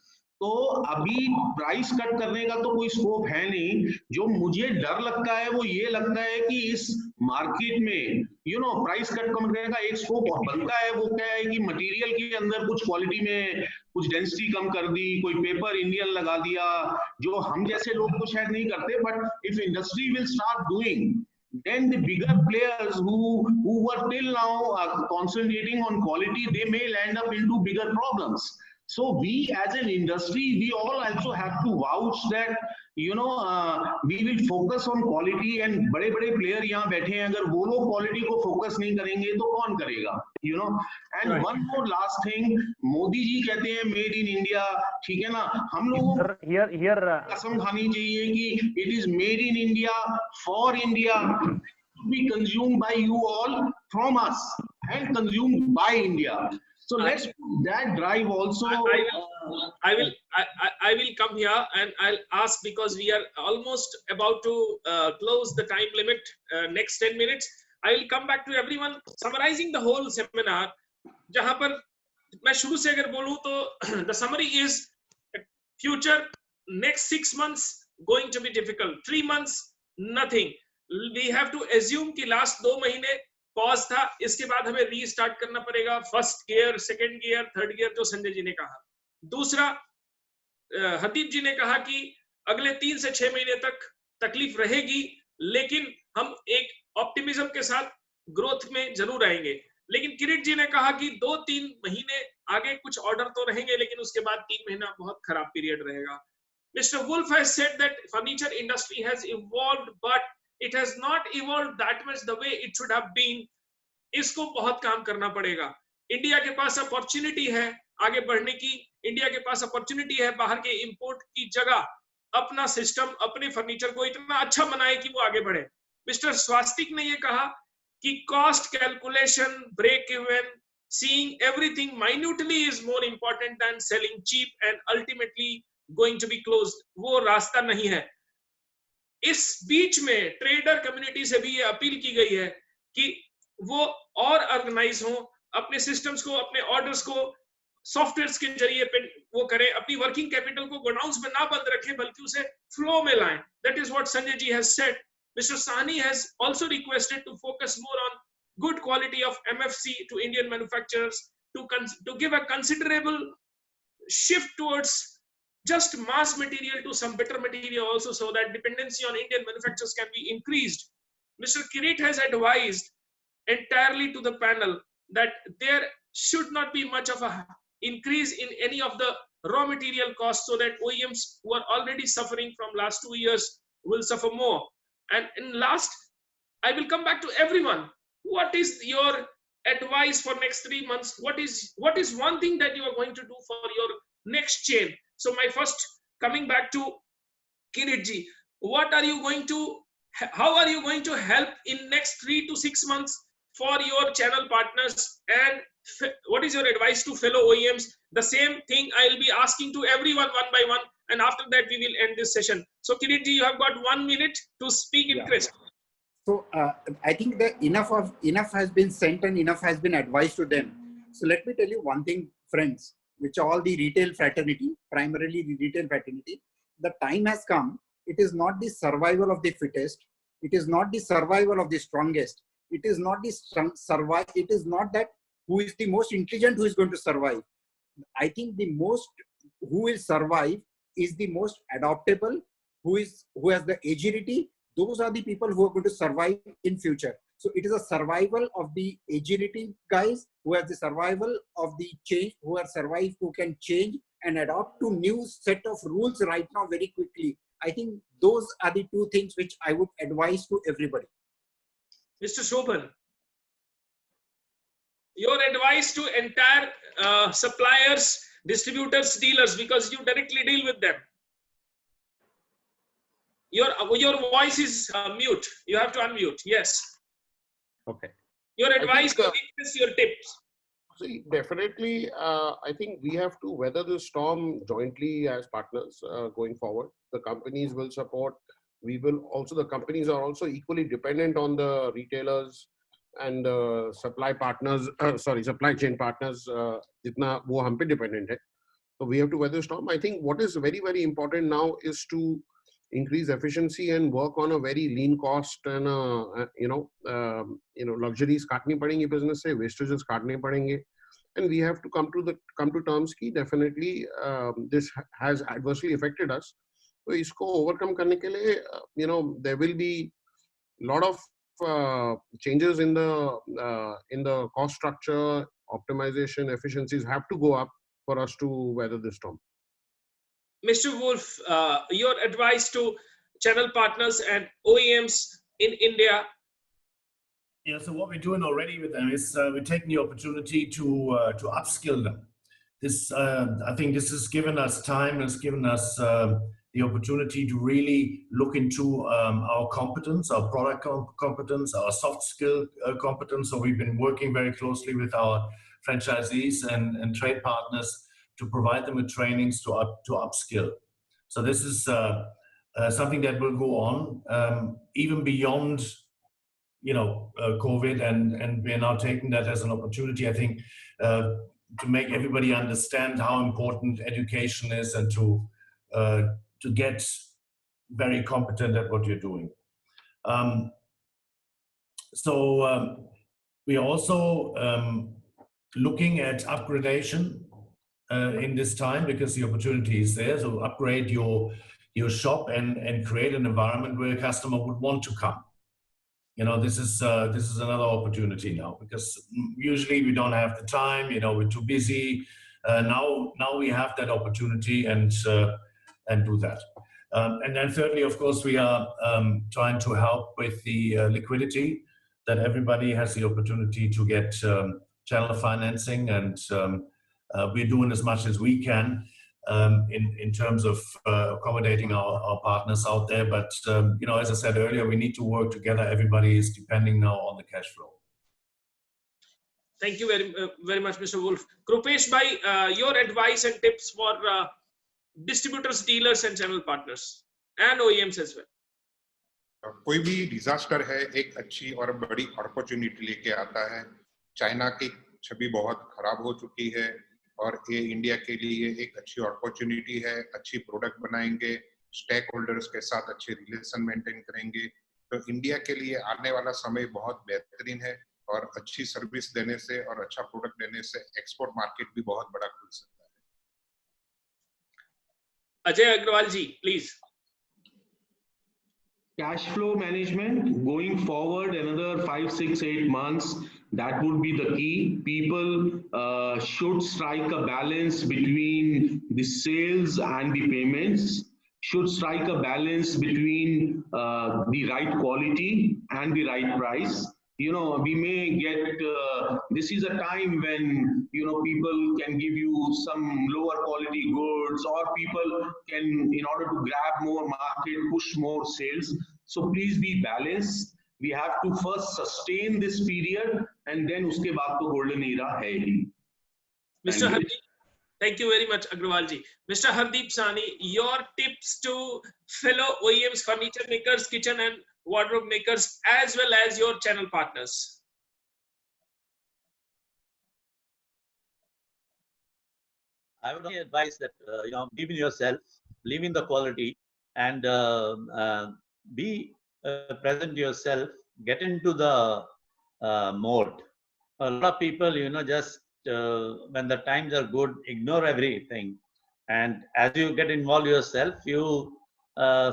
तो अभी प्राइस कट करने का तो कोई स्कोप है नहीं. जो मुझे डर लगता है वो ये लगता है कि इस मार्केट में यू नो प्राइस कट करने का एक स्कोप बनता है. वो क्या है कि मटेरियल के अंदर कुछ क्वालिटी में कुछ डेंसिटी कम कर दी, कोई पेपर इंडियन लगा दिया, जो हम जैसे लोग तो शायद नहीं करते. But if industry will start doing, then the bigger players who were till now concentrating on quality, they may land up into bigger problems. So we as an industry, we all also have to vouch that you know we will focus on quality. And बड़े बड़े player यहाँ बैठे हैं, अगर वो लोग quality को focus नहीं करेंगे तो कौन करेगा, you know. And right. One more last thing, Modi ji कहते हैं made in India, ठीक है ना. हम लोगों को कसम खानी चाहिए कि it is made in India for India, to be consumed by you all, from us, and consumed by India. So let's put that drive also. I will come here and I'll ask, because we are almost about to close the time limit, next 10 minutes. I will come back to everyone summarizing the whole seminar. जहाँ पर मैं शुरू से अगर बोलूँ तो the summary is future next 6 months going to be difficult. 3 months nothing. We have to assume कि last 2 महीने पॉज था, इसके बाद हमें रीस्टार्ट करना पड़ेगा. First gear, second gear, third gear, जो संजय जी ने कहा. दूसरा, हतीब जी ने कहा कि अगले 3 से 6 महीने तक तकलीफ रहेगी, लेकिन हम एक ऑप्टिमिज्म के साथ ग्रोथ में जरूर आएंगे. लेकिन किरीट जी ने कहा कि 2-3 महीने आगे कुछ ऑर्डर तो रहेंगे, लेकिन उसके बाद 3 महीना बहुत खराब पीरियड रहेगा. Mr. Wolf has said that furniture industry has evolved, but It has not evolved that much the way it should have been. इसको बहुत काम करना पड़ेगा. इंडिया के पास अपॉर्चुनिटी है आगे बढ़ने की. इंडिया के पास अपॉर्चुनिटी है बाहर के इंपोर्ट की जगह अपना सिस्टम, अपने फर्नीचर को इतना अच्छा बनाए कि वो आगे बढ़े. मिस्टर स्वास्तिक ने ये कहा कि cost calculation, break even, seeing everything minutely is more important than selling cheap and ultimately going to be closed. वो रास्ता नहीं है. इस बीच में ट्रेडर कम्युनिटी से भी ये अपील की गई है कि वो और ऑर्गेनाइज हो, अपने सिस्टम्स को, अपने ऑर्डर्स को सॉफ्टवेयर्स के जरिए वो करें, अपनी वर्किंग कैपिटल को गोडाउन्स में ना बंद रखें बल्कि उसे फ्लो में लाएं. That is what Sanjay ji has said. Mr. Sahni has also requested to focus more on good quality of MFC to Indian manufacturers, to give a considerable shift towards just mass material to some better material also, so that dependency on Indian manufacturers can be increased. Mr. Kirit has advised entirely to the panel that there should not be much of a increase in any of the raw material costs, so that OEMs who are already suffering from last 2 years will suffer more. And in last, I will come back to everyone. What is your advice for next 3 months? What is one thing that you are going to do for your next chain? So my first, coming back to Kirit ji, how are you going to help in next 3 to 6 months for your channel partners? And what is your advice to fellow OEMs? The same thing I'll be asking to everyone one by one. And after that, we will end this session. So, Kirit ji, you have got 1 minute to speak in crisp. So, I think that enough has been sent and enough has been advised to them. So, let me tell you one thing, friends, which all the retail fraternity, primarily the retail fraternity, the time has come. It is not the survival of the fittest. It is not the survival of the strongest. It is not the It is not that who is the most intelligent who is going to survive. I think the most who will survive is the most adaptable, who has the agility. Those are the people who are going to survive in future. So it is a survival of the agility guys, who has the survival of the change, who are survived, who can change and adapt to new set of rules right now very quickly. I think those are the two things which I would advise to everybody. Mr. Shobhan, your advice to entire suppliers, distributors, dealers, because you directly deal with them. Your voice is mute. You have to unmute. Yes. Okay. Your advice, your tips. See, definitely, I think we have to weather the storm jointly as partners going forward. The companies will support. The companies are also equally dependent on the retailers and supply chain partners. Jitna wo hum pe dependent hai. So we have to weather the storm. I think what is very, very important now is to increase efficiency and work on a very lean cost, and luxuries kaatni padenge business se, wastages kaatne padenge, and we have to come to terms ki definitely this has adversely affected us. So isko overcome karne ke liye, there will be lot of changes in the cost structure, optimization, efficiencies have to go up for us to weather this storm. Mr. Wolf, your advice to channel partners and OEMs in India. Yeah, so what we're doing already with them is we're taking the opportunity to upskill them. This, I think this has given us time, has given us the opportunity to really look into our competence, our product competence, our soft skill competence. So we've been working very closely with our franchisees and trade partners to provide them with trainings to upskill. So this is something that will go on even beyond, COVID, and we're now taking that as an opportunity, I think, to make everybody understand how important education is, and to get very competent at what you're doing. We are also looking at upgradation in this time, because the opportunity is there. So upgrade your shop and create an environment where a customer would want to come. This is another opportunity now, because usually we don't have the time. We're too busy. Now we have that opportunity and do that. And then thirdly, of course, we are trying to help with the liquidity, that everybody has the opportunity to get channel financing, and we're doing as much as we can in terms of accommodating our partners out there. But you know, as I said earlier, we need to work together. Everybody is depending now on the cash flow. Thank you very much, Mr. Wolf. Krupesh bhai, your advice and tips for distributors, dealers, and channel partners, and OEMs as well. कोई भी disaster है एक अच्छी और बड़ी opportunity लेके आता है। चाइना की छवि बहुत खराब हो चुकी है और ये इंडिया के लिए एक अच्छी अपॉर्चुनिटी है। अच्छी प्रोडक्ट बनाएंगे, स्टेक होल्डर्स के साथ अच्छे रिलेशन मेंटेन करेंगे, तो इंडिया के लिए आने वाला समय बहुत बेहतरीन है। और अच्छी सर्विस देने से और अच्छा प्रोडक्ट देने से एक्सपोर्ट मार्केट भी बहुत बड़ा खुल सकता है। अजय अग्रवाल जी, please. Cash flow management going forward another 5, 6, 8 months, that would be the key. People should strike a balance between the sales and the payments, should strike a balance between the right quality and the right price. You know, we may get, this is a time when, you know, people can give you some lower quality goods, or people can, in order to grab more market, push more sales. So please be balanced. We have to first sustain this period, and then uske baad to golden era hai hi. Mr. Hardeep, thank you very much, Agrawal ji. Mr. Hardeep Sani, your tips to fellow OEMs, furniture makers, kitchen and wardrobe makers, as well as your channel partners. I would only advise that you know, believe in yourself, believe in the quality, and be present yourself. Get into the mode. A lot of people, you know, just when the times are good, ignore everything, and as you get involved yourself, you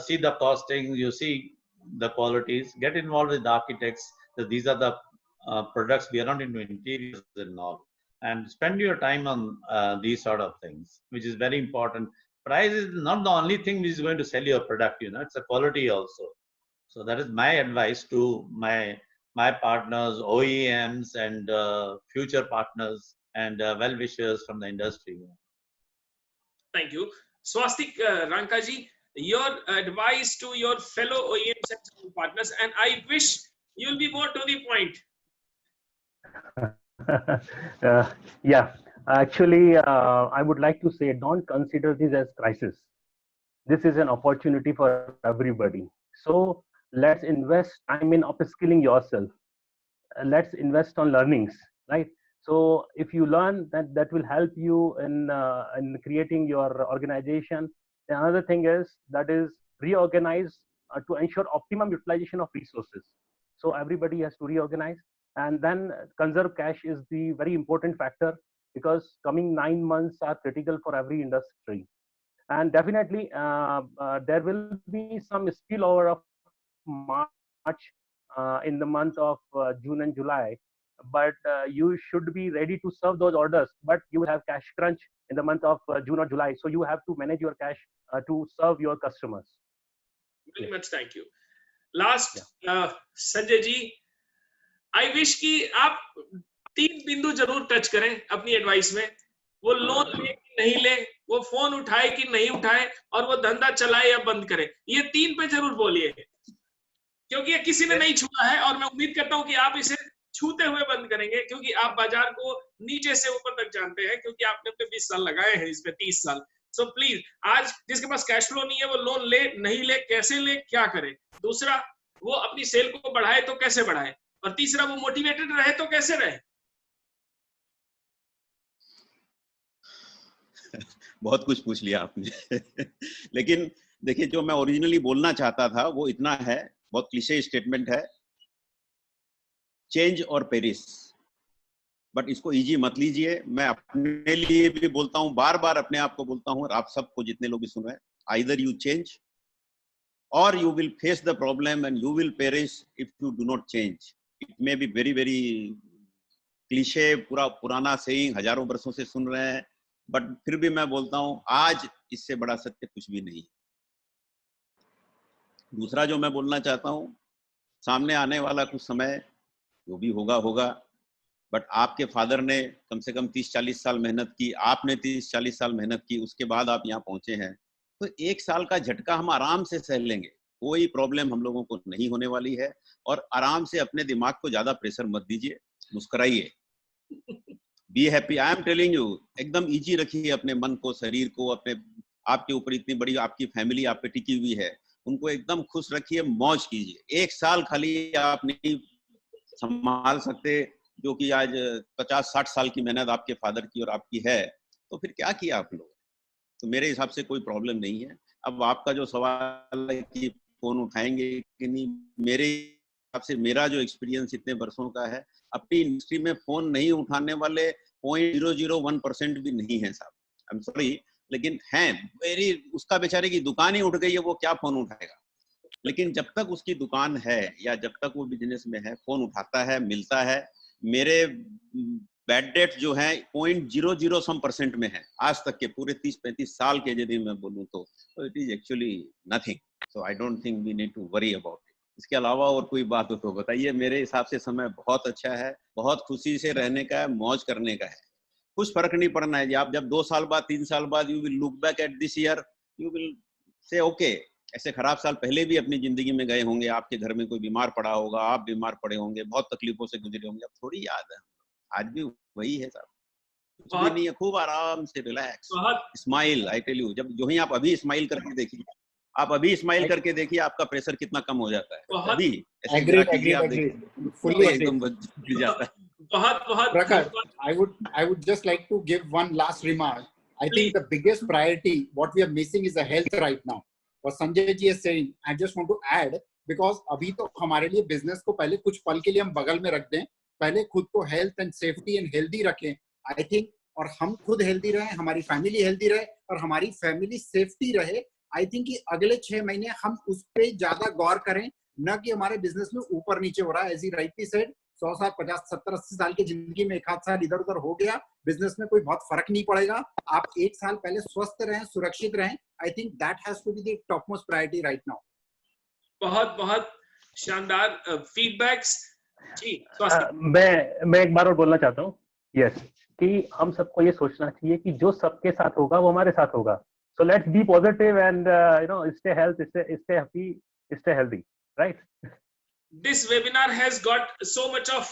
see the costing, you see the qualities. Get involved with the architects. That these are the products. We are not into interiors and all. And spend your time on these sort of things, which is very important. Price is not the only thing which is going to sell your product, you know, it's a quality also. So that is my advice to my partners, OEMs, and future partners, and well-wishers from the industry. Thank you. Swastik Rankaji, your advice to your fellow OEMs and partners, and I wish you'll be more to the point. Yeah, actually, I would like to say, don't consider this as crisis. This is an opportunity for everybody. So let's invest time in upskilling yourself. Let's invest on learnings, right? So if you learn, that will help you in creating your organization. Another thing is reorganize to ensure optimum utilization of resources. So everybody has to reorganize. And then conserve cash is the very important factor, because coming 9 months are critical for every industry. And definitely there will be some spillover of March in the month of June and July, but you should be ready to serve those orders, but you will have cash crunch in the month of June or July. So you have to manage your cash to serve your customers. Very much, thank you. Last, Sanjay ji, I wish कि आप 3 बिंदु जरूर touch करें अपनी advice में। वो loan ले कि नहीं ले, वो फोन उठाए कि नहीं उठाए, और वो धंधा चलाए या बंद करे, ये 3 पे जरूर बोलिए, क्योंकि ये किसी ने नहीं छुआ है, और मैं उम्मीद करता हूं कि आप इसे छूते हुए बंद करेंगे, क्योंकि आप बाजार को नीचे से ऊपर तक जानते हैं, क्योंकि आपने अपने 20 साल लगाए हैं इसमें, 30 साल। सो प्लीज, आज जिसके पास कैश फ्लो नहीं है, वो लोन ले नहीं ले, कैसे ले, क्या करे। दूसरा, वो अपनी सेल को बढ़ाए तो कैसे बढ़ाए, और तीसरा, वो मोटिवेटेड रहे तो कैसे रहे। बहुत कुछ पूछ लिया आपने लेकिन देखिए, जो मैं ओरिजिनली बोलना चाहता था वो इतना है, बहुत क्लीशे स्टेटमेंट है, चेंज और पेरिस, बट इसको इजी मत लीजिए। मैं अपने लिए भी बोलता हूं, बार बार अपने आप को बोलता हूं, और आप सबको, जितने लोग भी सुन रहे हैं, आइदर यू चेंज और you will face the problem and you will perish if you do not change. It may be very very cliche, पूरा पुराना सेइंग, हजारों वर्षों से सुन रहे हैं, बट फिर भी मैं बोलता हूं, आज इससे बड़ा सत्य कुछ भी नहीं। दूसरा जो मैं बोलना चाहता हूँ, सामने आने वाला कुछ समय जो भी होगा होगा, बट आपके फादर ने कम से कम 30-40 साल मेहनत की, आपने 30-40 साल मेहनत की, उसके बाद आप यहाँ पहुंचे हैं, तो 1 साल का झटका हम आराम से सह लेंगे, कोई प्रॉब्लम हम लोगों को नहीं होने वाली है। और आराम से अपने दिमाग को ज्यादा प्रेशर मत दीजिए, मुस्कुराइए, be happy. I am telling you, एकदम इजी रखिए अपने मन को, शरीर को, अपने आपके ऊपर इतनी बड़ी आपकी फैमिली आप पे टिकी हुई है, उनको एकदम खुश रखिए, मौज कीजिए। 1 साल खाली आप नहीं संभाल सकते जो कि आज 50-60 साल की मेहनत आपके फादर की और आपकी है, तो फिर क्या किया आप लोग? तो मेरे हिसाब से कोई प्रॉब्लम नहीं है। अब आपका जो सवाल है कि फोन उठाएंगे कि नहीं, मेरे हिसाब से मेरा जो एक्सपीरियंस इतने वर्षों का है, अपनी इंडस्ट्री में फोन नहीं उठाने वाले 0.001% भी नहीं है साहब, आई एम सॉरी, लेकिन हैं वेरी, उसका बेचारे की दुकान ही उठ गई है, वो क्या फोन उठाएगा? लेकिन जब तक उसकी दुकान है या जब तक वो बिजनेस में है, फोन उठाता है, मिलता है। मेरे बैड डेट जो है 0.00% में है आज तक के पूरे 30-35 साल के, यदि मैं बोलूँ तो it is actually nothing. So I don't think we need to worry about it. इसके अलावा और कोई बात हो तो बताइए। मेरे हिसाब से समय बहुत अच्छा है, बहुत खुशी से रहने का है, मौज करने का है, कुछ फर्क नहीं पड़ना है जी। आप जब 2 साल बाद 3 साल बाद you will look back at this year, you will say okay, ऐसे खराब साल पहले भी अपनी जिंदगी में गए होंगे, आपके घर में कोई बीमार पड़ा होगा, आप बीमार पड़े होंगे, बहुत तकलीफों से गुजरे होंगे, अब थोड़ी याद है। आज भी वही है साहब, कुछ भी नहीं है, खूब आराम से relax, smile. I tell you, जब जो ही आप अभी स्माइल करके देखिए, आप अभी स्माइल करके देखिए, आपका प्रेशर कितना कम हो जाता है। अभी ऐसे कीजिए, आप देखिए fully एकदम गिर जाता है। बहुत Prakash, I would just like to give one last remark. I think the biggest priority what we are missing is the health right now. What Sanjay ji is saying, I just want to add, because अभी तो हमारे लिए business को पहले कुछ पल के लिए हम बगल में रख दें, पहले खुद को health and safety and healthy रखें, आई थिंक, और हम खुद हेल्दी रहे, हमारी फैमिली हेल्दी रहे और हमारी फैमिली सेफ्टी रहे। आई थिंक कि अगले 6 महीने हम उस पर ज्यादा गौर करें, न कि हमारे बिजनेस में ऊपर नीचे हो रहा है। एज ही राइटली सेड, 100 साल, 50, 70, 80 साल की जिंदगी में 1 आध साल इधर उधर हो गया, बिजनेस में कोई बहुत फर्क नहीं पड़ेगा। आप 1 साल पहले स्वस्थ रहें, सुरक्षित रहें। I think that has to be the top most priority right now. बहुत शानदार फीडबैक्स जी। मैं एक बार और बोलना चाहता हूँ, यस, कि हम सबको ये सोचना चाहिए कि जो सबके साथ होगा वो हमारे साथ होगा। So let's be positive and stay happy, stay healthy, right? This webinar has got so much of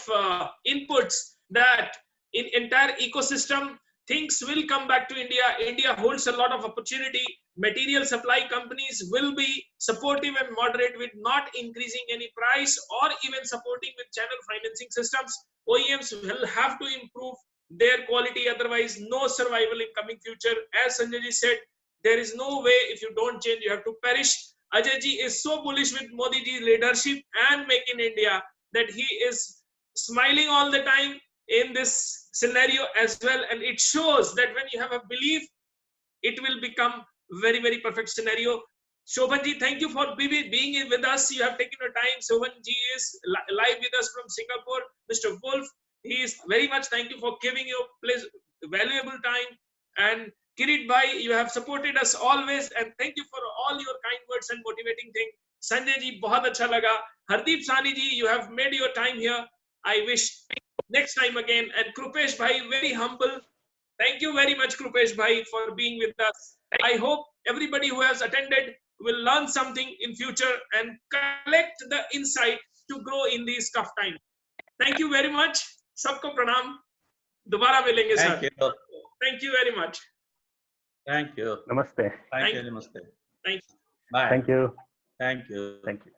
inputs that in entire ecosystem things will come back to India. India holds a lot of opportunity. Material supply companies will be supportive and moderate with not increasing any price or even supporting with channel financing systems. OEMs will have to improve their quality, otherwise no survival in coming future. As Sanjay ji said, there is no way, if you don't change, you have to perish. Ajay ji is so bullish with Modi ji's leadership and Make in India that he is smiling all the time in this scenario as well. And it shows that when you have a belief, it will become very, very perfect scenario. Shobhan ji, thank you for being with us. You have taken your time. Shobhan ji is live with us from Singapore. Mr. Wolf, he is very much, thank you for giving your valuable time. And Kirit bhai, you have supported us always, and thank you for all your kind words and motivating thing. Sanjay ji, बहुत अच्छा लगा. Hardeep Sani ji, you have made your time here. I wish next time again. And Krupesh bhai, very humble. Thank you very much, Krupesh bhai, for being with us. I hope everybody who has attended will learn something in future and collect the insight to grow in these tough times. Thank you very much. सबको प्रणाम. दोबारा मिलेंगे sir. Thank you very much. Thank you. Namaste. Thank you. Namaste. Thank you. Bye. Thank you. Thank you. Thank you.